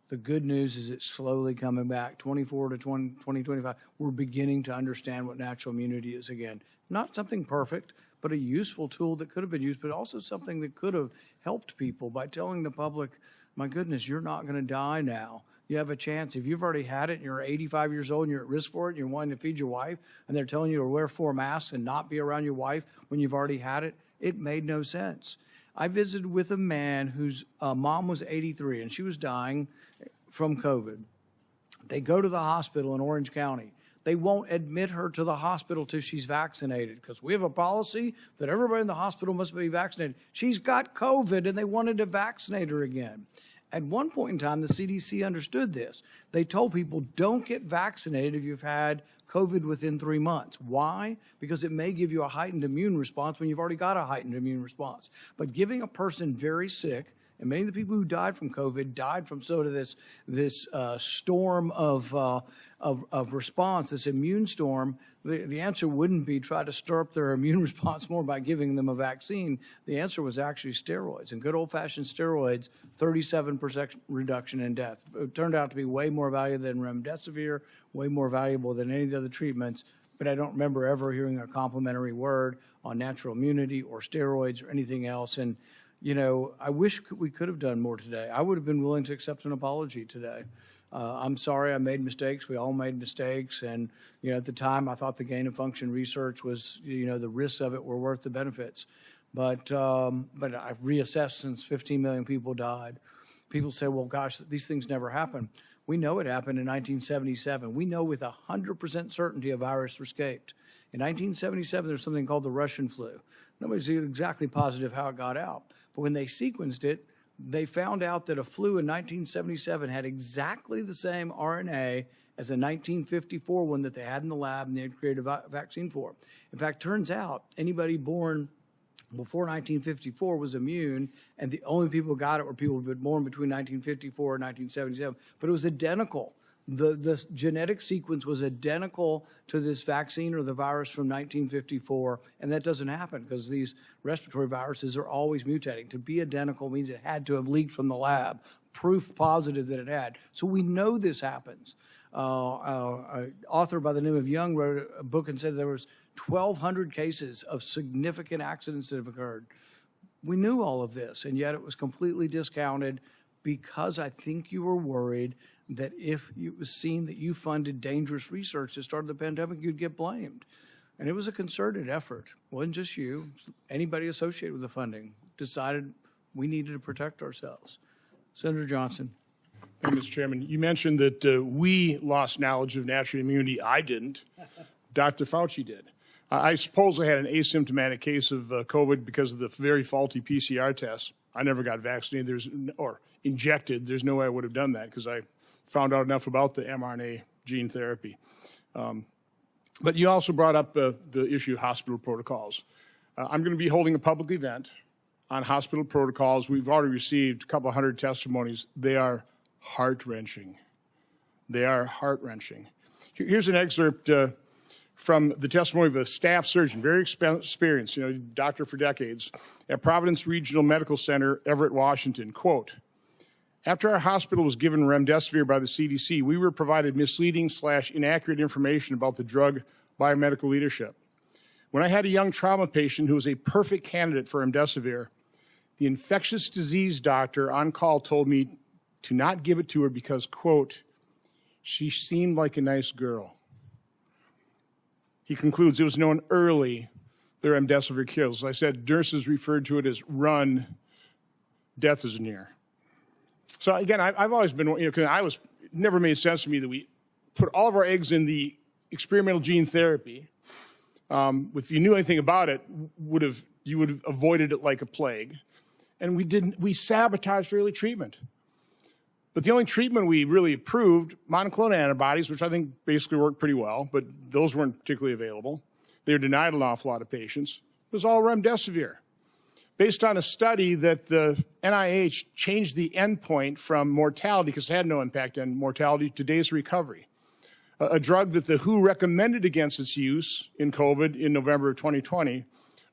The good news is it's slowly coming back. 24 to 2025, we're beginning to understand what natural immunity is again. Not something perfect, but a useful tool that could have been used, but also something that could have helped people by telling the public, my goodness, you're not going to die now. You have a chance. If you've already had it and you're 85 years old and you're at risk for it and you're wanting to feed your wife and they're telling you to wear 4 masks and not be around your wife when you've already had it, it made no sense. I visited with a man whose mom was 83 and she was dying from COVID. They go to the hospital in Orange County. They won't admit her to the hospital till she's vaccinated because we have a policy that everybody in the hospital must be vaccinated. She's got COVID and they wanted to vaccinate her again. At one point in time, the CDC understood this. They told people, don't get vaccinated if you've had COVID within 3 months. Why? Because it may give you a heightened immune response when you've already got a heightened immune response. But giving a person very sick, and many of the people who died from COVID died from sort of this storm of response, this immune storm. The answer wouldn't be try to stir up their immune response more by giving them a vaccine. The answer was actually steroids. And good old-fashioned steroids, 37% reduction in death. It turned out to be way more valuable than remdesivir, way more valuable than any of the other treatments. But I don't remember ever hearing a complimentary word on natural immunity or steroids or anything else. And you know, I wish we could have done more today. I would have been willing to accept an apology today. I'm sorry I made mistakes. We all made mistakes. And, you know, at the time, I thought the gain of function research was, you know, the risks of it were worth the benefits. But I've reassessed since 15 million people died. People say, well, gosh, these things never happen. We know it happened in 1977. We know with 100% certainty a virus escaped. In 1977, there's something called the Russian flu. Nobody's exactly positive how it got out. But when they sequenced it, they found out that a flu in 1977 had exactly the same RNA as a 1954 one that they had in the lab and they had created a vaccine for. In fact, turns out anybody born before 1954 was immune, and the only people who got it were people who were born between 1954 and 1977. But it was identical. The genetic sequence was identical to this vaccine or the virus from 1954, and that doesn't happen because these respiratory viruses are always mutating. To be identical means it had to have leaked from the lab, proof positive that it had. So we know this happens. An author by the name of Young wrote a book and said there was 1,200 cases of significant accidents that have occurred. We knew all of this, and yet it was completely discounted because I think you were worried that if it was seen that you funded dangerous research that started the pandemic, you'd get blamed. And it was a concerted effort. It wasn't just you. Anybody associated with the funding decided we needed to protect ourselves. Senator Johnson. Thank you, Mr. Chairman. You mentioned that we lost knowledge of natural immunity. I didn't. Dr. Fauci did. I suppose I had an asymptomatic case of COVID because of the very faulty PCR test. I never got vaccinated or injected. There's no way I would have done that because I found out enough about the mRNA gene therapy. But you also brought up the issue of hospital protocols. I'm going to be holding a public event on hospital protocols. We've already received a couple hundred testimonies. They are heart-wrenching. They are heart-wrenching. Here's an excerpt from the testimony of a staff surgeon, very experienced, doctor for decades, at Providence Regional Medical Center, Everett, Washington. Quote, after our hospital was given remdesivir by the CDC, we were provided misleading/inaccurate information about the drug by our medical leadership. When I had a young trauma patient who was a perfect candidate for remdesivir, the infectious disease doctor on call told me to not give it to her because, quote, she seemed like a nice girl. He concludes it was known early the remdesivir kills. As I said, nurses referred to it as run, death is near. So again, I've always been, because it never made sense to me that we put all of our eggs in the experimental gene therapy. If you knew anything about it, you would have avoided it like a plague. And we sabotaged early treatment. But the only treatment we really approved, monoclonal antibodies, which I think basically worked pretty well, but those weren't particularly available. They were denied an awful lot of patients. It was all remdesivir. Based on a study that the NIAID changed the endpoint from mortality, because it had no impact on mortality, to days of recovery. A drug that the WHO recommended against its use in COVID in November of 2020,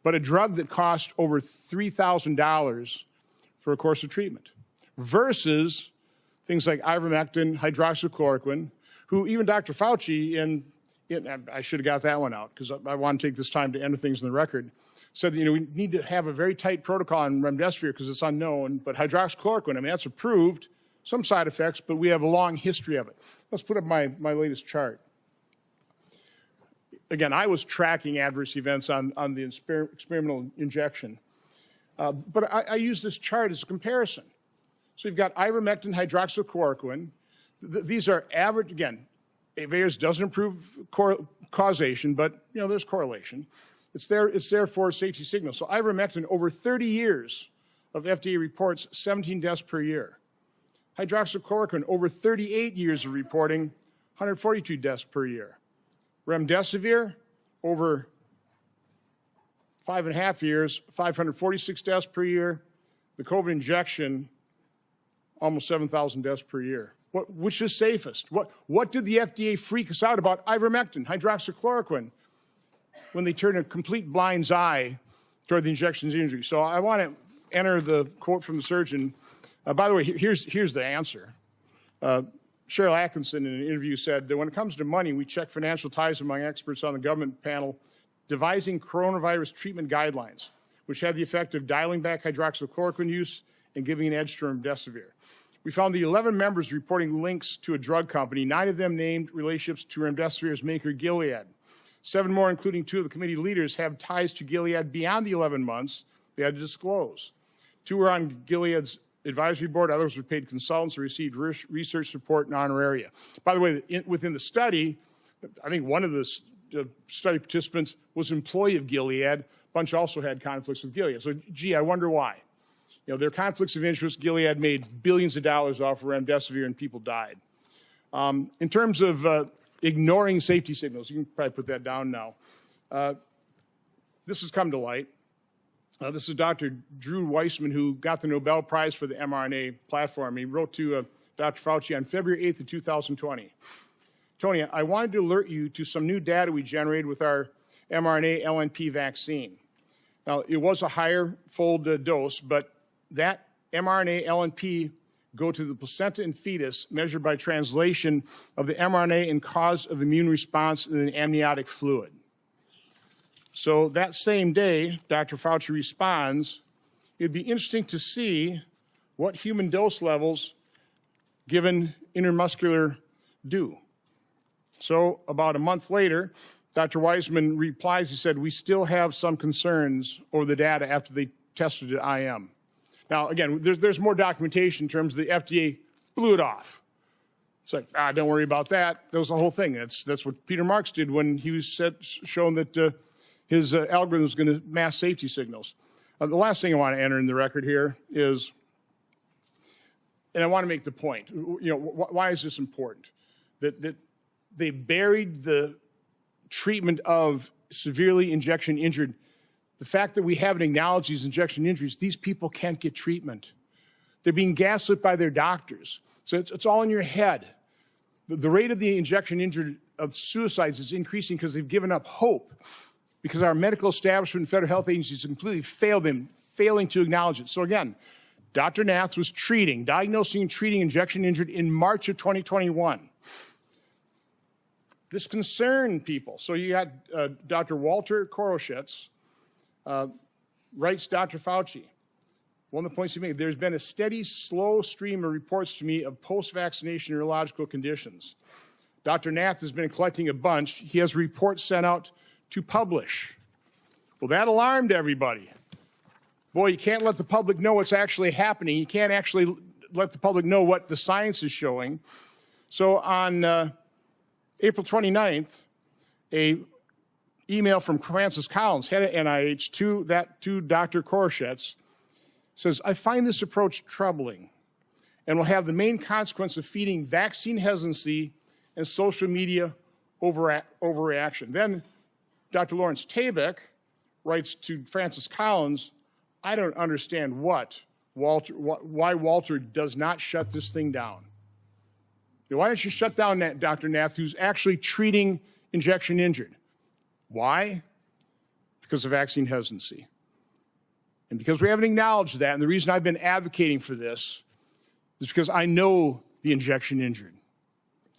but a drug that cost over $3,000 for a course of treatment, versus things like ivermectin, hydroxychloroquine, who even Dr. Fauci, I should have got that one out because I want to take this time to end things in the record, said that, we need to have a very tight protocol on remdesivir because it's unknown, but hydroxychloroquine, that's approved, some side effects, but we have a long history of it. Let's put up my latest chart. Again, I was tracking adverse events on the experimental injection, but I use this chart as a comparison. So you've got ivermectin, hydroxychloroquine. These are average, again, Avayers doesn't improve causation, but there's correlation. It's there for safety signals. So ivermectin, over 30 years of FDA reports, 17 deaths per year. Hydroxychloroquine, over 38 years of reporting, 142 deaths per year. Remdesivir, over 5.5 years, 546 deaths per year. The COVID injection, almost 7,000 deaths per year. Which is safest? What did the FDA freak us out about ivermectin, hydroxychloroquine, when they turned a complete blind's eye toward the injection's injury? So I want to enter the quote from the surgeon. By the way, here's the answer. Cheryl Atkinson in an interview said that when it comes to money, we check financial ties among experts on the government panel devising coronavirus treatment guidelines, which had the effect of dialing back hydroxychloroquine use and giving an edge to remdesivir. We found the 11 members reporting links to a drug company. 9 of them named relationships to remdesivir's maker, Gilead. 7 more, including 2 of the committee leaders, have ties to Gilead beyond the 11 months they had to disclose. 2 were on Gilead's advisory board. Others were paid consultants who received research support and honoraria. By the way, within the study, I think one of the study participants was an employee of Gilead. A bunch also had conflicts with Gilead. So, I wonder why. There are conflicts of interest. Gilead made billions of dollars off of remdesivir and people died. In terms of ignoring safety signals, you can probably put that down now. This has come to light. This is Dr. Drew Weissman, who got the Nobel Prize for the mRNA platform. He wrote to Dr. Fauci on February 8th of 2020. Tony, I wanted to alert you to some new data we generated with our mRNA LNP vaccine. Now, it was a higher fold dose, but that mRNA LNP go to the placenta and fetus, measured by translation of the mRNA and cause of immune response in the amniotic fluid. So that same day, Dr. Fauci responds, it'd be interesting to see what human dose levels given intermuscular do. So about a month later, Dr. Weissman replies, he said, we still have some concerns over the data after they tested it at IM. Now, again, there's more documentation in terms of the FDA blew it off. It's like, don't worry about that. That was the whole thing. That's what Peter Marks did when he was shown that his algorithm was going to mask safety signals. The last thing I want to enter in the record here is, and I want to make the point, why is this important? That they buried the treatment of severely injection injured. The fact that we haven't acknowledged these injection injuries, these people can't get treatment. They're being gaslit by their doctors. So it's all in your head. The rate of the injection injured of suicides is increasing because they've given up hope, because our medical establishment and federal health agencies completely failed them, failing to acknowledge it. So again, Dr. Nath was diagnosing and treating injection injured in March of 2021. This concerned people. So you got Dr. Walter Koroshitz, writes Dr. Fauci. One of the points he made, there's been a steady, slow stream of reports to me of post-vaccination neurological conditions. Dr. Nath has been collecting a bunch. He has reports sent out to publish. Well, that alarmed everybody. Boy, you can't let the public know what's actually happening. You can't actually let the public know what the science is showing. So on April 29th, a email from Francis Collins, head of NIH, to Dr. Koroshitz, says, I find this approach troubling and will have the main consequence of feeding vaccine hesitancy and social media overreaction. Then Dr. Lawrence Tabak writes to Francis Collins, I don't understand why Walter does not shut this thing down. Why don't you shut down Dr. Nath, who's actually treating injection injured? Why? Because of vaccine hesitancy. And because we haven't acknowledged that, and the reason I've been advocating for this is because I know the injection injured.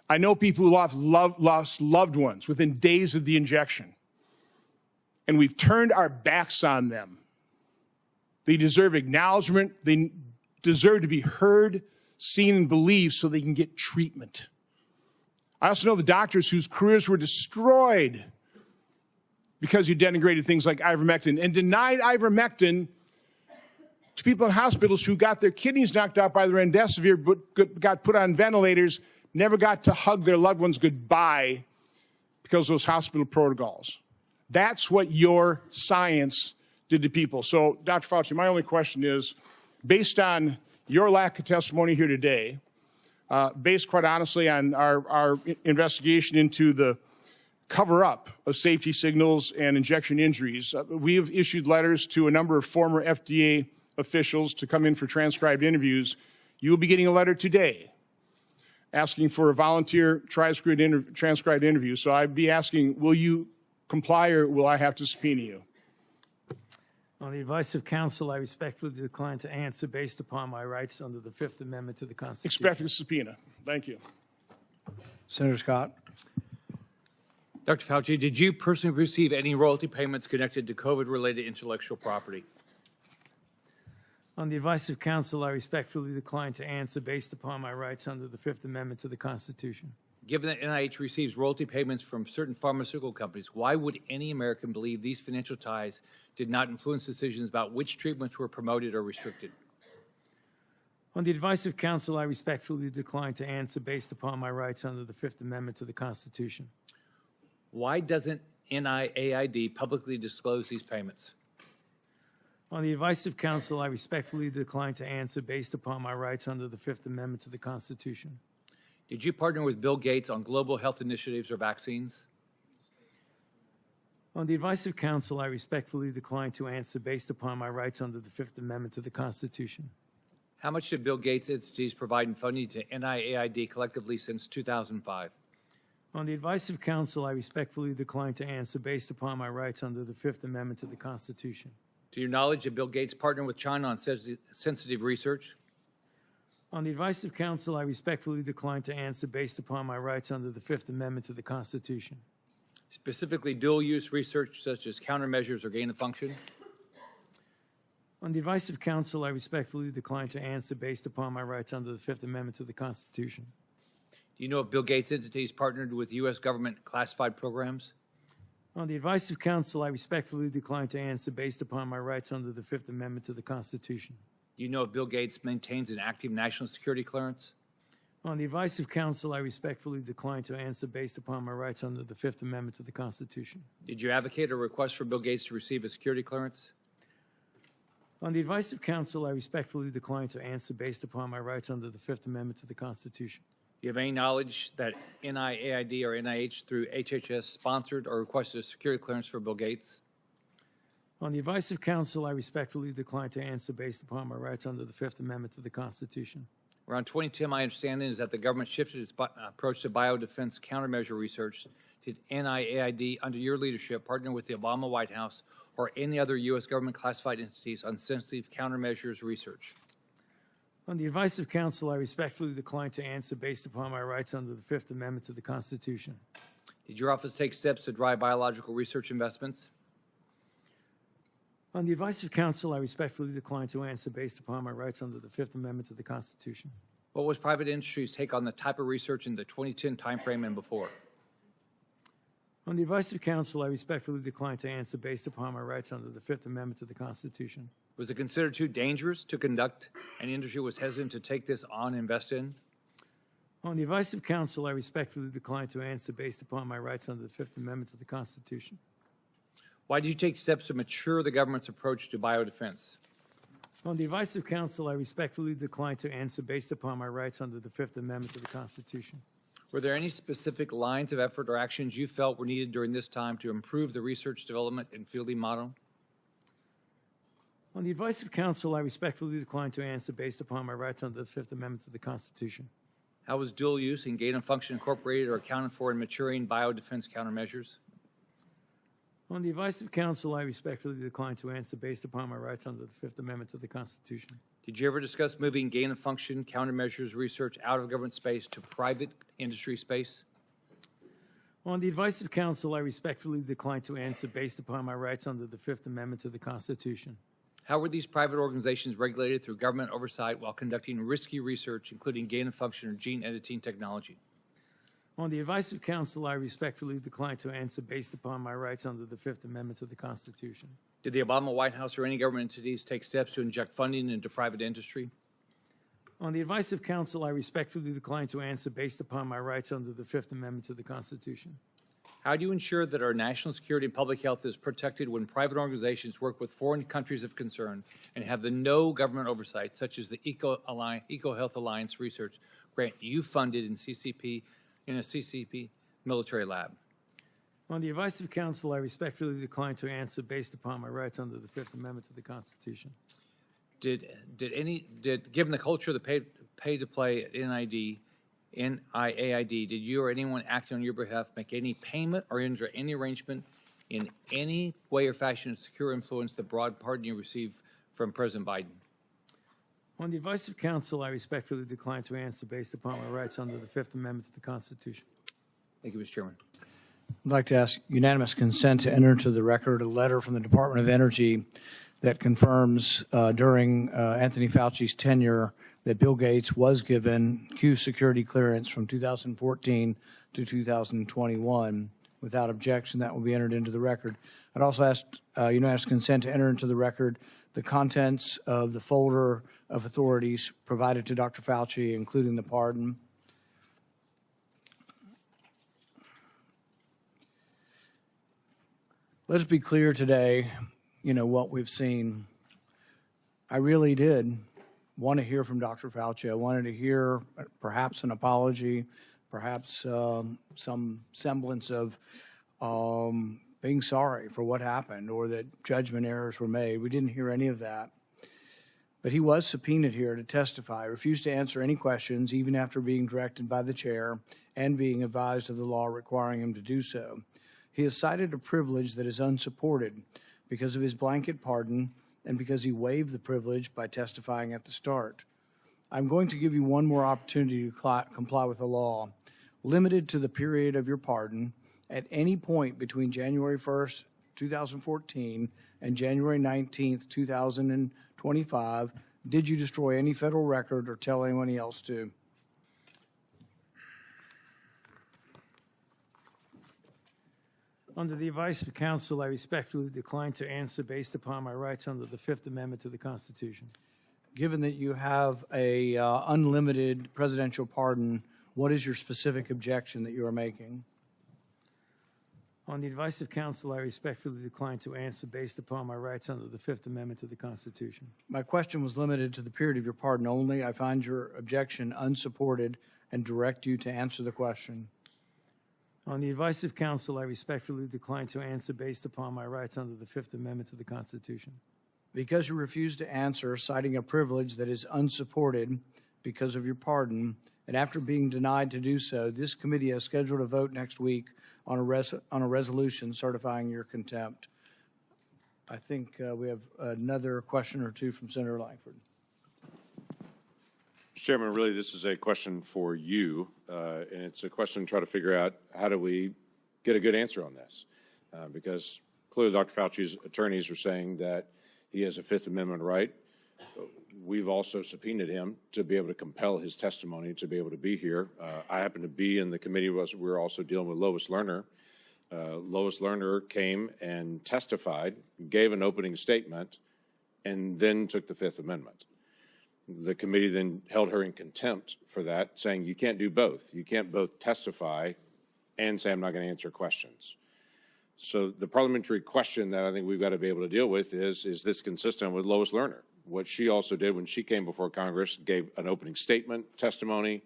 I know people who lost loved ones within days of the injection. And we've turned our backs on them. They deserve acknowledgement. They deserve to be heard, seen, and believed so they can get treatment. I also know the doctors whose careers were destroyed because you denigrated things like ivermectin and denied ivermectin to people in hospitals who got their kidneys knocked out by the remdesivir but got put on ventilators, never got to hug their loved ones goodbye because of those hospital protocols. That's what your science did to people. So, Dr. Fauci, my only question is, based on your lack of testimony here today, based quite honestly on our investigation into the cover-up of safety signals and injection injuries, we have issued letters to a number of former FDA officials to come in for transcribed interviews. You will be getting a letter today asking for a volunteer transcribed interview. So I'd be asking, will you comply or will I have to subpoena you? On the advice of counsel, I respectfully decline to answer based upon my rights under the Fifth Amendment to the Constitution. Expecting a subpoena. Thank you. Senator Scott. Dr. Fauci, did you personally receive any royalty payments connected to COVID-related intellectual property? On the advice of counsel, I respectfully decline to answer based upon my rights under the Fifth Amendment to the Constitution. Given that NIH receives royalty payments from certain pharmaceutical companies, why would any American believe these financial ties did not influence decisions about which treatments were promoted or restricted? On the advice of counsel, I respectfully decline to answer based upon my rights under the Fifth Amendment to the Constitution. Why doesn't NIAID publicly disclose these payments? On the advice of counsel, I respectfully decline to answer based upon my rights under the Fifth Amendment to the Constitution. Did you partner with Bill Gates on global health initiatives or vaccines? On the advice of counsel, I respectfully decline to answer based upon my rights under the Fifth Amendment to the Constitution. How much did Bill Gates entities provide in funding to NIAID collectively since 2005? On the advice of counsel, I respectfully decline to answer based upon my rights under the Fifth Amendment to the Constitution. To your knowledge, did Bill Gates partner with China on sensitive research? On the advice of counsel, I respectfully decline to answer based upon my rights under the Fifth Amendment to the Constitution. Specifically, dual-use research such as countermeasures or gain of function? On the advice of counsel, I respectfully decline to answer based upon my rights under the Fifth Amendment to the Constitution. Do you know if Bill Gates' entities partnered with U.S. government classified programs? On the advice of counsel, I respectfully decline to answer based upon my rights under the Fifth Amendment to the Constitution. Do you know if Bill Gates maintains an active national security clearance? On the advice of counsel, I respectfully decline to answer based upon my rights under the Fifth Amendment to the Constitution. Did you advocate or request for Bill Gates to receive a security clearance? On the advice of counsel, I respectfully decline to answer based upon my rights under the Fifth Amendment to the Constitution. Do you have any knowledge that NIAID or NIH through HHS sponsored or requested a security clearance for Bill Gates? On the advice of counsel, I respectfully decline to answer based upon my rights under the Fifth Amendment to the Constitution. Around 2010, my understanding is that the government shifted its approach to biodefense countermeasure research. Did NIAID, under your leadership, partner with the Obama White House or any other U.S. government classified entities on sensitive countermeasures research? On the advice of counsel, I respectfully decline to answer based upon my rights under the Fifth Amendment to the Constitution. Did your office take steps to drive biological research investments? On the advice of counsel, I respectfully decline to answer based upon my rights under the Fifth Amendment to the Constitution. What was private industry's take on the type of research in the 2010 timeframe and before? On the advice of counsel, I respectfully decline to answer based upon my rights under the Fifth Amendment to the Constitution. Was it considered too dangerous to conduct, and industry was hesitant to take this on and invest in? On the advice of counsel, I respectfully decline to answer based upon my rights under the Fifth Amendment to the Constitution. Why did you take steps to mature the government's approach to biodefense? On the advice of counsel, I respectfully decline to answer based upon my rights under the Fifth Amendment to the Constitution. Were there any specific lines of effort or actions you felt were needed during this time to improve the research, development, and fielding model? On the advice of counsel, I respectfully decline to answer based upon my rights under the Fifth Amendment to the Constitution. How was dual use and gain of function incorporated or accounted for in maturing biodefense countermeasures? On the advice of counsel, I respectfully decline to answer based upon my rights under the Fifth Amendment to the Constitution. Did you ever discuss moving gain of function countermeasures research out of government space to private industry space? On the advice of counsel, I respectfully decline to answer based upon my rights under the Fifth Amendment to the Constitution. How were these private organizations regulated through government oversight while conducting risky research, including gain of function or gene editing technology? On the advice of counsel, I respectfully decline to answer based upon my rights under the Fifth Amendment to the Constitution. Did the Obama White House or any government entities take steps to inject funding into private industry? On the advice of counsel, I respectfully decline to answer based upon my rights under the Fifth Amendment to the Constitution. How do you ensure that our national security and public health is protected when private organizations work with foreign countries of concern and have the no government oversight, such as the EcoHealth Alliance research grant you funded in a CCP military lab? On the advice of counsel, I respectfully decline to answer based upon my rights under the Fifth Amendment to the Constitution. Given the culture of the pay to play at NIAID, did you or anyone acting on your behalf make any payment or enter any arrangement in any way or fashion to secure influence the broad pardon you received from President Biden? On the advice of counsel, I respectfully decline to answer based upon my rights under the Fifth Amendment to the Constitution. Thank you, Mr. Chairman. I'd like to ask unanimous consent to enter into the record a letter from the Department of Energy that confirms during Anthony Fauci's tenure that Bill Gates was given Q security clearance from 2014 to 2021. Without objection, that will be entered into the record. I'd also ask unanimous consent to enter into the record the contents of the folder of authorities provided to Dr. Fauci, including the pardon. Let's be clear today, what we've seen. I really did want to hear from Dr. Fauci. I wanted to hear perhaps an apology, perhaps some semblance of being sorry for what happened or that judgment errors were made. We didn't hear any of that. But he was subpoenaed here to testify, refused to answer any questions, even after being directed by the chair and being advised of the law requiring him to do so. He has cited a privilege that is unsupported because of his blanket pardon and because he waived the privilege by testifying at the start. I'm going to give you one more opportunity to comply with the law, limited to the period of your pardon. At any point between January 1st, 2014 and January 19th, 2025, did you destroy any federal record or tell anyone else to? Under the advice of counsel, I respectfully decline to answer based upon my rights under the Fifth Amendment to the Constitution. Given that you have a unlimited presidential pardon, what is your specific objection that you are making? On the advice of counsel, I respectfully decline to answer based upon my rights under the Fifth Amendment to the Constitution. My question was limited to the period of your pardon only. I find your objection unsupported and direct you to answer the question. On the advice of counsel, I respectfully decline to answer based upon my rights under the Fifth Amendment to the Constitution. Because you refuse to answer, citing a privilege that is unsupported, because of your pardon, and after being denied to do so, this committee has scheduled a vote next week on a resolution certifying your contempt. I think we have another question or two from Senator Langford. Mr. Chairman, really this is a question for you, and it's a question to try to figure out how do we get a good answer on this, because clearly Dr. Fauci's attorneys are saying that he has a Fifth Amendment right. We've also subpoenaed him to be able to compel his testimony to be able to be here. I happen to be in the committee. We were also dealing with Lois Lerner. Lois Lerner came and testified, gave an opening statement, and then took the Fifth Amendment. The committee then held her in contempt for that, saying you can't do both. You can't both testify and say I'm not going to answer questions. So the parliamentary question that I think we've got to be able to deal with is this consistent with Lois Lerner? What she also did when she came before Congress, gave an opening statement, testimony,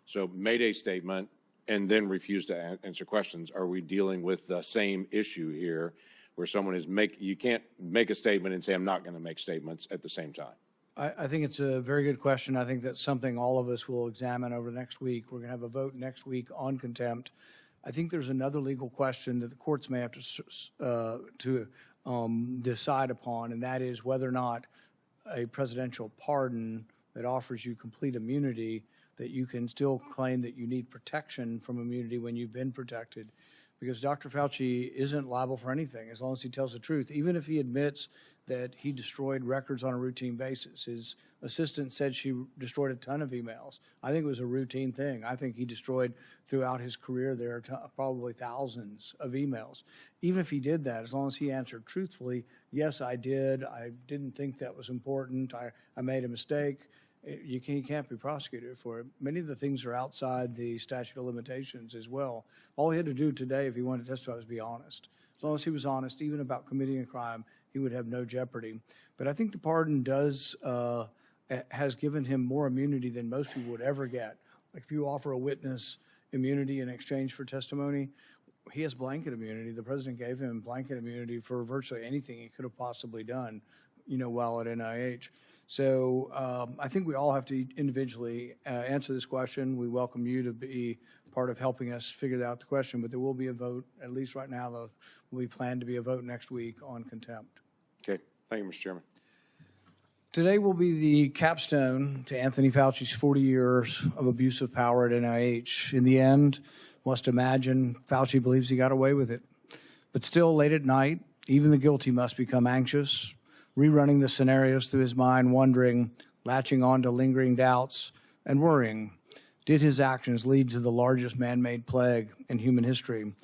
so made a statement, and then refused to answer questions. Are we dealing with the same issue here where someone is you can't make a statement and say I'm not going to make statements at the same time? I think it's a very good question. I think that's something all of us will examine over the next week. We're going to have a vote next week on contempt. I think there's another legal question that the courts may have to decide upon, and that is whether or not a presidential pardon that offers you complete immunity, that you can still claim that you need protection from immunity when you've been protected. Because Dr. Fauci isn't liable for anything as long as he tells the truth. Even if he admits that he destroyed records on a routine basis. His assistant said she destroyed a ton of emails. I think it was a routine thing. I think he destroyed throughout his career there are probably thousands of emails. Even if he did that, as long as he answered truthfully, yes, I did. I didn't think that was important. I made a mistake. He can't be prosecuted for it. Many of the things are outside the statute of limitations as well. All he had to do today, if he wanted to testify, was be honest. As long as he was honest, even about committing a crime, he would have no jeopardy. But I think the pardon has given him more immunity than most people would ever get. Like if you offer a witness immunity in exchange for testimony, he has blanket immunity. The president gave him blanket immunity for virtually anything he could have possibly done, while at NIH. So I think we all have to individually answer this question. We welcome you to be part of helping us figure out the question, but there will be a vote, at least right now, there will be planned to be a vote next week on contempt. Okay. Thank you, Mr. Chairman. Today will be the capstone to Anthony Fauci's 40 years of abuse of power at NIH. In the end, must imagine Fauci believes he got away with it. But still, late at night, even the guilty must become anxious, rerunning the scenarios through his mind, wondering, latching on to lingering doubts, and worrying. Did his actions lead to the largest man-made plague in human history?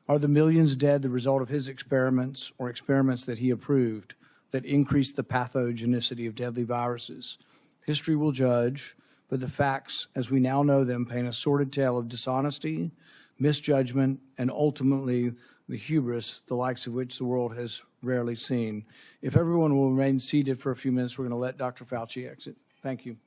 Are the millions dead the result of his experiments or experiments that he approved that increased the pathogenicity of deadly viruses? History will judge, but the facts, as we now know them, paint a sordid tale of dishonesty, misjudgment, and ultimately the hubris, the likes of which the world has rarely seen. If everyone will remain seated for a few minutes, we're going to let Dr. Fauci exit. Thank you.